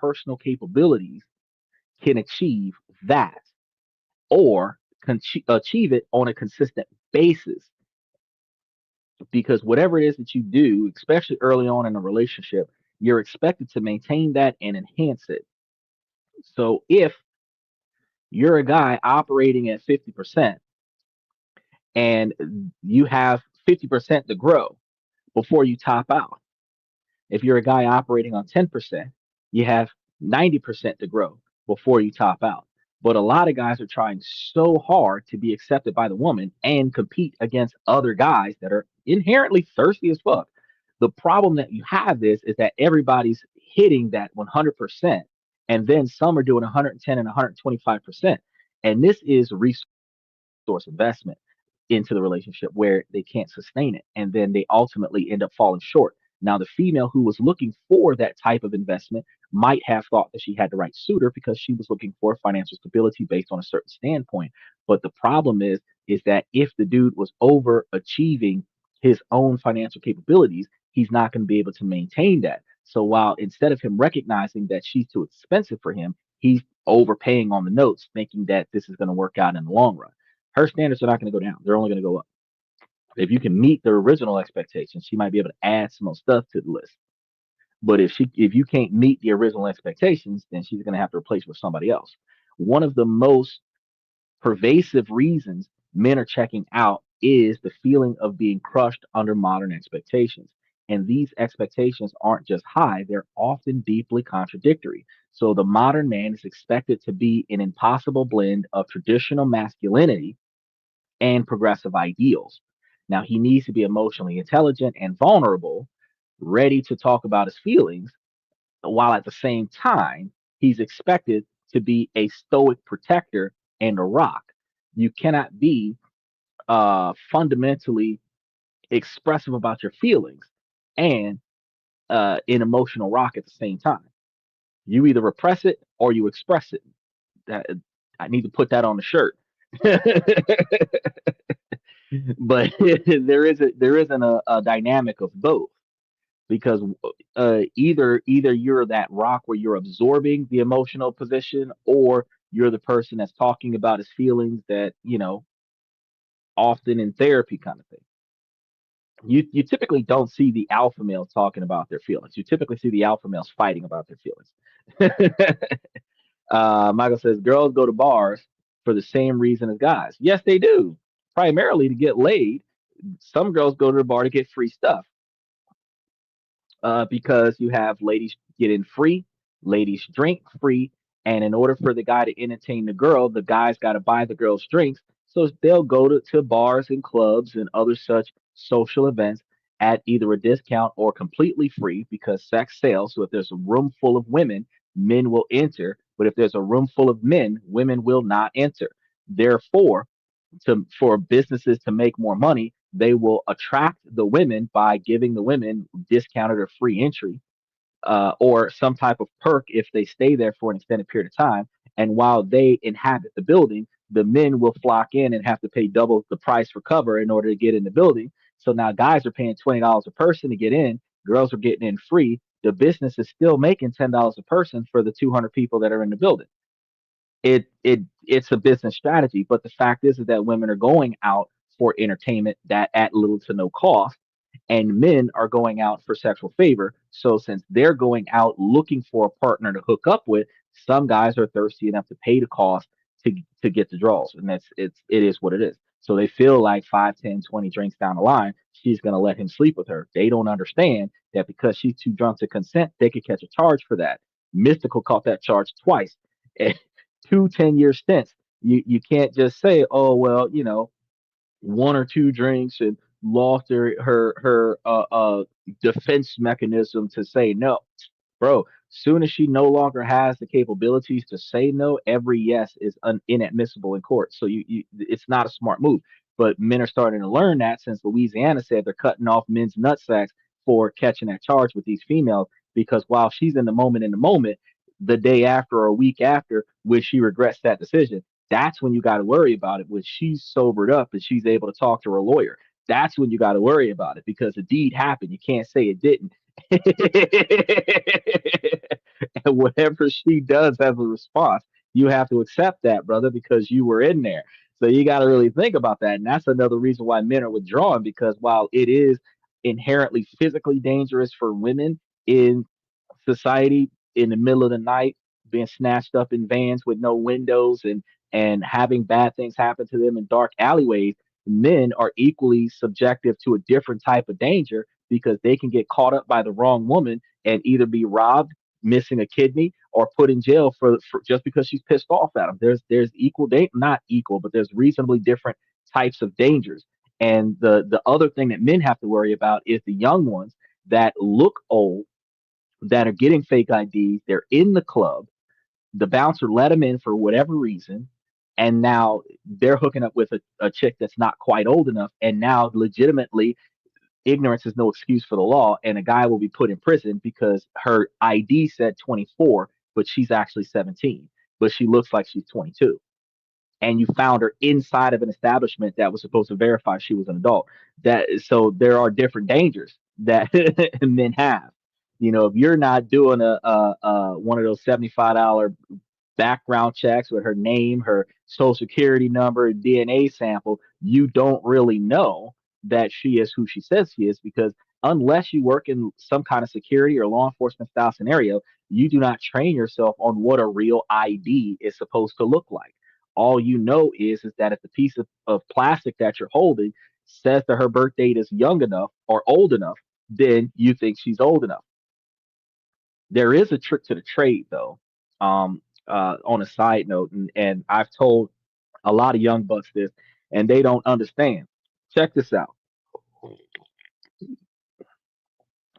personal capabilities can achieve that, or achieve it on a consistent basis. Because whatever it is that you do, especially early on in a relationship, you're expected to maintain that and enhance it. So if you're a guy operating at 50% and you have 50% to grow before you top out, if you're a guy operating on 10%, you have 90% to grow before you top out. But a lot of guys are trying so hard to be accepted by the woman and compete against other guys that are inherently thirsty as fuck. The problem that you have is that everybody's hitting that 100%, and then some are doing 110 and 125%. And this is resource investment into the relationship where they can't sustain it. And then they ultimately end up falling short. Now, the female who was looking for that type of investment might have thought that she had the right suitor because she was looking for financial stability based on a certain standpoint. But the problem is that if the dude was overachieving his own financial capabilities, he's not going to be able to maintain that. So while instead of him recognizing that she's too expensive for him, he's overpaying on the notes, thinking that this is going to work out in the long run. Her standards are not going to go down. They're only going to go up. If you can meet the original expectations, she might be able to add some more stuff to the list. But if you can't meet the original expectations, then she's going to have to replace with somebody else. One of the most pervasive reasons men are checking out is the feeling of being crushed under modern expectations. And these expectations aren't just high, they're often deeply contradictory. So the modern man is expected to be an impossible blend of traditional masculinity and progressive ideals. Now, he needs to be emotionally intelligent and vulnerable, ready to talk about his feelings, while at the same time, he's expected to be a stoic protector and a rock. You cannot be fundamentally expressive about your feelings and an emotional rock at the same time. You either repress it or you express it. That I need to put that on the shirt. But there isn't a dynamic of both, because either you're that rock where you're absorbing the emotional position, or you're the person that's talking about his feelings, that often in therapy kind of thing. You typically don't see the alpha male talking about their feelings. You typically see the alpha males fighting about their feelings. Michael says girls go to bars for the same reason as guys. Yes, they do. Primarily to get laid. Some girls go to the bar to get free stuff, because you have ladies get in free, ladies drink free, and in order for the guy to entertain the girl, the guy's got to buy the girl's drinks. So they'll go to bars and clubs and other such social events at either a discount or completely free, because sex sells. So if there's a room full of women, men will enter. But if there's a room full of men, women will not enter. Therefore, for businesses to make more money, they will attract the women by giving the women discounted or free entry, or some type of perk if they stay there for an extended period of time. And while they inhabit the building, the men will flock in and have to pay double the price for cover in order to get in the building. So now guys are paying $20 a person to get in, girls are getting in free. The business is still making $10 a person for the 200 people that are in the building. It's a business strategy, but the fact is that women are going out for entertainment that at little to no cost, and men are going out for sexual favor. So since they're going out looking for a partner to hook up with, some guys are thirsty enough to pay the cost to get the draws, and it is what it is. So they feel like 5, 10, 20 drinks down the line, she's going to let him sleep with her. They don't understand that because she's too drunk to consent, they could catch a charge for that. Mystical caught that charge twice. 2 10-year stints. You can't just say, oh well, one or two drinks and lost her defense mechanism to say no. Bro, soon as she no longer has the capabilities to say no, every yes is inadmissible in court. So it's not a smart move. But men are starting to learn that, since Louisiana said they're cutting off men's nutsacks for catching that charge with these females, because while she's in the moment, the day after or a week after, when she regrets that decision, that's when you got to worry about it. When she's sobered up and she's able to talk to her lawyer, that's when you got to worry about it, because the deed happened. You can't say it didn't. And whatever she does as a response, you have to accept that, brother, because you were in there. So you got to really think about that. And that's another reason why men are withdrawing, because while it is inherently physically dangerous for women in society in the middle of the night, being snatched up in vans with no windows and having bad things happen to them in dark alleyways, men are equally subjective to a different type of danger because they can get caught up by the wrong woman and either be robbed, missing a kidney, or put in jail for just because she's pissed off at them. There's equal not equal, but there's reasonably different types of dangers. And the other thing that men have to worry about is the young ones that look old, that are getting fake IDs. They're in the club. The bouncer let them in for whatever reason. And now they're hooking up with a chick that's not quite old enough. And now, legitimately, ignorance is no excuse for the law. And a guy will be put in prison because her ID said 24, but she's actually 17, but she looks like she's 22. And you found her inside of an establishment that was supposed to verify she was an adult. That so there are different dangers that men have. You know, if you're not doing a one of those $75 background checks with her name, her social security number, DNA sample, you don't really know that she is who she says she is, because unless you work in some kind of security or law enforcement style scenario, you do not train yourself on what a real ID is supposed to look like. All you know is that if the piece of plastic that you're holding says that her birth date is young enough or old enough, then you think she's old enough. There is a trick to the trade, though. On a side note, and I've told a lot of young bucks this, and they don't understand. Check this out.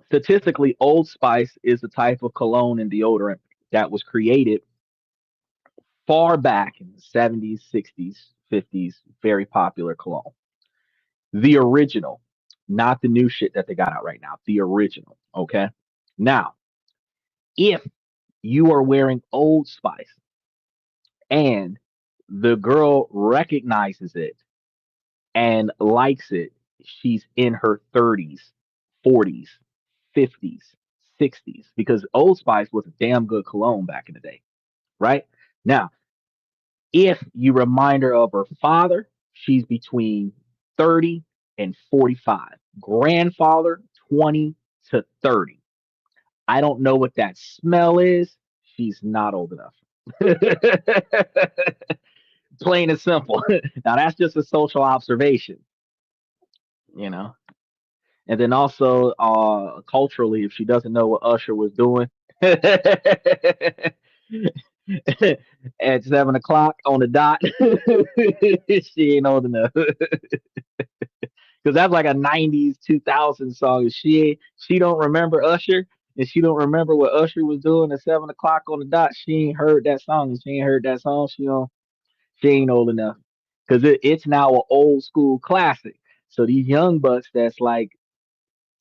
Statistically, Old Spice is a type of cologne and deodorant that was created far back in the 70s, 60s, 50s, very popular cologne. The original, not the new shit that they got out right now. The original. Okay. Now, if you are wearing Old Spice and the girl recognizes it and likes it, she's in her 30s, 40s, 50s, 60s, because Old Spice was a damn good cologne back in the day, right? Now, if you remind her of her father, she's between 30 and 45. Grandfather, 20 to 30. I don't know what that smell is. She's not old enough. Plain and simple. Now, that's just a social observation, you know. And then also, culturally, if she doesn't know what Usher was doing at 7 o'clock on the dot, she ain't old enough. Because that's like a '90s, 2000 song. If she don't remember Usher, and she don't remember what Usher was doing at 7 o'clock on the dot, she ain't heard that song. If she ain't heard that song, she ain't old enough. Because it's now an old school classic. So these young bucks that's like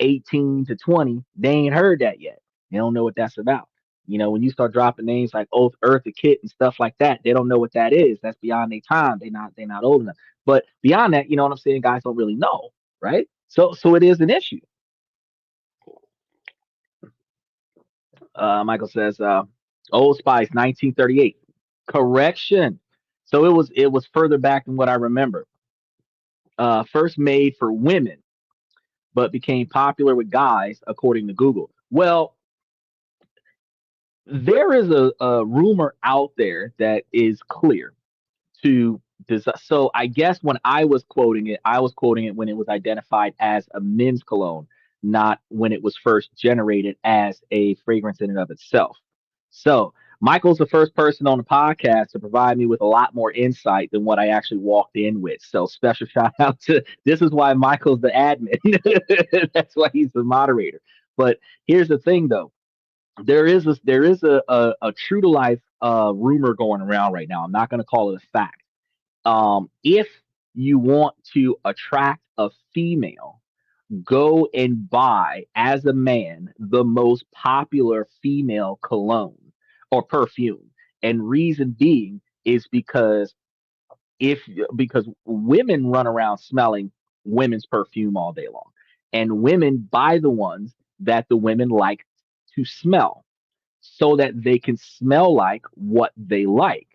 18 to 20, they ain't heard that yet. They don't know what that's about. You know, when you start dropping names like Oath, Eartha Kitt and stuff like that, they don't know what that is. That's beyond their time. They not old enough. But beyond that, you know what I'm saying? Guys don't really know, right? So it is an issue. Michael says, Old Spice, 1938. Correction. So it was further back than what I remember. First made for women, but became popular with guys, according to Google. Well, there is a rumor out there that is clear to this. So I guess when I was quoting it when it was identified as a men's cologne, not when it was first generated as a fragrance in and of itself. So Michael's the first person on the podcast to provide me with a lot more insight than what I actually walked in with. So special shout out to this is why Michael's the admin. That's why he's the moderator. But here's the thing though, there is a true to life rumor going around right now. I'm not going to call it a fact. If you want to attract a female, go and buy as a man the most popular female cologne or perfume. And reason being is if because women run around smelling women's perfume all day long, and women buy the ones that the women like to smell. so that they can smell like what they like.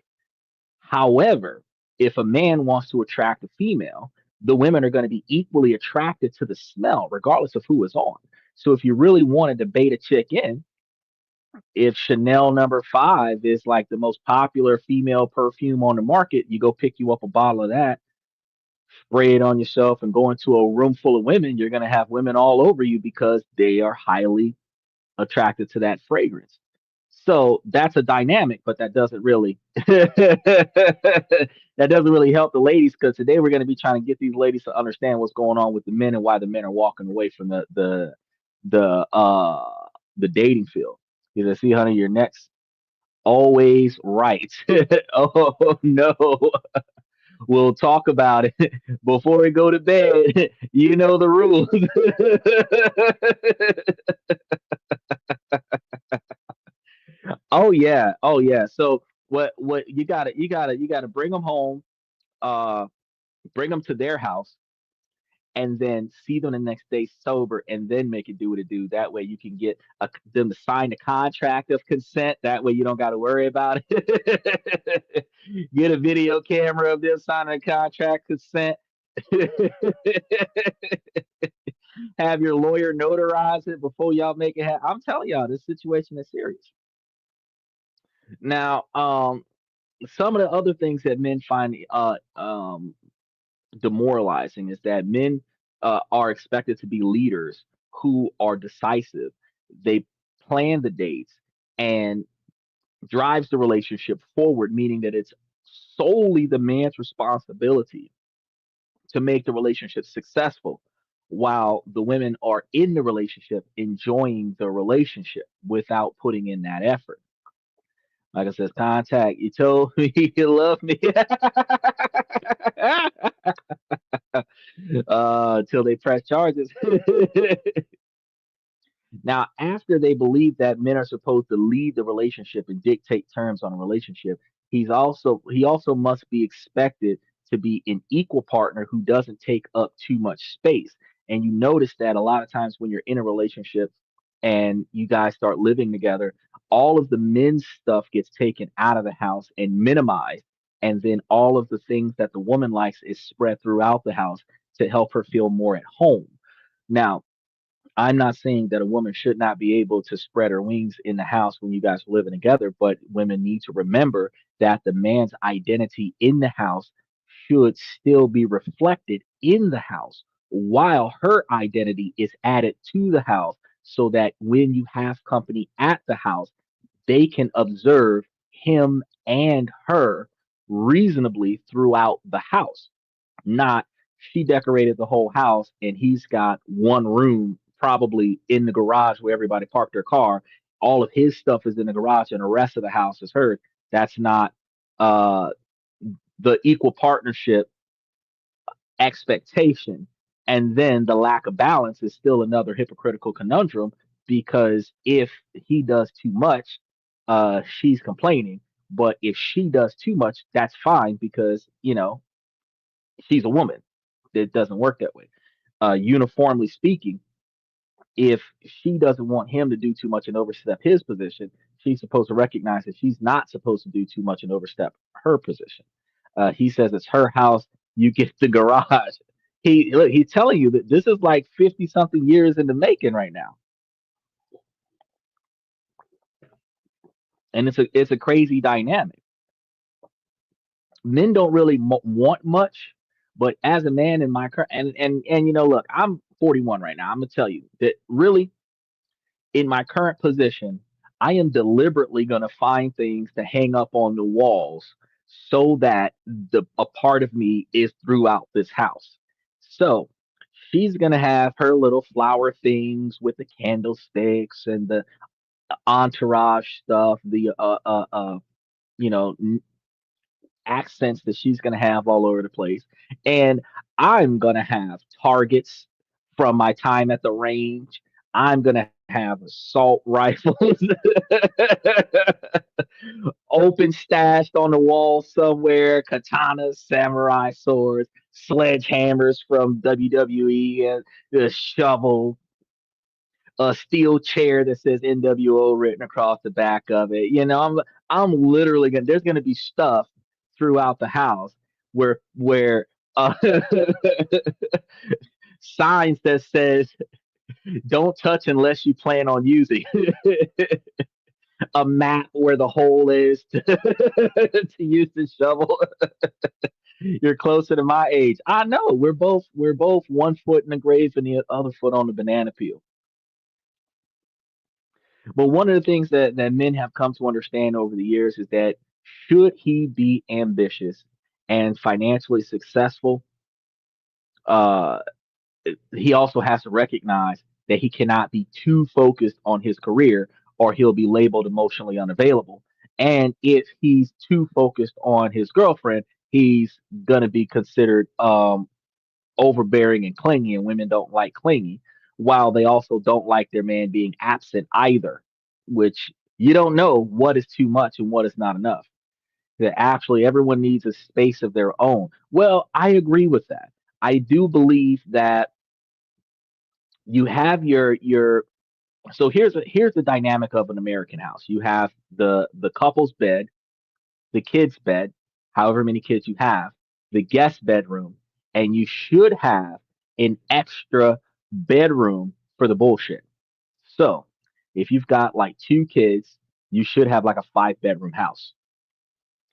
However, if a man wants to attract a female, the women are going to be equally attracted to the smell, regardless of who is on. So if you really wanted to bait a chick in, if Chanel number 5 is like the most popular female perfume on the market, you go pick you up a bottle of that, spray it on yourself, and go into a room full of women. You're going to have women all over you because they are highly attracted to that fragrance. So that's a dynamic, but that doesn't really that doesn't really help the ladies, because today we're going to be trying to get these ladies to understand what's going on with the men and why the men are walking away from the the dating field. Because I see, honey, your next always right. Oh no, we'll talk about it before we go to bed. You know the rules. Oh yeah, oh yeah. So what you gotta bring them home, uh, bring them to their house, and then see them the next day sober, and then make it do what it do. That way you can get them to sign the contract of consent. That way you don't got to worry about it. Get a video camera of them signing a contract consent. Have your lawyer notarize it before y'all make it happen. I'm telling y'all, this situation is serious. Now, some of the other things that men find demoralizing is that men are expected to be leaders who are decisive. They plan the dates and drives the relationship forward, meaning that it's solely the man's responsibility to make the relationship successful, while the women are in the relationship enjoying the relationship without putting in that effort. Like I said, contact. You told me you love me. Till they press charges. Now, after they believe that men are supposed to lead the relationship and dictate terms on a relationship, he also must be expected to be an equal partner who doesn't take up too much space. And you notice that a lot of times when you're in a relationship and you guys start living together, all of the men's stuff gets taken out of the house and minimized, and then all of the things that the woman likes is spread throughout the house to help her feel more at home. Now, I'm not saying that a woman should not be able to spread her wings in the house when you guys are living together, but women need to remember that the man's identity in the house should still be reflected in the house while her identity is added to the house, so that when you have company at the house, they can observe him and her reasonably throughout the house. Not, she decorated the whole house and he's got one room probably in the garage where everybody parked their car. All of his stuff is in the garage and the rest of the house is hers. That's not uh, the equal partnership expectation. And then the lack of balance is still another hypocritical conundrum, because if he does too much, she's complaining. But if she does too much, that's fine, because, she's a woman. It doesn't work that way. Uniformly speaking, if she doesn't want him to do too much and overstep his position, she's supposed to recognize that she's not supposed to do too much and overstep her position. He says it's her house. You get the garage. He's telling you that this is like 50 something years in the making right now, and it's a crazy dynamic. Men don't really want much, but as a man in my current, and look, I'm 41 right now. I'm gonna tell you that really, in my current position, I am deliberately going to find things to hang up on the walls so that the a part of me is throughout this house. So she's going to have her little flower things with the candlesticks and the entourage stuff, the you know accents that she's going to have all over the place. And I'm going to have targets from my time at the range. I'm going to have assault rifles open stashed on the wall somewhere, katanas, samurai swords, sledgehammers from WWE, and the shovel. a steel chair that says NWO written across the back of it. I'm literally gonna. There's gonna be stuff throughout the house where signs that says "Don't touch unless you plan on using." A map where the hole is to use the shovel. You're closer to my age. I know we're both 1 foot in the grave and the other foot on the banana peel. But one of the things that men have come to understand over the years is that should he be ambitious and financially successful, uh, he also has to recognize that he cannot be too focused on his career or he'll be labeled emotionally unavailable. And if he's too focused on his girlfriend, he's going to be considered overbearing and clingy, and women don't like clingy, while they also don't like their man being absent either, which you don't know what is too much and what is not enough. That actually everyone needs a space of their own. Well, I agree with that. I do believe that you have your so here's the dynamic of an American house. You have the couple's bed, the kids' bed, however many kids you have, the guest bedroom, and you should have an extra bedroom for the bullshit. So if you've got like 2 kids, you should have like a 5 bedroom house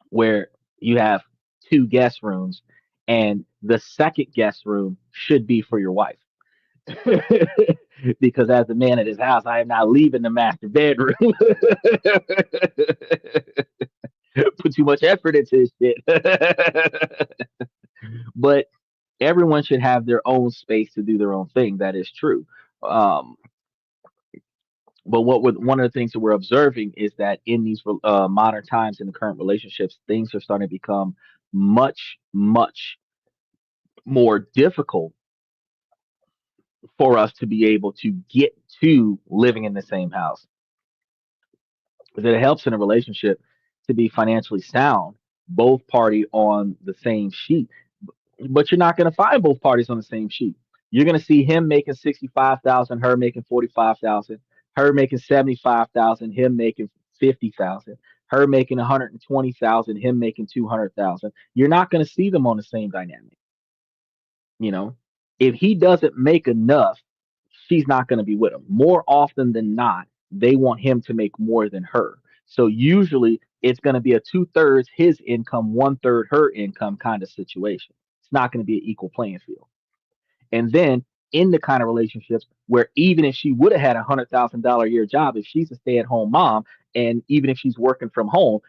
where you have 2 guest rooms, and the second guest room should be for your wife. Because as the man at his house, I am not leaving the master bedroom. Put too much effort into this shit. But everyone should have their own space to do their own thing. That is true. Um, but one of the things that we're observing is that in these modern times, in the current relationships, things are starting to become much, much more difficult for us to be able to get to living in the same house. That it helps in a relationship to be financially sound, both party on the same sheet. But you're not going to find both parties on the same sheet. You're going to see him making 65,000, her making 45,000, her making 75,000, him making 50,000, her making 120,000, him making 200,000. You're not going to see them on the same dynamic. You know, if he doesn't make enough, she's not going to be with him. More often than not, they want him to make more than her. So usually it's going to be a 2/3 his income, 1/3 her income kind of situation. It's not going to be an equal playing field. And then in the kind of relationships where even if she would have had $100,000 a year job, if she's a stay at home mom, and even if she's working from home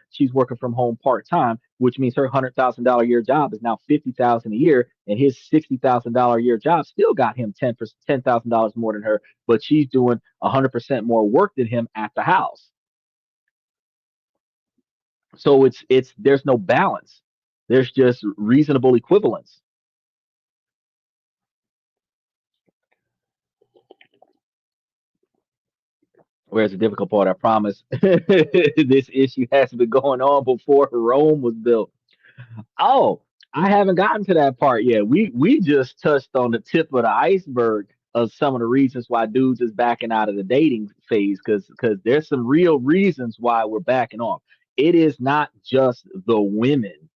part time, which means her $100,000 a year job is now 50,000 a year, and his $60,000 a year job still got him $10,000 more than her, but she's doing 100% more work than him at the house. So it's there's no balance. There's just reasonable equivalence. Whereas the difficult part, I promise, this issue has been going on before Rome was built. Oh, I haven't gotten to that part yet. We just touched on the tip of the iceberg of some of the reasons why dudes is backing out of the dating phase, because there's some real reasons why we're backing off. It is not just the women,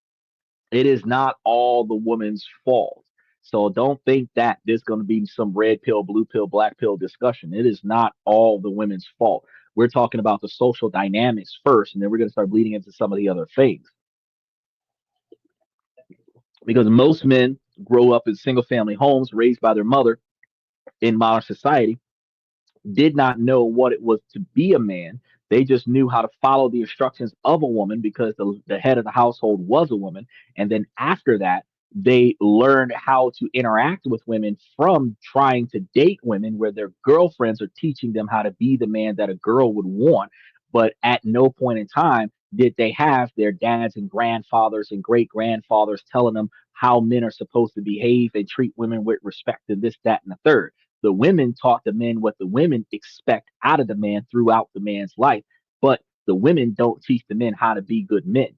it is not all the woman's fault. So don't think that there's going to be some red pill, blue pill, black pill discussion. It is not all the women's fault. We're talking about the social dynamics first, and then we're going to start bleeding into some of the other things. Because most men grow up in single family homes raised by their mother in modern society, did not know what it was to be a man. They just knew how to follow the instructions of a woman because the head of the household was a woman. And then after that, they learned how to interact with women from trying to date women, where their girlfriends are teaching them how to be the man that a girl would want. But at no point in time did they have their dads and grandfathers and great grandfathers telling them how men are supposed to behave and treat women with respect and this, that, and the third. The women taught the men what the women expect out of the man throughout the man's life, but the women don't teach the men how to be good men.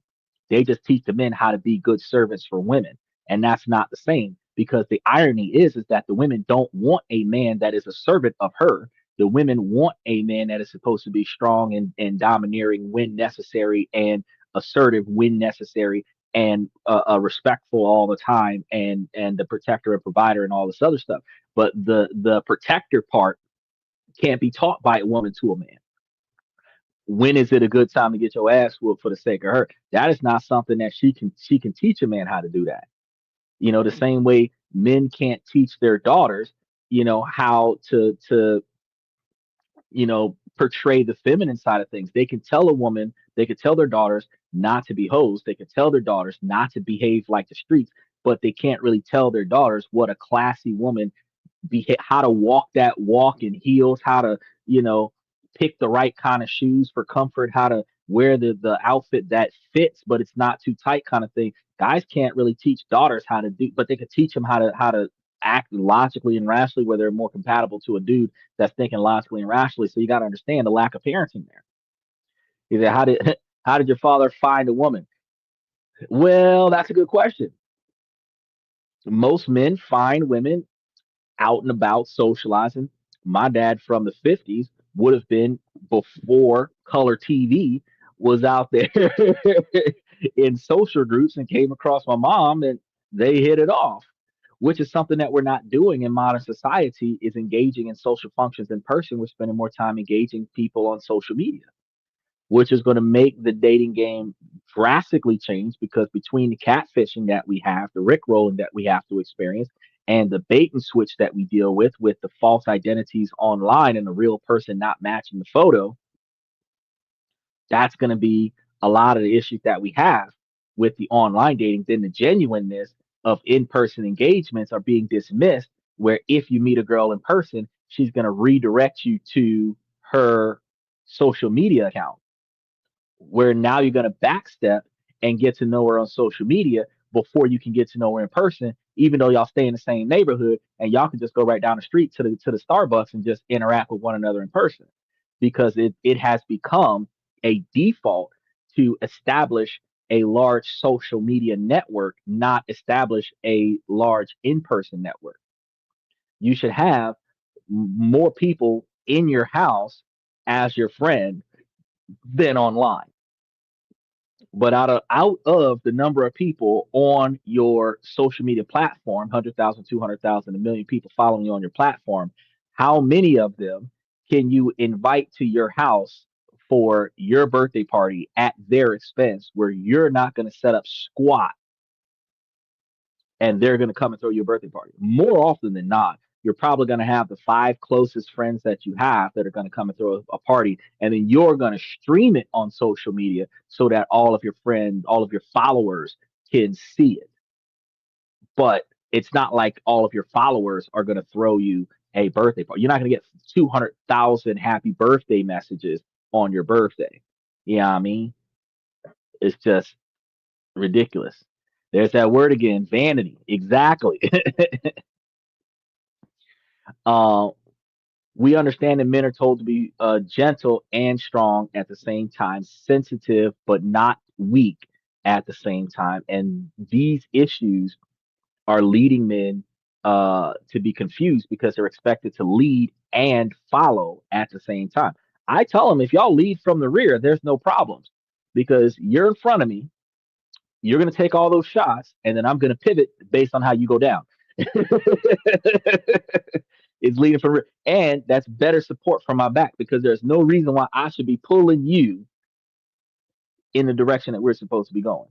They just teach the men how to be good servants for women, and that's not the same, because the irony is that the women don't want a man that is a servant of her. The women want a man that is supposed to be strong and domineering when necessary, and assertive when necessary, and respectful all the time, and the protector and provider and all this other stuff. But the protector part can't be taught by a woman to a man. When is it a good time to get your ass whooped for the sake of her? That is not something that she can teach a man how to do that. The same way men can't teach their daughters, how to portray the feminine side of things. They can tell a woman, they could tell their daughters not to be hoes. They could tell their daughters not to behave like the streets, but they can't really tell their daughters what a classy woman how to walk that walk in heels, how to you know pick the right kind of shoes for comfort, how to wear the outfit that fits but it's not too tight kind of thing. Guys can't really teach daughters how to do, but they could teach them how to act logically and rationally where they're more compatible to a dude that's thinking logically and rationally. So you got to understand the lack of parenting there. He said, how did how did your father find a woman? Well, that's a good question. Most men find women out and about socializing. My dad from the 50s would have been before color TV was out there in social groups and came across my mom and they hit it off, which is something that we're not doing in modern society is engaging in social functions in person. We're spending more time engaging people on social media, which is going to make the dating game drastically change because between the catfishing that we have, the rickrolling that we have to experience, and the bait and switch that we deal with the false identities online and the real person not matching the photo, that's going to be a lot of the issues that we have with the online dating. Then the genuineness of in-person engagements are being dismissed, where if you meet a girl in person, she's going to redirect you to her social media account, where now you're going to backstep and get to know her on social media before you can get to know her in person, even though y'all stay in the same neighborhood and y'all can just go right down the street to the Starbucks and just interact with one another in person, because it has become a default to establish a large social media network, not establish a large in-person network. You should have more people in your house as your friend than online. But out of the number of people on your social media platform, 100,000, 200,000, a million people following you on your platform, how many of them can you invite to your house for your birthday party at their expense, where you're not going to set up squat and they're going to come and throw you a birthday party? More often than not, you're probably going to have the five closest friends that you have that are going to come and throw a party, and then you're going to stream it on social media so that all of your friends, all of your followers can see it. But it's not like all of your followers are going to throw you a birthday party. You're not going to get 200,000 happy birthday messages on your birthday. You know what I mean? It's just ridiculous. There's that word again, vanity. Exactly. uh, we understand that men are told to be gentle and strong at the same time, sensitive but not weak at the same time. And these issues are leading men to be confused because they're expected to lead and follow at the same time. I tell them, if y'all lead from the rear, there's no problems because you're in front of me. You're going to take all those shots, and then I'm going to pivot based on how you go down. Is leading from, and that's better support from my back because there's no reason why I should be pulling you in the direction that we're supposed to be going.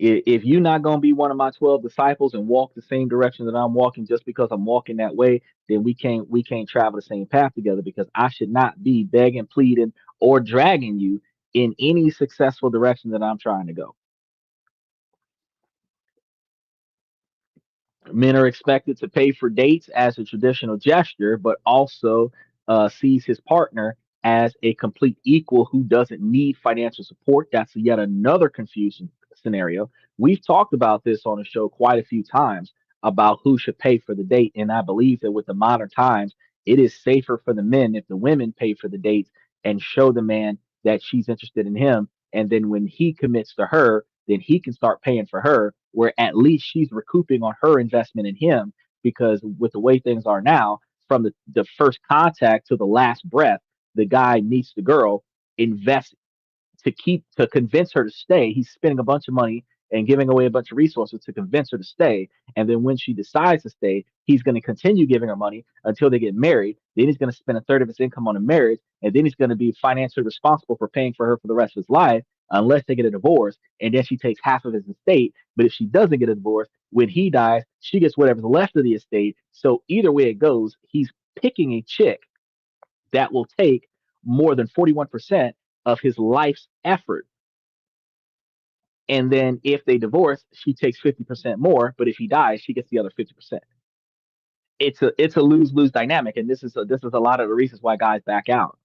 If you're not going to be one of my 12 disciples and walk the same direction that I'm walking just because I'm walking that way, then we can't travel the same path together, because I should not be begging, pleading, or dragging you in any successful direction that I'm trying to go. Men are expected to pay for dates as a traditional gesture, but also sees his partner as a complete equal who doesn't need financial support. That's yet another confusion scenario. We've talked about this on the show quite a few times about who should pay for the date. And I believe that with the modern times, it is safer for the men if the women pay for the dates and show the man that she's interested in him. And then when he commits to her, then he can start paying for her, where at least she's recouping on her investment in him. Because with the way things are now, from the first contact to the last breath, the guy meets the girl, invests to convince her to stay. He's spending a bunch of money and giving away a bunch of resources to convince her to stay. And then when she decides to stay, he's going to continue giving her money until they get married. Then he's going to spend a third of his income on a marriage, and then he's going to be financially responsible for paying for her for the rest of his life unless they get a divorce. And then she takes half of his estate. But if she doesn't get a divorce, when he dies, she gets whatever's left of the estate. So either way it goes, he's picking a chick that will take more than 41% of his life's effort. And then if they divorce, she takes 50% more. But if he dies, she gets the other 50%. It's a lose lose dynamic, and this is a lot of the reasons why guys back out.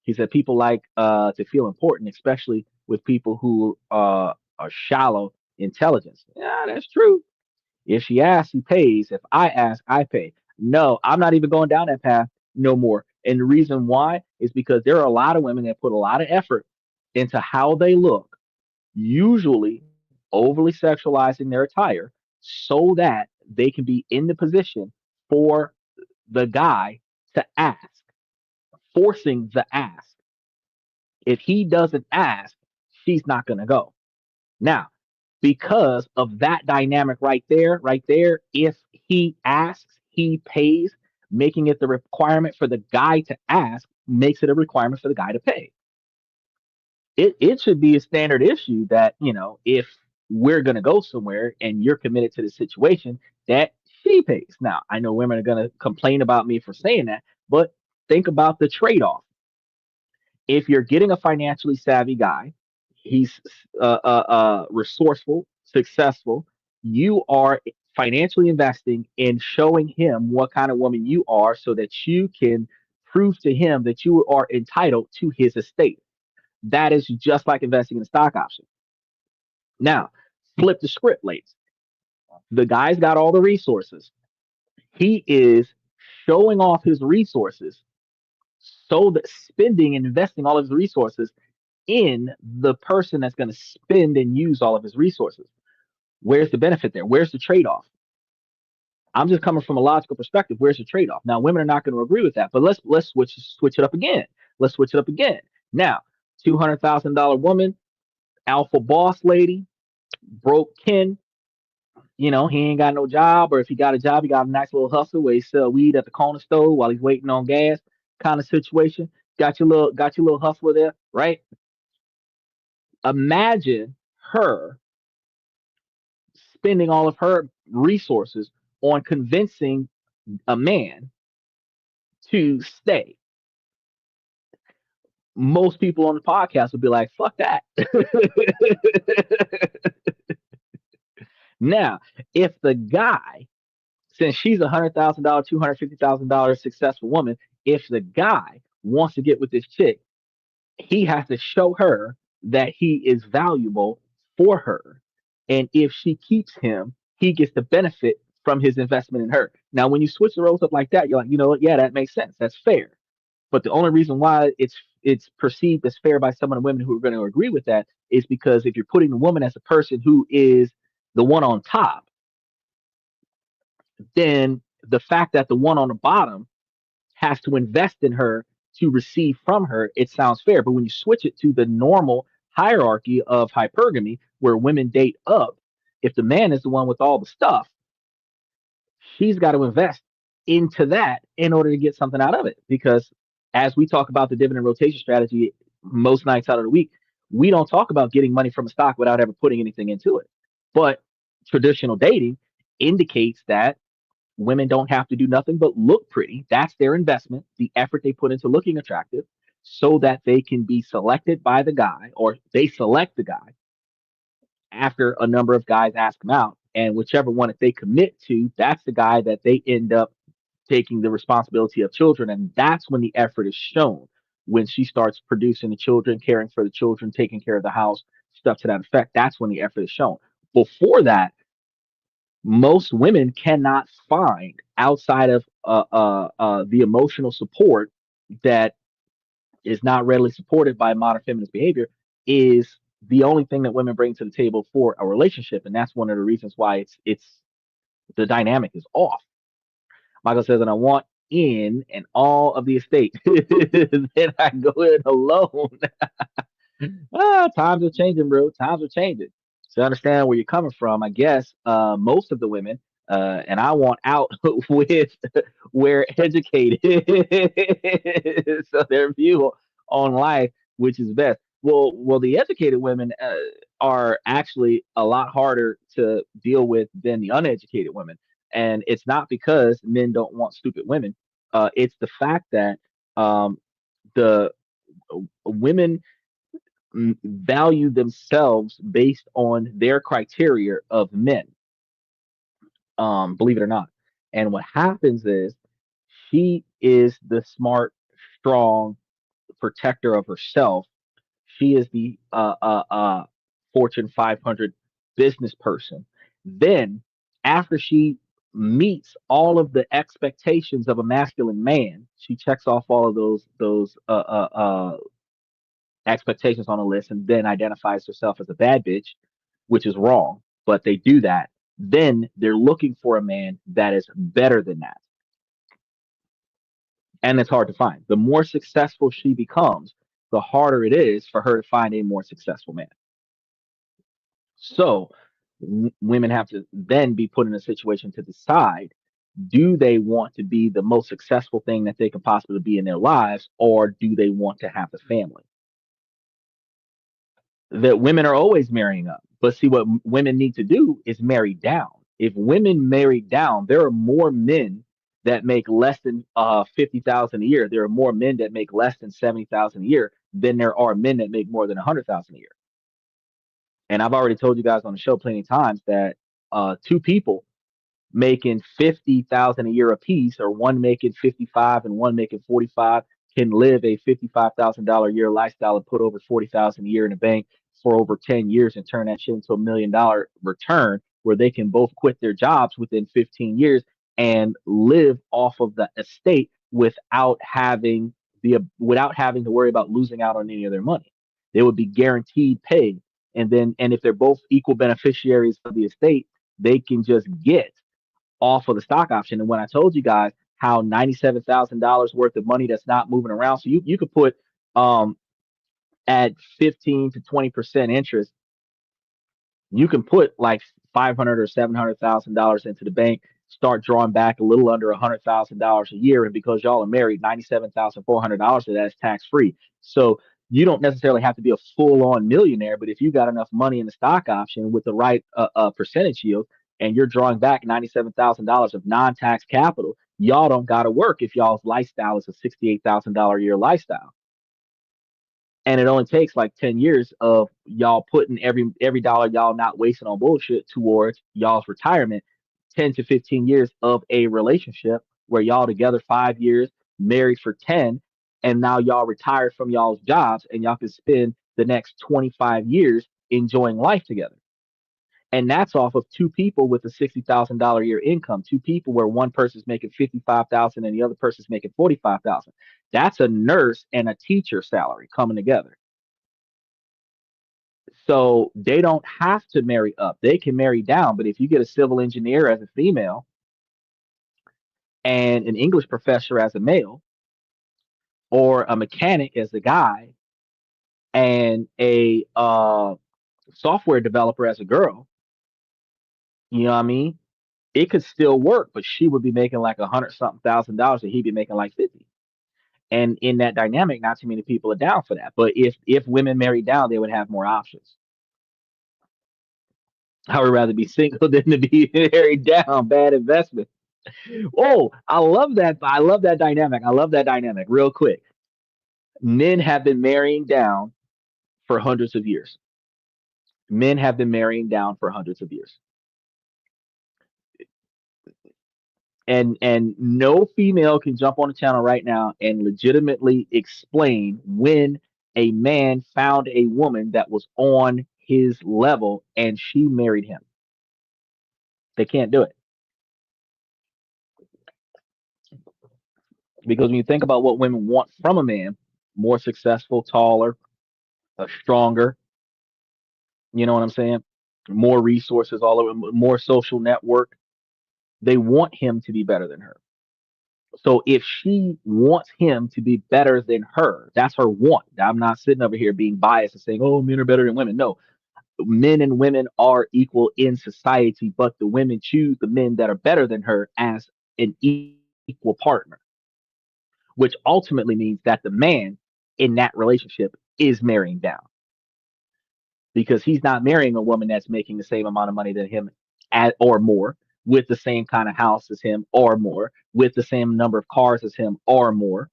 He said people like to feel important, especially with people who are shallow intelligence. Yeah, that's true. If she asks, he pays. If I ask, I pay. No, I'm not even going down that path no more. And the reason why is because there are a lot of women that put a lot of effort into how they look, usually overly sexualizing their attire so that they can be in the position for the guy to ask, forcing the ask. If he doesn't ask, she's not going to go. Now, because of that dynamic right there, if he asks, he pays, making it the requirement for the guy to ask makes it a requirement for the guy to pay. It should be a standard issue that, if we're going to go somewhere and you're committed to the situation, that she pays. Now, I know women are going to complain about me for saying that, but think about the trade off. If you're getting a financially savvy guy, he's resourceful, successful, you are financially investing in showing him what kind of woman you are so that you can prove to him that you are entitled to his estate. That is just like investing in a stock option. Now, flip the script, ladies. The guy's got all the resources. He is showing off his resources so that spending and investing all of his resources in the person that's going to spend and use all of his resources. Where's the benefit there? Where's the trade off? I'm just coming from a logical perspective. Where's the trade off? Now, women are not going to agree with that, but let's switch it up again. Let's switch it up again. Now, $200,000 woman, alpha boss lady, broke Ken. He ain't got no job, or if he got a job, he got a nice little hustle where he sell weed at the corner store while he's waiting on gas, kind of situation. Got your little hustler there, right? Imagine her spending all of her resources on convincing a man to stay. Most people on the podcast would be like, fuck that. Now, if the guy, since she's $100,000, $250,000 successful woman, if the guy wants to get with this chick, he has to show her that he is valuable for her. And if she keeps him, he gets the benefit from his investment in her. Now, when you switch the roles up like that, you're like, you know what? Yeah, that makes sense. That's fair. But the only reason why it's perceived as fair by some of the women who are going to agree with that is because if you're putting the woman as a person who is the one on top, then the fact that the one on the bottom has to invest in her to receive from her, it sounds fair. But when you switch it to the normal hierarchy of hypergamy, where women date up, if the man is the one with all the stuff, she's got to invest into that in order to get something out of it. Because as we talk about the dividend rotation strategy most nights out of the week, we don't talk about getting money from a stock without ever putting anything into it. But traditional dating indicates that women don't have to do nothing but look pretty. That's their investment, the effort they put into looking attractive, so that they can be selected by the guy, or they select the guy after a number of guys ask them out. And whichever one that they commit to, that's the guy that they end up taking the responsibility of children. And that's when the effort is shown, when she starts producing the children, caring for the children, taking care of the house, stuff to that effect. That's when the effort is shown. Before that, most women cannot find, outside of the emotional support that is not readily supported by modern feminist behavior, is the only thing that women bring to the table for a relationship. And that's one of the reasons why it's the dynamic is off. Michael says, and I want in and all of the estate, then I go in alone. Times are changing, bro. Times are changing. To understand where you're coming from, I guess most of the women, and I want out with where educated, so their view on life, which is best. Well, the educated women are actually a lot harder to deal with than the uneducated women, and it's not because men don't want stupid women. It's the fact that the women value themselves based on their criteria of men, believe it or not. And what happens is she is the smart, strong protector of herself. She is the Fortune 500 business person. Then, after she meets all of the expectations of a masculine man, she checks off all of those expectations on a list and then identifies herself as a bad bitch, which is wrong, but they do that. Then they're looking for a man that is better than that. And it's hard to find. The more successful she becomes, the harder it is for her to find a more successful man. So women have to then be put in a situation to decide, do they want to be the most successful thing that they can possibly be in their lives, or do they want to have the family? That women are always marrying up. But see, what women need to do is marry down. If women marry down, there are more men that make less than 50,000 a year. There are more men that make less than 70,000 a year than there are men that make more than 100,000 a year. And I've already told you guys on the show plenty of times that two people making 50,000 a year apiece, or one making 55 and one making 45, can live a $55,000 a year lifestyle and put over 40,000 a year in the bank for over 10 years and turn that shit into $1 million return, where they can both quit their jobs within 15 years and live off of the estate without having to worry about losing out on any of their money. They would be guaranteed pay. And if they're both equal beneficiaries of the estate, they can just get off of the stock option. And when I told you guys how $97,000 worth of money that's not moving around, so you could put um at 15 to 20% interest, you can put like 500 or $700,000 into the bank, start drawing back a little under $100,000 a year, and because y'all are married, $97,400 of that is tax free. So you don't necessarily have to be a full on millionaire, but if you got enough money in the stock option with the right percentage yield, and you're drawing back $97,000 of non tax capital, y'all don't got to work if y'all's lifestyle is a $68,000 a year lifestyle. And it only takes like 10 years of y'all putting every dollar y'all not wasting on bullshit towards y'all's retirement, 10 to 15 years of a relationship where y'all together 5 years, married for 10, and now y'all retired from y'all's jobs and y'all can spend the next 25 years enjoying life together. And that's off of two people with a $60,000 a year income, two people where one person's making 55,000 and the other person's making 45,000. That's a nurse and a teacher salary coming together. So they don't have to marry up. They can marry down. But if you get a civil engineer as a female and an English professor as a male, or a mechanic as a guy, and a software developer as a girl, you know what I mean? It could still work, but she would be making like 100 something thousand dollars and he'd be making like 50. And in that dynamic, not too many people are down for that. But if women marry down, they would have more options. I would rather be single than to be married down. Bad investment. Oh, I love that. I love that dynamic. I love that dynamic. Real quick. Men have been marrying down for hundreds of years. Men have been marrying down for hundreds of years. And no female can jump on the channel right now and legitimately explain when a man found a woman that was on his level and she married him. They can't do it because when you think about what women want from a man, more successful, taller, stronger, you know what I'm saying, more resources all over, more social network, they want him to be better than her. So if she wants him to be better than her, that's her want. I'm not sitting over here being biased and saying, oh, men are better than women. No, men and women are equal in society, but the women choose the men that are better than her as an equal partner, which ultimately means that the man in that relationship is marrying down because he's not marrying a woman that's making the same amount of money than him or more, with the same kind of house as him or more, with the same number of cars as him or more.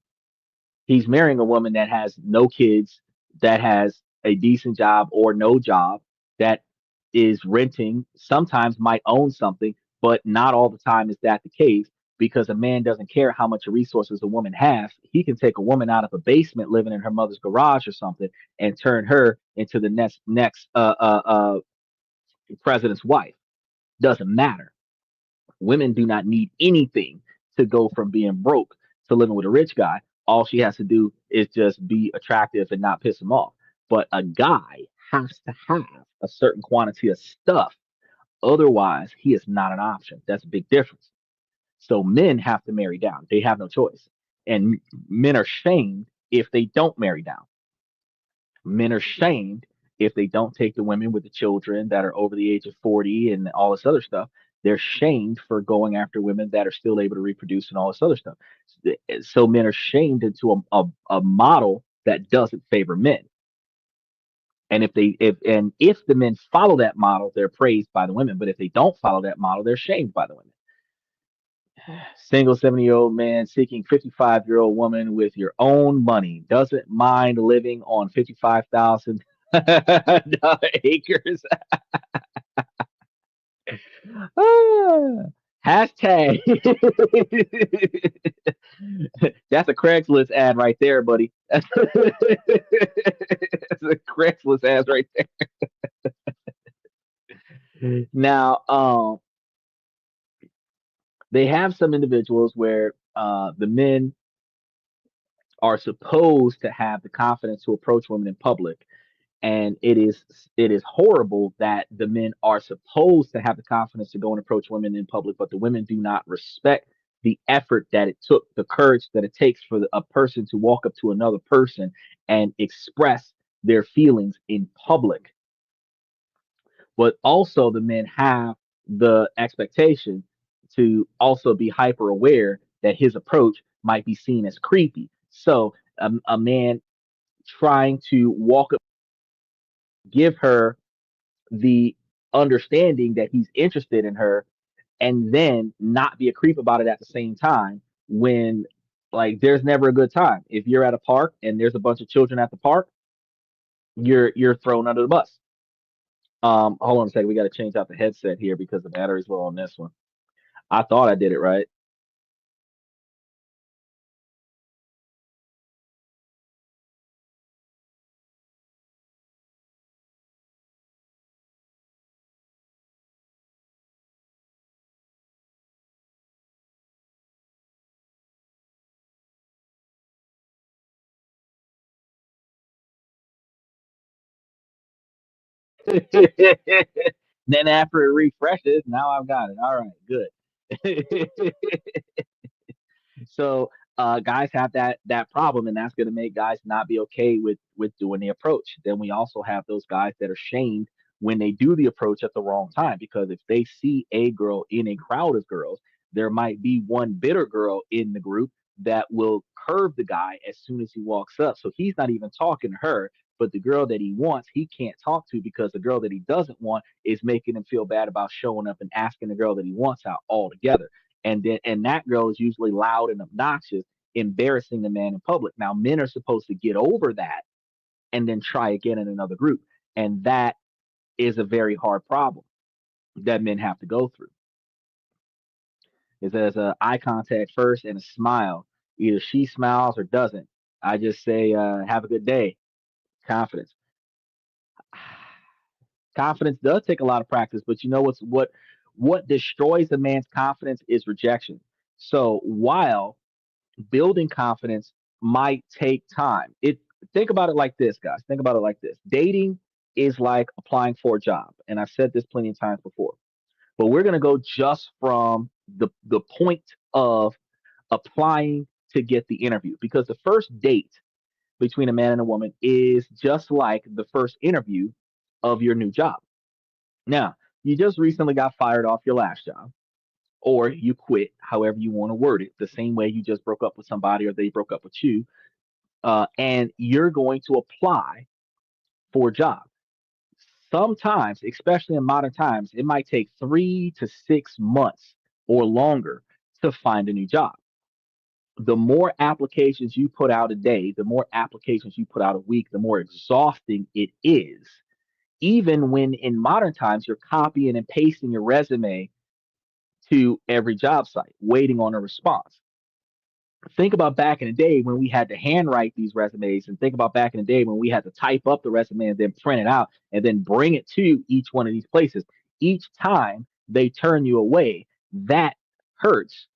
He's marrying a woman that has no kids, that has a decent job or no job, that is renting, sometimes might own something, but not all the time is that the case because a man doesn't care how much resources a woman has. He can take a woman out of a basement living in her mother's garage or something and turn her into the next president's wife. Doesn't matter. Women do not need anything to go from being broke to living with a rich guy. All she has to do is just be attractive and not piss him off. But a guy has to have a certain quantity of stuff. Otherwise, he is not an option. That's a big difference. So men have to marry down. They have no choice. And men are shamed if they don't marry down. Men are shamed if they don't take the women with the children that are over the age of 40 and all this other stuff. They're shamed for going after women that are still able to reproduce and all this other stuff. So men are shamed into a model that doesn't favor men. And if the men follow that model, they're praised by the women. But if they don't follow that model, they're shamed by the women. Single 70-year-old man seeking 55-year-old woman with your own money doesn't mind living on 55,000 acres. Ah, hashtag. That's a Craigslist ad right there, buddy. That's a Craigslist ad right there. Now, they have some individuals where the men are supposed to have the confidence to approach women in public, and it is horrible that the men are supposed to have the confidence to go and approach women in public, but the women do not respect the effort that it took, the courage that it takes for a person to walk up to another person and express their feelings in public. But also the men have the expectation to also be hyper aware that his approach might be seen as creepy. So a man trying to walk up, give her the understanding that he's interested in her, and then not be a creep about it at the same time, when like there's never a good time. If you're at a park and there's a bunch of children at the park, you're thrown under the bus. Hold on a second, we got to change out the headset here because the battery's low on this one. I thought I did it right. Then after it refreshes, now I've got it. All right, good. So guys have that problem, and that's going to make guys not be okay with doing the approach. Then we also have those guys that are shamed when they do the approach at the wrong time, because if they see a girl in a crowd of girls, there might be one bitter girl in the group that will curve the guy as soon as he walks up. So he's not even talking to her, but the girl that he wants, he can't talk to because the girl that he doesn't want is making him feel bad about showing up and asking the girl that he wants out altogether. And that girl is usually loud and obnoxious, embarrassing the man in public. Now men are supposed to get over that and then try again in another group, and that is a very hard problem that men have to go through. Is there's a eye contact first and a smile. Either she smiles or doesn't. I just say, have a good day. Confidence. Confidence does take a lot of practice, but you know what destroys a man's confidence is rejection. So while building confidence might take time. It Think about it like this, guys. Think about it like this. Dating is like applying for a job, and I've said this plenty of times before. But we're going to go just from the point of applying to get the interview, because the first date between a man and a woman is just like the first interview of your new job. Now, you just recently got fired off your last job, or you quit, however you want to word it, the same way you just broke up with somebody or they broke up with you, and you're going to apply for a job. Sometimes, especially in modern times, it might take 3 to 6 months or longer to find a new job. The more applications you put out a day, the more applications you put out a week, the more exhausting it is. Even when in modern times you're copying and pasting your resume to every job site, waiting on a response. Think about back in the day when we had to handwrite these resumes, and think about back in the day when we had to type up the resume and then print it out and then bring it to each one of these places. Each time they turn you away, that hurts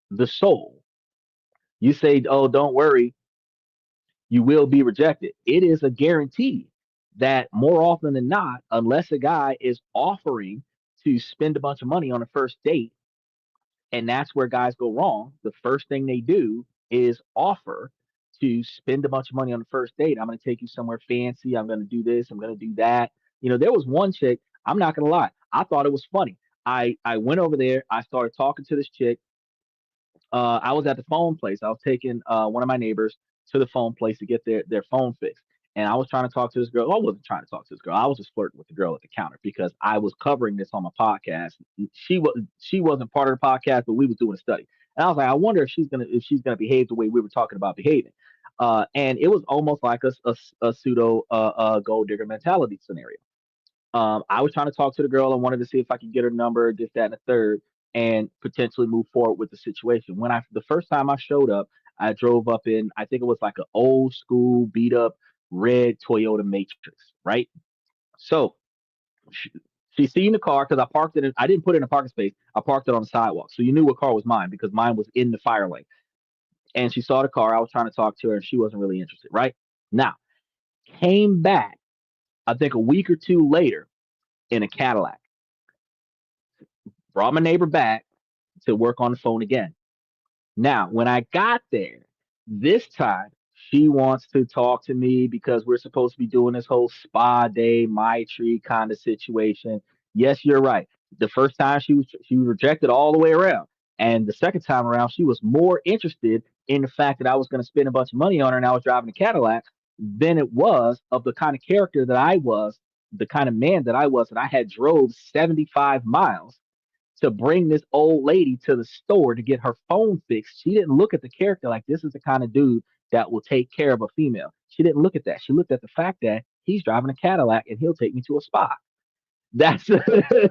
the soul. You say, oh, don't worry, you will be rejected. It is a guarantee that more often than not, unless a guy is offering to spend a bunch of money on a first date, and that's where guys go wrong. The first thing they do is offer to spend a bunch of money on the first date. I'm going to take you somewhere fancy. I'm going to do this. I'm going to do that. There was one chick. I'm not going to lie. I thought it was funny. I went over there. I started talking to this chick. I was at the phone place. I was taking one of my neighbors to the phone place to get their phone fixed. And I was trying to talk to this girl. I wasn't trying to talk to this girl. I was just flirting with the girl at the counter because I was covering this on my podcast. She wasn't part of the podcast, but we was doing a study. And I was like, I wonder if she's gonna behave the way we were talking about behaving. And it was almost like a pseudo gold digger mentality scenario. I was trying to talk to the girl. I wanted to see if I could get her number, this, that, and the third, and potentially move forward with the situation. The first time I showed up, I drove up in, I think it was like an old school beat up red Toyota Matrix, right? So she, she seen the car because I parked it. I didn't put it in a parking space. I parked it on the sidewalk, so you knew what car was mine because mine was in the fire lane. And she saw the car. I was trying to talk to her, and she wasn't really interested. Right now, came back. I think a week or two later in a Cadillac. Brought my neighbor back to work on the phone again. Now, when I got there, this time she wants to talk to me because we're supposed to be doing this whole spa day, my tree kind of situation. Yes, you're right. The first time she was rejected all the way around. And the second time around, she was more interested in the fact that I was going to spend a bunch of money on her and I was driving a Cadillac than it was of the kind of character that I was, the kind of man that I was, that I had drove 75 miles to bring this old lady to the store to get her phone fixed. She didn't look at the character like this is the kind of dude that will take care of a female. She didn't look at that. She looked at the fact that he's driving a Cadillac and he'll take me to a spa. That's because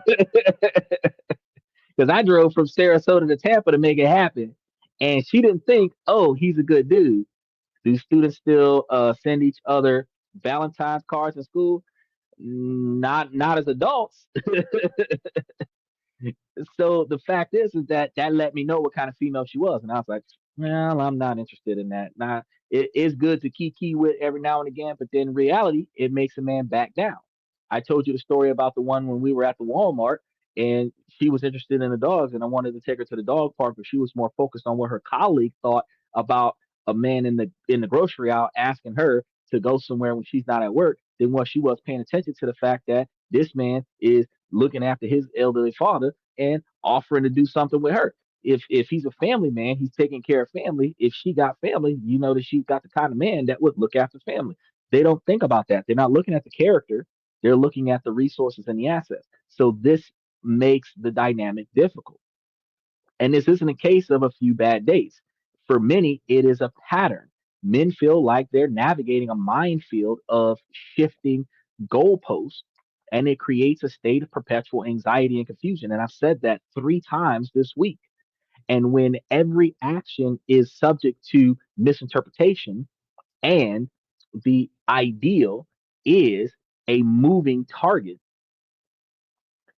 I drove from Sarasota to Tampa to make it happen. And she didn't think, oh, he's a good dude. Do students still send each other Valentine's cards in school? Not as adults. So the fact is that that let me know what kind of female she was, and I was like, well, I'm not interested in that. Now, it is good to kiki with every now and again, but then in reality, it makes a man back down. I told you the story about the one when we were at the Walmart, and she was interested in the dogs, and I wanted to take her to the dog park, but she was more focused on what her colleague thought about a man in the grocery aisle asking her to go somewhere when she's not at work than what she was paying attention to the fact that this man is looking after his elderly father and offering to do something with her. If he's a family man, he's taking care of family. If she got family, you know that she's got the kind of man that would look after family. They don't think about that. They're not looking at the character. They're looking at the resources and the assets. So this makes the dynamic difficult. And this isn't a case of a few bad days. For many, it is a pattern. Men feel like they're navigating a minefield of shifting goalposts, and it creates a state of perpetual anxiety and confusion. And I've said that 3 times this week. And when every action is subject to misinterpretation, and the ideal is a moving target,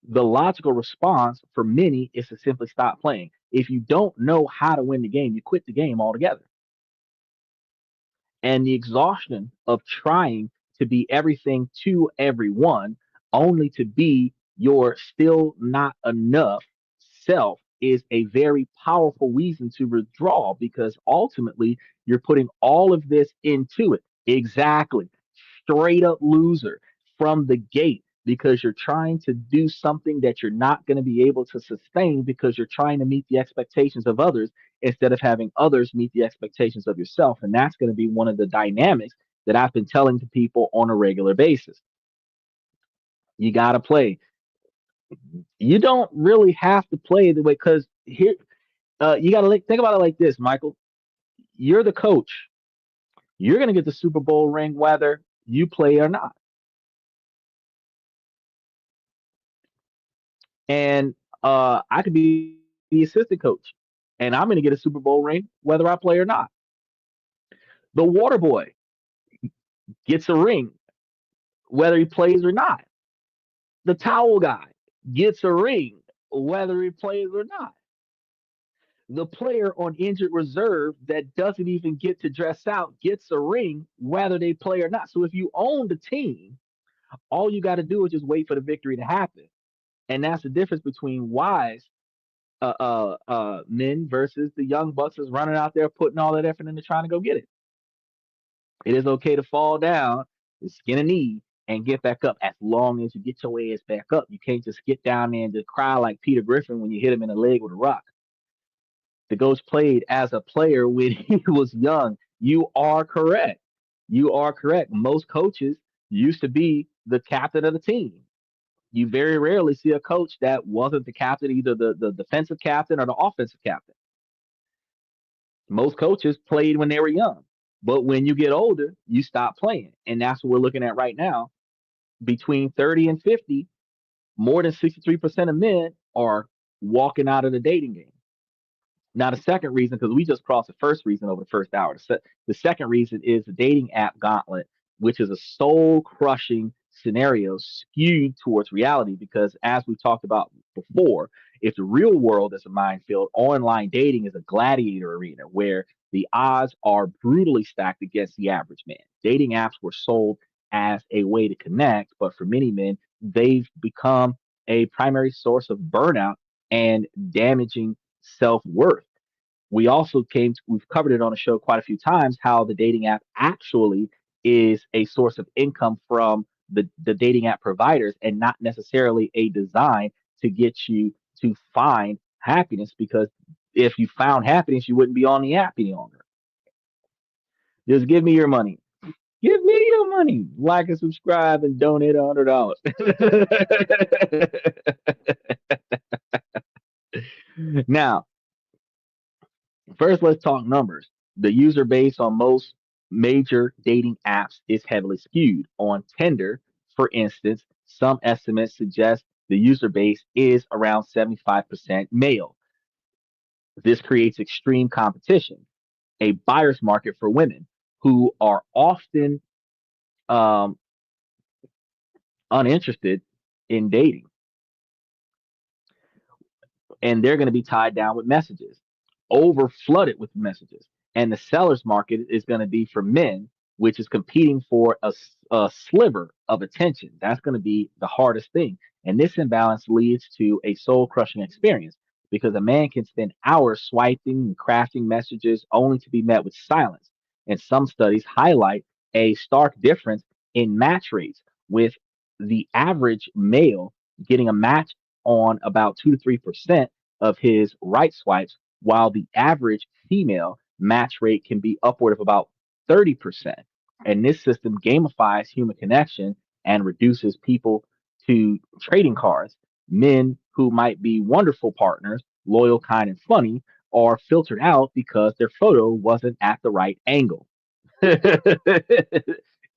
the logical response for many is to simply stop playing. If you don't know how to win the game, you quit the game altogether. And the exhaustion of trying to be everything to everyone only to be your still not enough self is a very powerful reason to withdraw because ultimately you're putting all of this into it. Exactly. Straight up loser from the gate because you're trying to do something that you're not going to be able to sustain because you're trying to meet the expectations of others instead of having others meet the expectations of yourself. And that's going to be one of the dynamics that I've been telling to people on a regular basis. You got to play. You don't really have to play the way because here you got to think about it like this, Michael. You're the coach. You're going to get the Super Bowl ring whether you play or not. And I could be the assistant coach, and I'm going to get a Super Bowl ring whether I play or not. The water boy gets a ring whether he plays or not. The towel guy gets a ring whether he plays or not. The player on injured reserve that doesn't even get to dress out gets a ring whether they play or not. So if you own the team, all you got to do is just wait for the victory to happen. And that's the difference between wise men versus the young bucks is running out there putting all that effort into trying to go get it. It is okay to fall down, skin a knee, and get back up as long as you get your ass back up. You can't just get down there and just cry like Peter Griffin when you hit him in the leg with a rock. The ghost played as a player when he was young. You are correct. You are correct. Most coaches used to be the captain of the team. You very rarely see a coach that wasn't the captain, either the defensive captain or the offensive captain. Most coaches played when they were young. But when you get older, you stop playing. And that's what we're looking at right now. Between 30 and 50, more than 63% of men are walking out of the dating game. Now, the second reason, because we just crossed the first reason over the first hour, the second reason is the dating app gauntlet, which is a soul crushing scenario skewed towards reality. Because as we talked about before, if the real world is a minefield, online dating is a gladiator arena where the odds are brutally stacked against the average man. Dating apps were sold as a way to connect, but for many men, they've become a primary source of burnout and damaging self-worth. We've covered it on the show quite a few times how the dating app actually is a source of income from the dating app providers and not necessarily a design to get you to find happiness because if you found happiness you wouldn't be on the app any longer. Just give me your money. Give me your money. Like and subscribe and donate $100. Now, first, let's talk numbers. The user base on most major dating apps is heavily skewed. On Tinder, for instance, some estimates suggest the user base is around 75% male. This creates extreme competition, a buyer's market for women who are often um, uninterested in dating. And they're going to be tied down with messages, over flooded with messages. And the seller's market is going to be for men, which is competing for a sliver of attention. That's going to be the hardest thing. And this imbalance leads to a soul crushing experience because a man can spend hours swiping and crafting messages only to be met with silence. And some studies highlight a stark difference in match rates, with the average male getting a match on about 2 to 3% of his right swipes, while the average female match rate can be upward of about 30%. And this system gamifies human connection and reduces people to trading cards. Men who might be wonderful partners, loyal, kind, and funny, are filtered out because their photo wasn't at the right angle.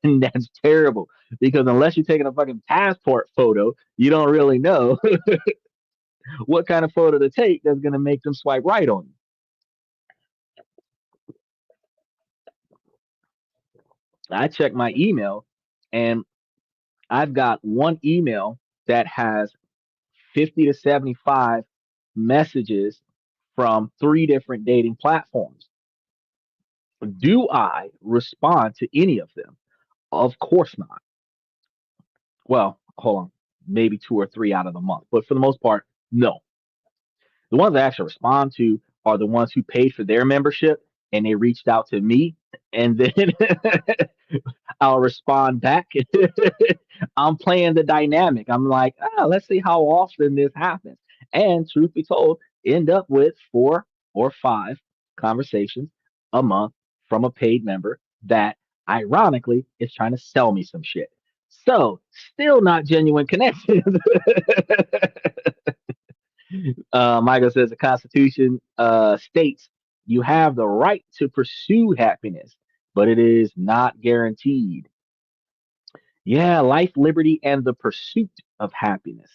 And that's terrible because unless you're taking a fucking passport photo, you don't really know what kind of photo to take that's going to make them swipe right on you. I check my email and I've got one email that has 50 to 75 messages from three different dating platforms. Do I respond to any of them? Of course not. Well, hold on. Maybe two or three out of the month. But for the most part, no. The ones I actually respond to are the ones who paid for their membership and they reached out to me, and then I'll respond back. I'm playing the dynamic. I'm like, let's see how often this happens. And truth be told, end up with 4 or 5 conversations a month from a paid member that ironically is trying to sell me some shit. So, still not genuine connections. Michael says the Constitution states you have the right to pursue happiness, but it is not guaranteed. Yeah, life, liberty, and the pursuit of happiness.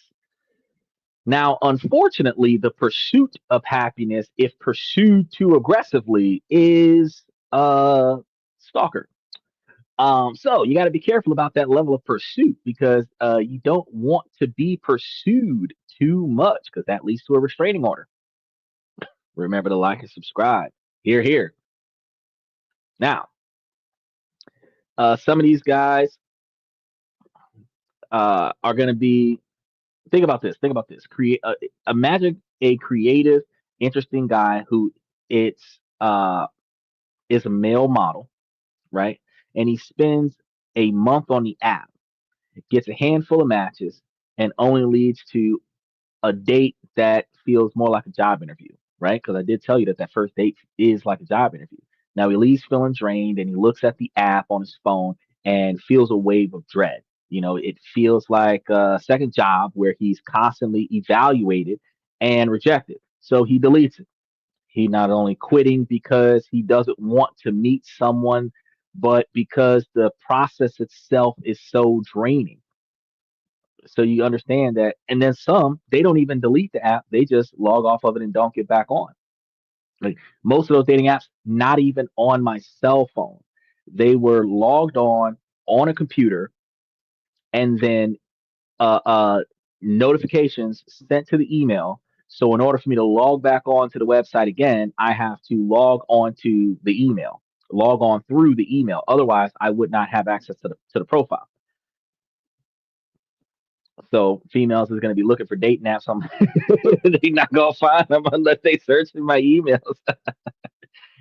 Now, unfortunately, the pursuit of happiness, if pursued too aggressively, is stalker. So you got to be careful about that level of pursuit because you don't want to be pursued too much because that leads to a restraining order. Remember to like and subscribe. Here, here. Now, some of these guys are going to be. Think about this. Think about this. Imagine a creative, interesting guy who it's is a male model, right? And he spends a month on the app, gets a handful of matches, and only leads to a date that feels more like a job interview, right? Because I did tell you that that first date is like a job interview. Now he leaves feeling drained and he looks at the app on his phone and feels a wave of dread. It feels like a second job where he's constantly evaluated and rejected. So he deletes it. He not only quitting because he doesn't want to meet someone, but because the process itself is so draining. So you understand that. And then some, they don't even delete the app. They just log off of it and don't get back on. Like most of those dating apps, not even on my cell phone. They were logged on a computer and then notifications sent to the email. So in order for me to log back on to the website again, I have to log on to the email, log on through the email. Otherwise, I would not have access to the profile. So females is going to be looking for date naps. They not gonna find them unless they search in my emails.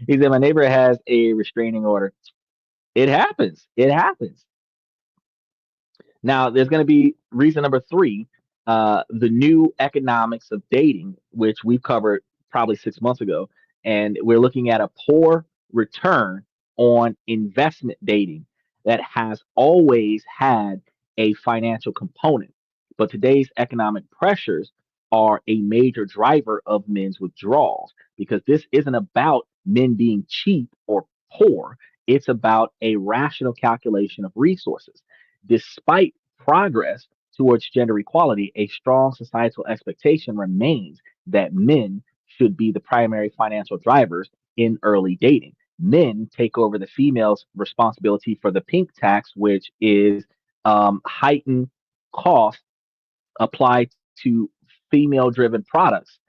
He said my neighbor has a restraining order. It happens. It happens. Now there's going to be reason number three, the new economics of dating, which we've covered probably 6 months ago, and we're looking at a poor return on investment dating that has always had a financial component. But today's economic pressures are a major driver of men's withdrawals because this isn't about men being cheap or poor. It's about a rational calculation of resources. Despite progress towards gender equality, a strong societal expectation remains that men should be the primary financial drivers in early dating. Men take over the female's responsibility for the pink tax, which is heightened cost applied to female driven products,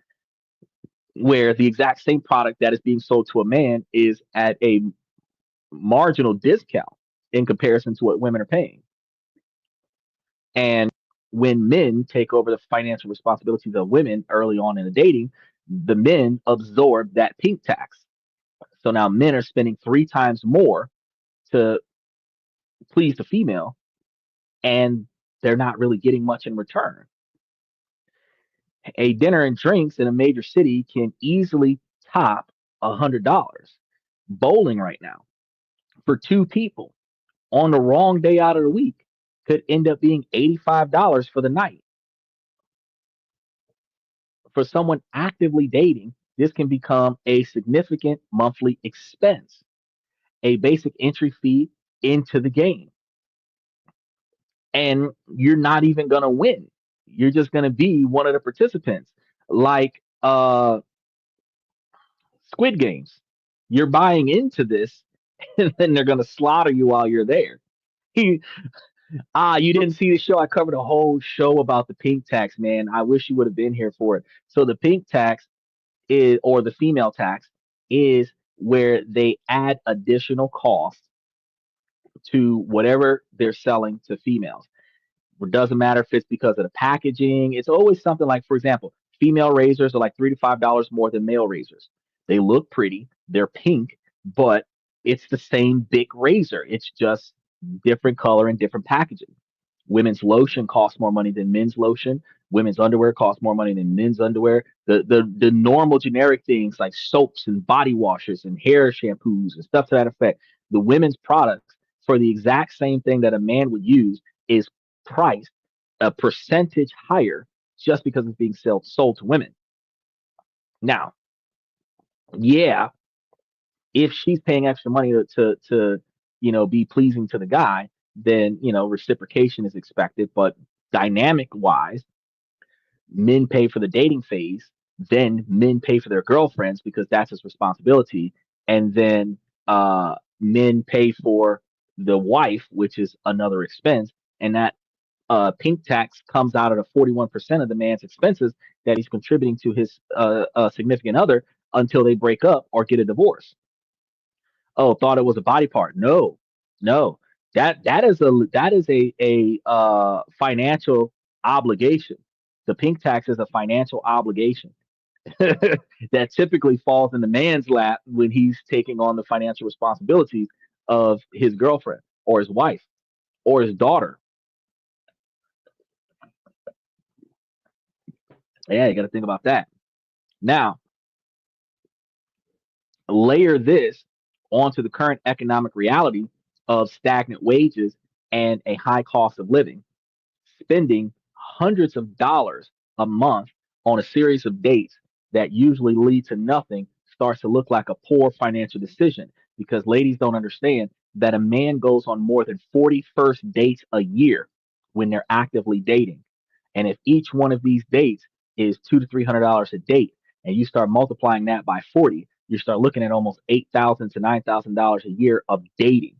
where the exact same product that is being sold to a man is at a marginal discount in comparison to what women are paying. And when men take over the financial responsibilities of women early on in the dating, the men absorb that pink tax. So now men are spending 3 times more to please the female, and they're not really getting much in return. A dinner and drinks in a major city can easily top $100. Bowling right now for 2 people on the wrong day out of the week could end up being $85 for the night. For someone actively dating, this can become a significant monthly expense, a basic entry fee into the game. And you're not even going to win. You're just going to be one of the participants. Like Squid Games. You're buying into this, and then they're going to slaughter you while you're there. You didn't see the show. I covered a whole show about the pink tax, man. I wish you would have been here for it. So the pink tax is, or the female tax, is where they add additional costs to whatever they're selling to females. It doesn't matter if it's because of the packaging. It's always something like, for example, Female razors are like $3 to $5 more than male razors. They look pretty. They're pink, but it's the same big razor. It's just different color and different packaging. Women's lotion costs more money than men's lotion. Women's underwear costs more money than men's underwear. The normal generic things like soaps and body washes and hair shampoos and stuff to that effect. The women's products for the exact same thing that a man would use is priced a percentage higher just because it's being sold to women. Now, yeah, if she's paying extra money to be pleasing to the guy, then reciprocation is expected. But dynamic wise, men pay for the dating phase, then men pay for their girlfriends because that's his responsibility, and then men pay for the wife, which is another expense, and that pink tax comes out of the 41% of the man's expenses that he's contributing to his significant other until they break up or get a divorce. Oh, thought it was a body part. No, no. That is a financial obligation. The pink tax is a financial obligation that typically falls in the man's lap when he's taking on the financial responsibilities of his girlfriend or his wife or his daughter. Yeah, you got to think about that. Now, layer this onto the current economic reality of stagnant wages and a high cost of living. Spending hundreds of dollars a month on a series of dates that usually lead to nothing starts to look like a poor financial decision because ladies don't understand that a man goes on more than 40 first dates a year when they're actively dating. And if each one of these dates is $200 to $300 a date, and you start multiplying that by 40, you start looking at almost $8,000 to $9,000 a year of dating.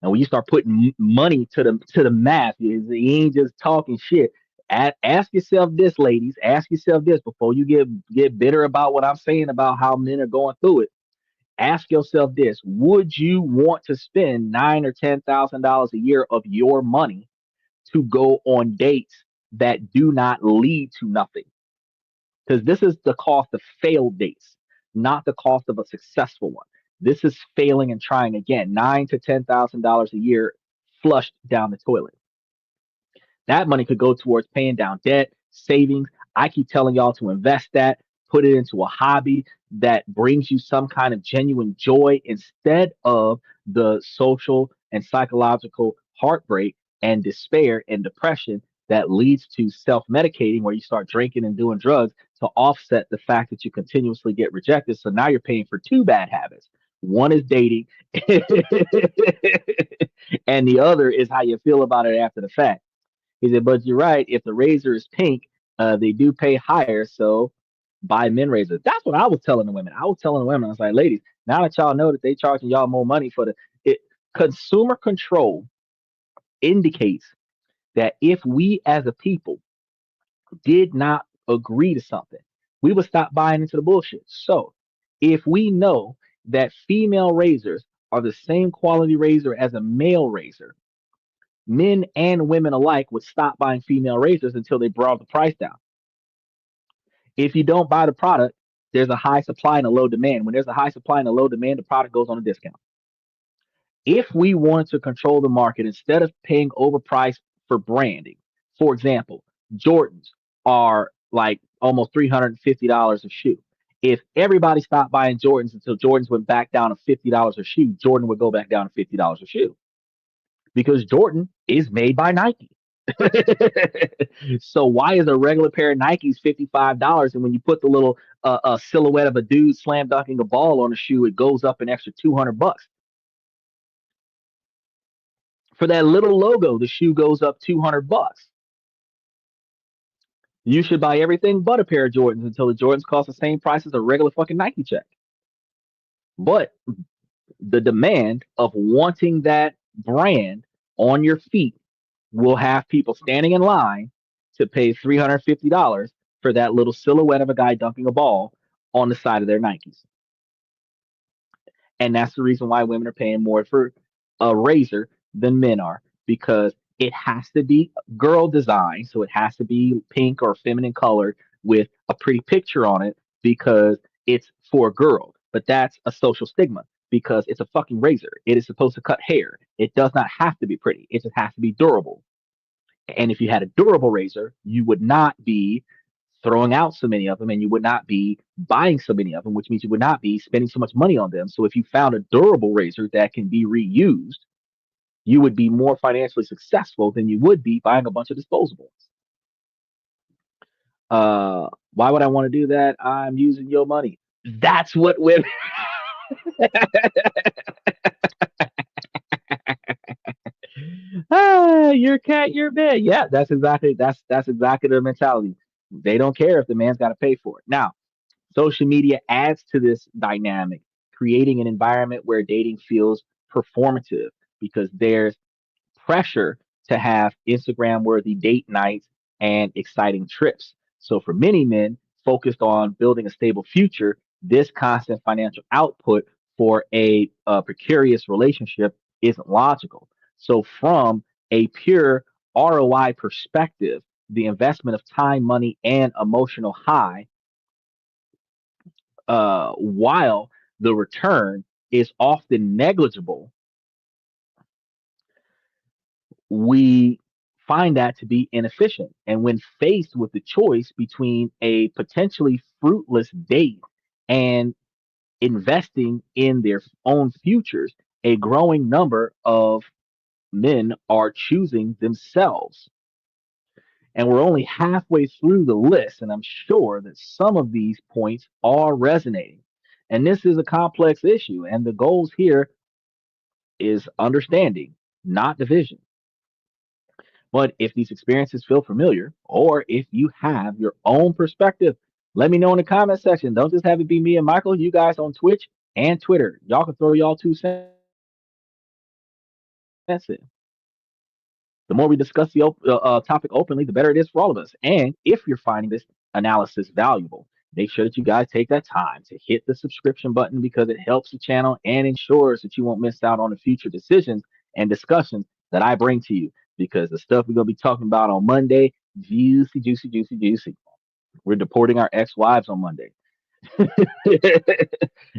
And when you start putting money to the math, you ain't just talking shit. Ask yourself this, ladies. Ask yourself this before you get bitter about what I'm saying about how men are going through it. Ask yourself this: would you want to spend nine or $10,000 a year of your money to go on dates that do not lead to nothing? Because this is the cost of failed dates, not the cost of a successful one. This is failing and trying again. $9,000 to $10,000 a year flushed down the toilet. That money could go towards paying down debt, savings. I keep telling y'all to invest that, put it into a hobby that brings you some kind of genuine joy instead of the social and psychological heartbreak and despair and depression that leads to self medicating, where you start drinking and doing drugs to offset the fact that you continuously get rejected. So now you're paying for two bad habits. One is dating, and the other is how you feel about it after the fact. He said, but you're right. If the razor is pink, they do pay higher. So buy men razors. That's what I was telling the women. I was telling the women, I was like, ladies, now that y'all know that they charging y'all more money for it, consumer control indicates that if we as a people did not agree to something, we would stop buying into the bullshit. So if we know that female razors are the same quality razor as a male razor, men and women alike would stop buying female razors until they brought the price down. If you don't buy the product, there's a high supply and a low demand. When there's a high supply and a low demand, the product goes on a discount. If we wanted to control the market instead of paying overpriced for branding, for example, Jordans are like almost $350 a shoe. If everybody stopped buying Jordans until Jordans went back down to $50 a shoe, Jordan would go back down to $50 a shoe because Jordan is made by Nike. So why is a regular pair of Nikes $55, and when you put the little silhouette of a dude slam dunking a ball on a shoe, it goes up an extra $200? For that little logo, the shoe goes up $200. You should buy everything but a pair of Jordans until the Jordans cost the same price as a regular fucking Nike check. But the demand of wanting that brand on your feet will have people standing in line to pay $350 for that little silhouette of a guy dunking a ball on the side of their Nikes. And that's the reason why women are paying more for a razor than men are, because it has to be girl design. So it has to be pink or feminine colored with a pretty picture on it because it's for a girl. But that's a social stigma because it's a fucking razor. It is supposed to cut hair. It does not have to be pretty. It just has to be durable. And if you had a durable razor, you would not be throwing out so many of them and you would not be buying so many of them, which means you would not be spending so much money on them. So if you found a durable razor that can be reused, you would be more financially successful than you would be buying a bunch of disposables. Why would I want to do that? I'm using your money. That's what women. Your cat, your bed. Yeah, that's exactly the mentality. They don't care if the man's got to pay for it. Now, social media adds to this dynamic, creating an environment where dating feels performative because there's pressure to have Instagram worthy date nights and exciting trips. So, for many men focused on building a stable future, this constant financial output for a precarious relationship isn't logical. So, from a pure ROI perspective, the investment of time, money, and emotional high, while the return is often negligible, we find that to be inefficient. And when faced with the choice between a potentially fruitless date and investing in their own futures, a growing number of men are choosing themselves. And we're only halfway through the list, and I'm sure that some of these points are resonating. And this is a complex issue, and the goals here is understanding, not division. But if these experiences feel familiar, or if you have your own perspective, let me know in the comment section. Don't just have it be me and Michael. You guys on Twitch and Twitter, y'all can throw y'all 2 cents in. The more we discuss the topic openly, the better it is for all of us. And if you're finding this analysis valuable, make sure that you guys take that time to hit the subscription button because it helps the channel and ensures that you won't miss out on the future decisions and discussions that I bring to you. Because the stuff we're going to be talking about on Monday, juicy, juicy, juicy, juicy. We're deporting our ex wives on Monday.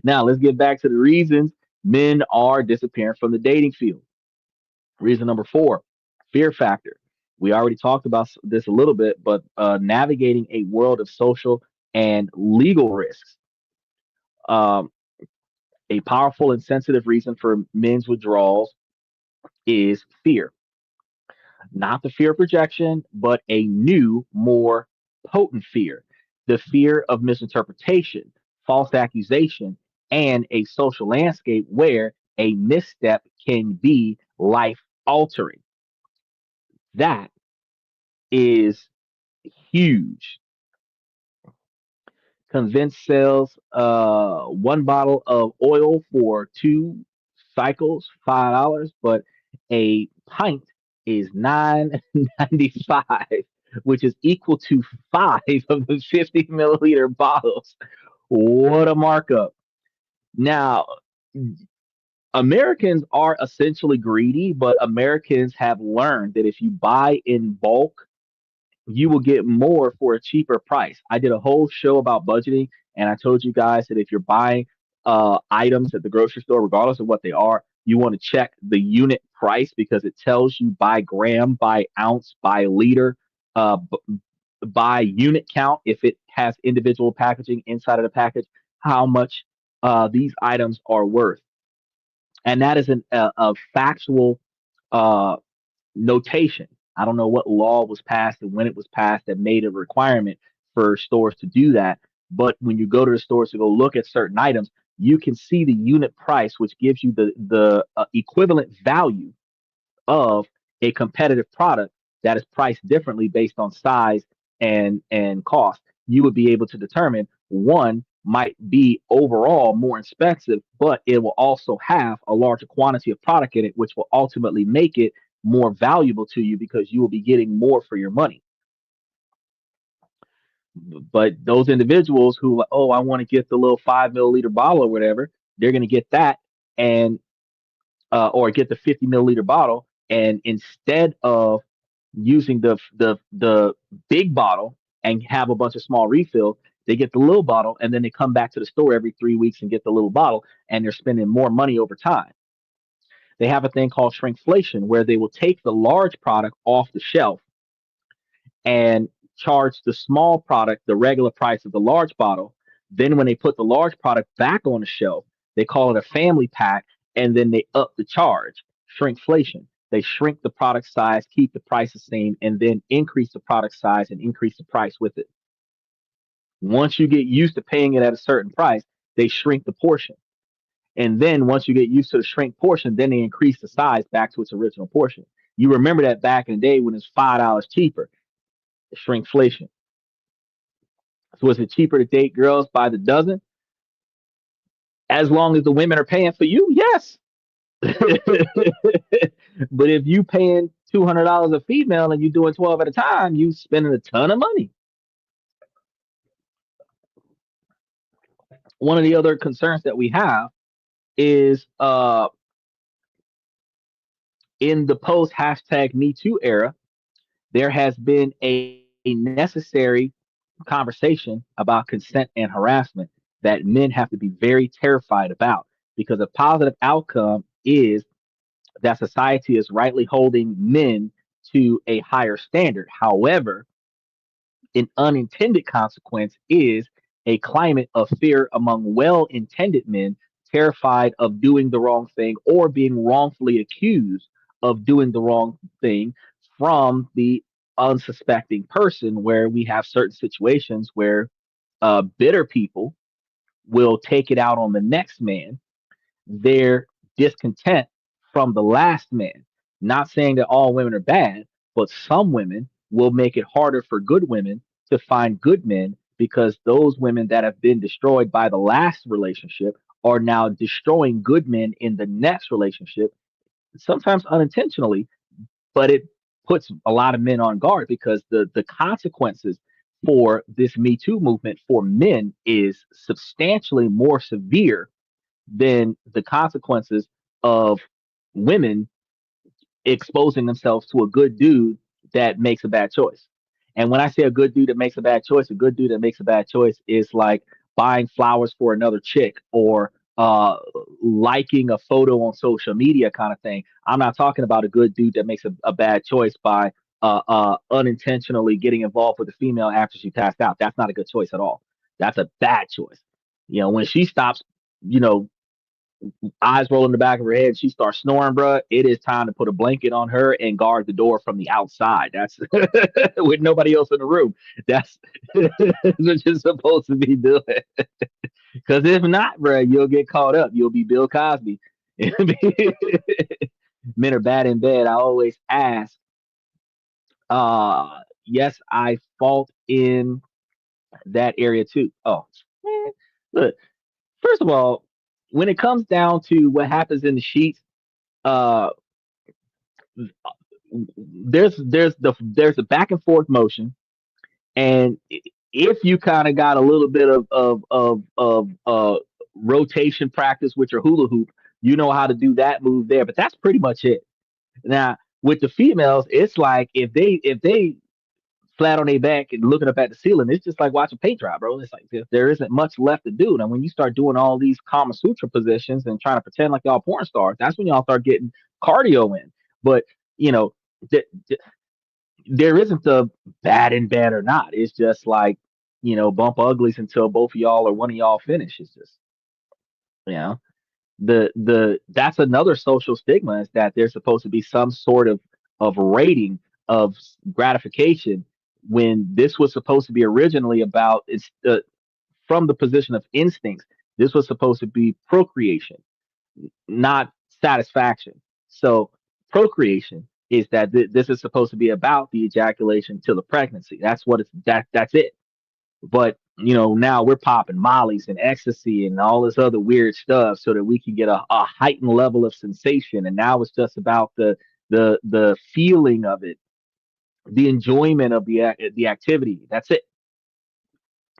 Now, let's get back to the reasons men are disappearing from the dating field. Reason number four, fear factor. We already talked about this a little bit, but navigating a world of social and legal risks. Um, a powerful and sensitive reason for men's withdrawals is fear. Not the fear of rejection, but a new, more potent fear. The fear of misinterpretation, false accusation, and a social landscape where a misstep can be life altering. That is huge. Convince sells one bottle of oil for 2 cycles, $5, but a pint is 9.95, which is equal to five of the 50 milliliter bottles. What a markup. Now, Americans are essentially greedy, but Americans have learned that if you buy in bulk, you will get more for a cheaper price. I did a whole show about budgeting, and I told you guys that if you're buying items at the grocery store, regardless of what they are, you want to check the unit price because it tells you by gram, by ounce, by liter, by unit count, if it has individual packaging inside of the package, how much these items are worth. And that is a factual uh, notation. I don't know what law was passed and when it was passed that made a requirement for stores to do that. But when you go to the stores to go look at certain items, you can see the unit price, which gives you the equivalent value of a competitive product that is priced differently based on size and cost. You would be able to determine one might be overall more expensive, but it will also have a larger quantity of product in it, which will ultimately make it more valuable to you because you will be getting more for your money. But those individuals who, oh, I want to get the little 5 milliliter bottle or whatever, they're going to get that and or get the 50 milliliter bottle, and instead of using the big bottle and have a bunch of small refills. They get the little bottle and then they come back to the store every 3 weeks and get the little bottle, and they're spending more money over time. They have a thing called shrinkflation where they will take the large product off the shelf and charge the small product the regular price of the large bottle. Then when they put the large product back on the shelf, they call it a family pack, and then they up the charge. Shrinkflation. They shrink the product size, keep the price the same, and then increase the product size and increase the price with it. Once you get used to paying it at a certain price, they shrink the portion. And then once you get used to the shrink portion, then they increase the size back to its original portion. You remember that back in the day when it's $5 cheaper, shrinkflation. So is it cheaper to date girls by the dozen? As long as the women are paying for you, yes. But if you paying $200 a female and you doing 12 at a time, you spending a ton of money. One of the other concerns that we have is in the post hashtag Me Too era, there has been a necessary conversation about consent and harassment that men have to be very terrified about, because a positive outcome is that society is rightly holding men to a higher standard. However, an unintended consequence is a climate of fear among well intended men, terrified of doing the wrong thing or being wrongfully accused of doing the wrong thing from the unsuspecting person, where we have certain situations where bitter people will take it out on the next man, their discontent from the last man. Not saying that all women are bad, but some women will make it harder for good women to find good men, because those women that have been destroyed by the last relationship are now destroying good men in the next relationship, sometimes unintentionally, but it puts a lot of men on guard, because the consequences for this Me Too movement for men is substantially more severe than the consequences of women exposing themselves to a good dude that makes a bad choice. And when I say a good dude that makes a bad choice, a good dude that makes a bad choice is like buying flowers for another chick, or liking a photo on social media kind of thing. I'm not talking about a good dude that makes a bad choice by unintentionally getting involved with a female after she passed out. That's not a good choice at all. That's a bad choice. When she stops, you know, eyes roll in the back of her head, she starts snoring, bruh, it is time to put a blanket on her and guard the door from the outside. That's with nobody else in the room. That's what you're supposed to be doing. Because if not, bruh, you'll get caught up. You'll be Bill Cosby. Men are bad in bed. I always ask, yes, I fault in that area too. Oh, man, look, first of all, when it comes down to what happens in the sheets, uh, there's a back and forth motion, and if you kind of got a little bit of rotation practice with your hula hoop, you know how to do that move there. But that's pretty much it. Now with the females, it's like if they flat on their back and looking up at the ceiling, it's just like watching paint dry, bro. It's like there isn't much left to do. Now, when you start doing all these Kama Sutra positions and trying to pretend like y'all porn stars, that's when y'all start getting cardio in. But you know, th- th- there isn't the bad and bad or not. It's just like, bump uglies until both of y'all or one of y'all finish. It's just, you know, the that's another social stigma, is that there's supposed to be some sort of rating of gratification, when this was supposed to be originally about, it's from the position of instincts. This was supposed to be procreation, not satisfaction. So procreation is that this is supposed to be about the ejaculation to the pregnancy. That's what that's it. But now we're popping mollies and ecstasy and all this other weird stuff so that we can get a heightened level of sensation. And now it's just about the feeling of it, the enjoyment of the activity. That's it.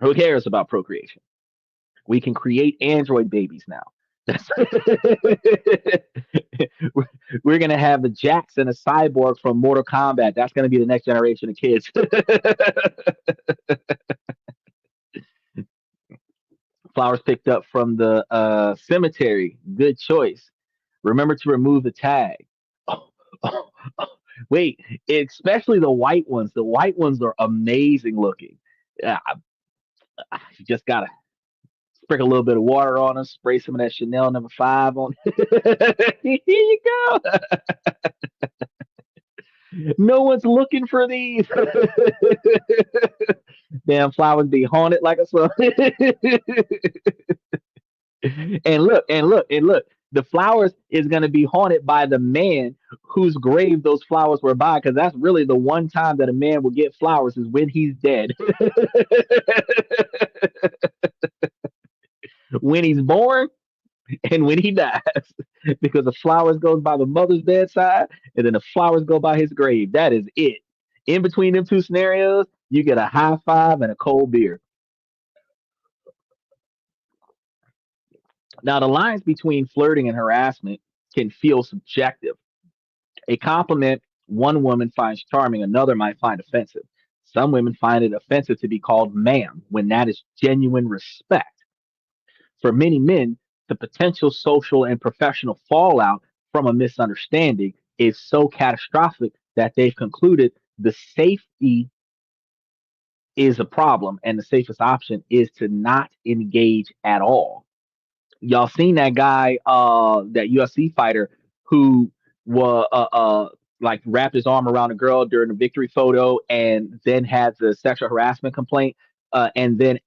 Who cares about procreation? We can create android babies now. we're, we're gonna have the Jackson, a cyborg from Mortal Kombat. That's gonna be the next generation of kids. Flowers picked up from the cemetery. Good choice. Remember to remove the tag. Oh, oh, oh. Wait, especially the white ones. The white ones are amazing looking. Yeah, you just gotta sprinkle a little bit of water on them, spray some of that Chanel number 5 on. Here you go. No one's looking for these. Damn flowers be haunted like a son. And look. The flowers is going to be haunted by the man whose grave those flowers were by, because that's really the one time that a man will get flowers is when he's dead. When he's born and when he dies, because the flowers goes by the mother's bedside and then the flowers go by his grave. That is it. In between them two scenarios, you get a high five and a cold beer. Now, the lines between flirting and harassment can feel subjective. A compliment one woman finds charming, another might find offensive. Some women find it offensive to be called ma'am when that is genuine respect. For many men, the potential social and professional fallout from a misunderstanding is so catastrophic that they've concluded the safety is a problem and the safest option is to not engage at all. Y'all seen that guy, that UFC fighter who was like wrapped his arm around a girl during a victory photo and then had the sexual harassment complaint, and then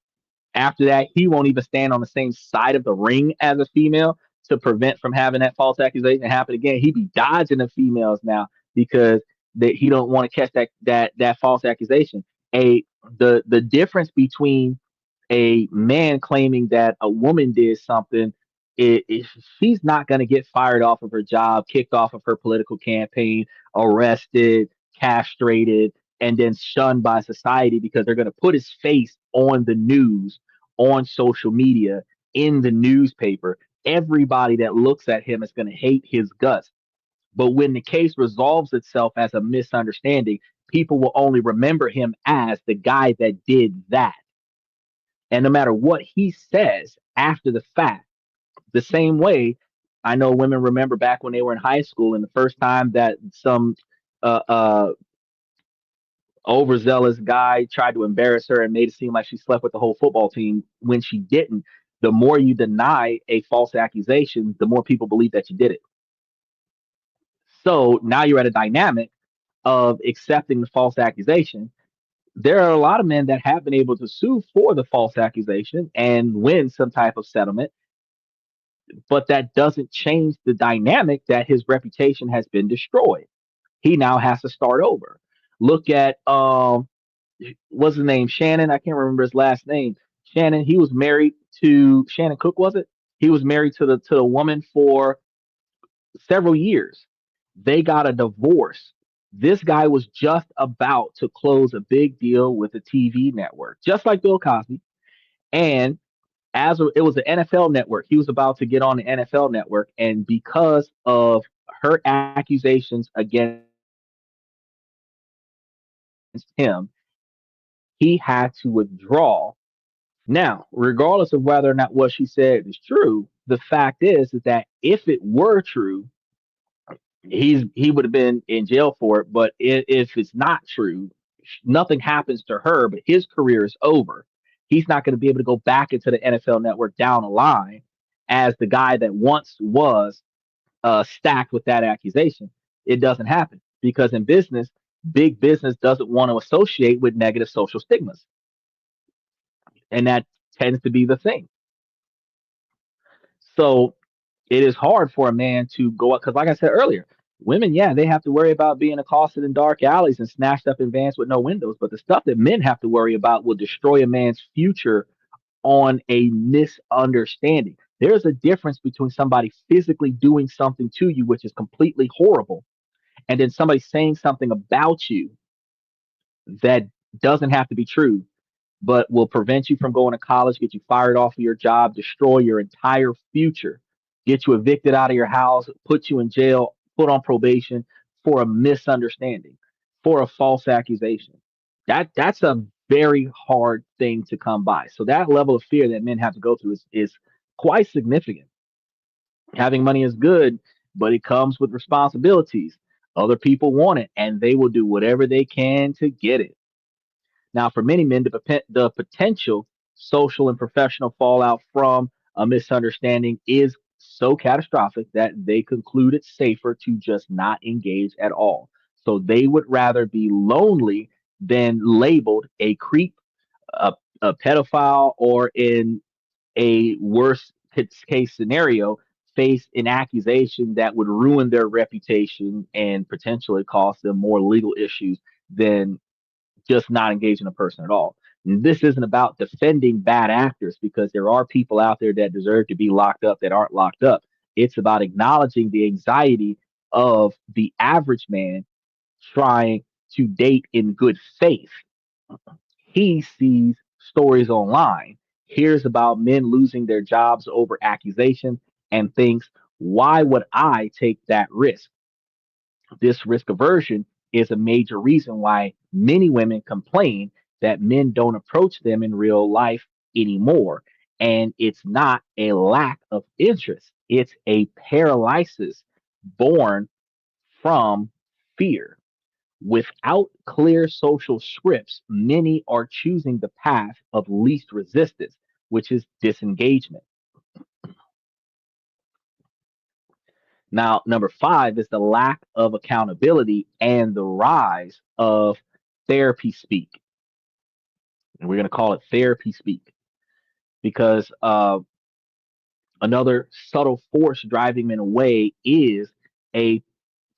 after that, he won't even stand on the same side of the ring as a female to prevent from having that false accusation happen again. He be dodging the females now because that he don't want to catch that false accusation. A the difference between a man claiming that a woman did something, she's not going to get fired off of her job, kicked off of her political campaign, arrested, castrated, and then shunned by society because they're going to put his face on the news, on social media, in the newspaper. Everybody that looks at him is going to hate his guts. But when the case resolves itself as a misunderstanding, people will only remember him as the guy that did that. And no matter what he says after the fact, the same way I know women remember back when they were in high school and the first time that some uh, uh, overzealous guy tried to embarrass her and made it seem like she slept with the whole football team when she didn't. The more you deny a false accusation, the more people believe that you did it. So now you're at a dynamic of accepting the false accusation. There are a lot of men that have been able to sue for the false accusation and win some type of settlement, but that doesn't change the dynamic that his reputation has been destroyed. He now has to start over. Look at what's his name? Shannon. I can't remember his last name. Shannon. He was married to Shannon Cook, was it? He was married to the woman for several years. They got a divorce. This guy was just about to close a big deal with a TV network, just like Bill Cosby. And it was the NFL network, he was about to get on the NFL network, and because of her accusations against him, he had to withdraw. Now, regardless of whether or not what she said is true, the fact is that if it were true, he would have been in jail for it. But if it's not true, nothing happens to her, but his career is over. He's not going to be able to go back into the NFL network down the line as the guy that once was stacked with that accusation. It doesn't happen because in business, big business doesn't want to associate with negative social stigmas. And that tends to be the thing. So it is hard for a man to go up because, like I said earlier, women, yeah, they have to worry about being accosted in dark alleys and snatched up in vans with no windows. But the stuff that men have to worry about will destroy a man's future on a misunderstanding. There's a difference between somebody physically doing something to you, which is completely horrible, and then somebody saying something about you that doesn't have to be true, but will prevent you from going to college, get you fired off of your job, destroy your entire future. get you evicted out of your house, put you in jail, put on probation for a misunderstanding, for a false accusation. That's a very hard thing to come by. So that level of fear that men have to go through is quite significant. Having money is good, but it comes with responsibilities. Other people want it, and they will do whatever they can to get it. Now, for many men, the potential social and professional fallout from a misunderstanding is so catastrophic that they conclude it's safer to just not engage at all. So they would rather be lonely than labeled a creep, a, a pedophile, or in a worst case scenario, face an accusation that would ruin their reputation and potentially cost them more legal issues than just not engaging a person at all. And this isn't about defending bad actors because there are people out there that deserve to be locked up that aren't locked up. It's about acknowledging the anxiety of the average man trying to date in good faith. He sees stories online, hears about men losing their jobs over accusations, and thinks, why would I take that risk? This risk aversion is a major reason why many women complain that men don't approach them in real life anymore. And it's not a lack of interest, it's a paralysis born from fear. Without clear social scripts, many are choosing the path of least resistance, which is disengagement. Now, number five is the lack of accountability and the rise of therapy speak. And we're going to call it therapy speak because another subtle force driving men away is a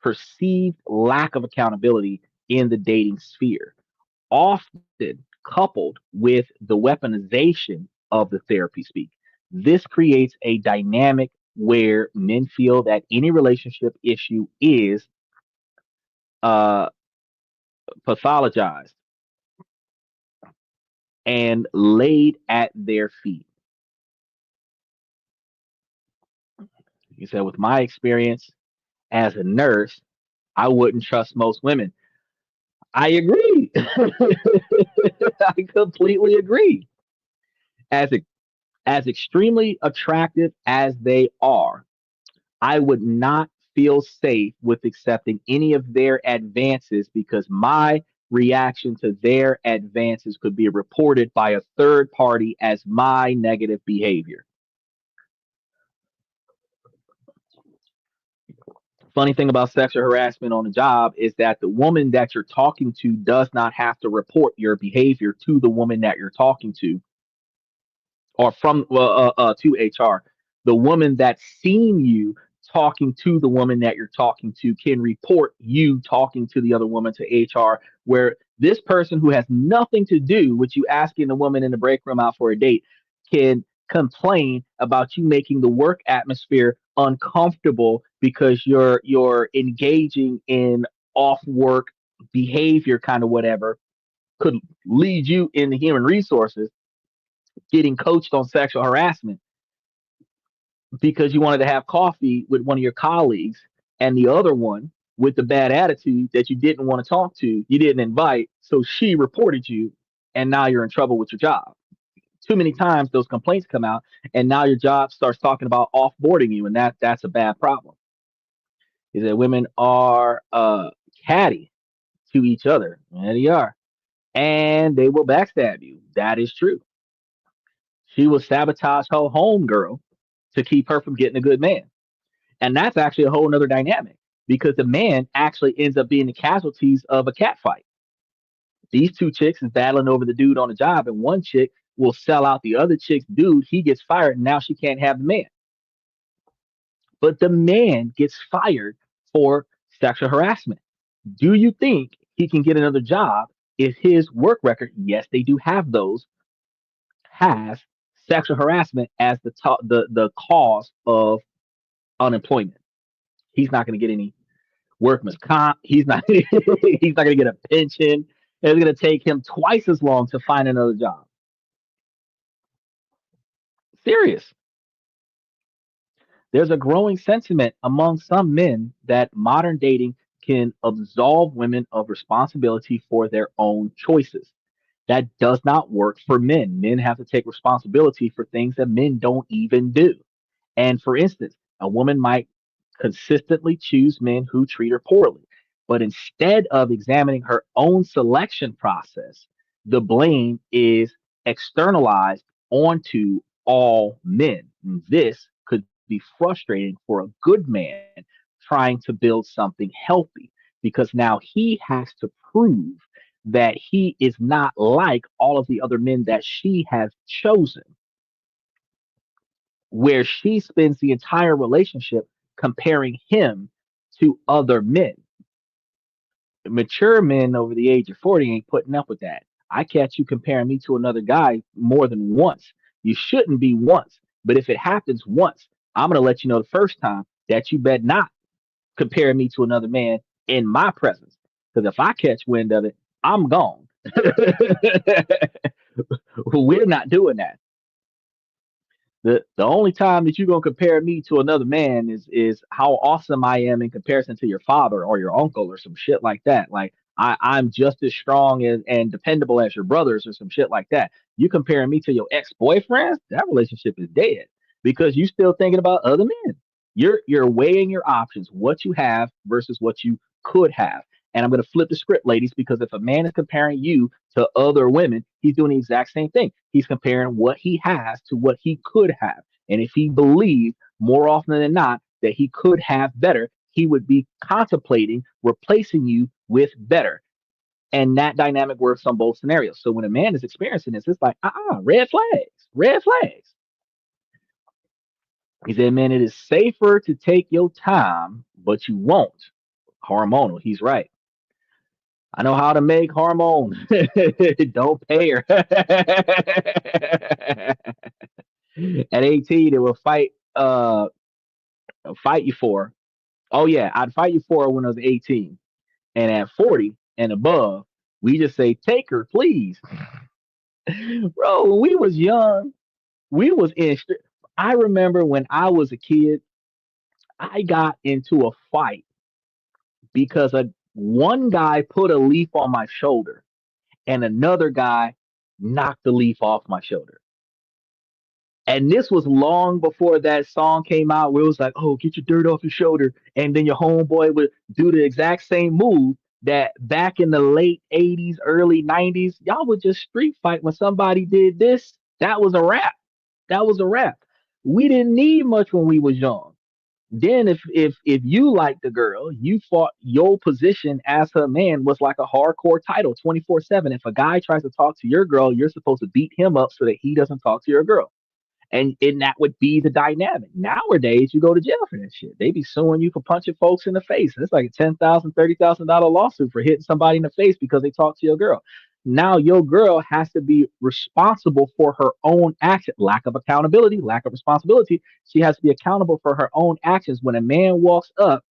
perceived lack of accountability in the dating sphere, often coupled with the weaponization of the therapy speak. This creates a dynamic where men feel that any relationship issue is uh, pathologized and laid at their feet. He said, with my experience as a nurse, I wouldn't trust most women. I agree. I completely agree. As as extremely attractive as they are, I would not feel safe with accepting any of their advances because my reaction to their advances could be reported by a third party as my negative behavior. Funny thing about sexual harassment on the job is that the woman that you're talking to does not have to report your behavior to the woman that you're talking to or from to HR. The woman that's seen you talking to the woman that you're talking to can report you talking to the other woman to HR, where this person who has nothing to do with you asking the woman in the break room out for a date can complain about you making the work atmosphere uncomfortable because you're engaging in off work behavior kind of whatever could lead you into human resources getting coached on sexual harassment because you wanted to have coffee with one of your colleagues and the other one with the bad attitude that you didn't want to talk to, you didn't invite. So she reported you and now you're in trouble with your job. Too many times those complaints come out and now your job starts talking about offboarding you and that's a bad problem. Is that women are catty to each other. And they are. And they will backstab you. That is true. She will sabotage her home girl to keep her from getting a good man. And that's actually a whole nother dynamic because the man actually ends up being the casualties of a cat fight. These two chicks is battling over the dude on the job, and one chick will sell out the other chick's dude. He gets fired, and now she can't have the man. But the man gets fired for sexual harassment. Do you think he can get another job if his work record, yes, they do have those, has sexual harassment as the cause of unemployment? He's not going to get any workman's comp. He's not he's not going to get a pension. It's going to take him twice as long to find another job. Serious. There's a growing sentiment among some men that modern dating can absolve women of responsibility for their own choices. That does not work for men. Men have to take responsibility for things that men don't even do. And for instance, a woman might consistently choose men who treat her poorly, but instead of examining her own selection process, the blame is externalized onto all men. And this could be frustrating for a good man trying to build something healthy because now he has to prove that he is not like all of the other men that she has chosen, where she spends the entire relationship comparing him to other men. Mature men over the age of 40 ain't putting up with that. I catch you comparing me to another guy more than once. You shouldn't be once, but if it happens once, I'm going to let you know the first time that you bet not compare me to another man in my presence. Because if I catch wind of it, I'm gone. We're not doing that. The only time that you're gonna compare me to another man is how awesome I am in comparison to your father or your uncle or some shit like that. Like I'm just as strong and dependable as your brothers or some shit like that. You comparing me to your ex-boyfriends, that relationship is dead because you still thinking about other men. You're weighing your options, what you have versus what you could have. And I'm going to flip the script, ladies, because if a man is comparing you to other women, he's doing the exact same thing. He's comparing what he has to what he could have. And if he believed more often than not that he could have better, he would be contemplating replacing you with better. And that dynamic works on both scenarios. So when a man is experiencing this, it's like, red flags, red flags. He said, man, it is safer to take your time, but you won't. Hormonal. He's right. I know how to make hormone. Don't pay her. At 18, it will fight you for. Oh yeah, I'd fight you for her when I was 18. And at 40 and above, we just say, take her, please. Bro, when we was young, we was in I remember when I was a kid, I got into a fight because one guy put a leaf on my shoulder and another guy knocked the leaf off my shoulder. And this was long before that song came out where it was like, oh, get your dirt off your shoulder. And then your homeboy would do the exact same move that back in the late 80s, early 90s, y'all would just street fight when somebody did this. That was a wrap. That was a wrap. We didn't need much when we was young. Then if you liked the girl, you fought your position as her man was like a hardcore title 24/7. If a guy tries to talk to your girl, you're supposed to beat him up so that he doesn't talk to your girl. And that would be the dynamic. Nowadays, you go to jail for that shit. They be suing you for punching folks in the face. It's like a $10,000, $30,000 lawsuit for hitting somebody in the face because they talk to your girl. Now your girl has to be responsible for her own action. Lack of accountability, lack of responsibility. She has to be accountable for her own actions. When a man walks up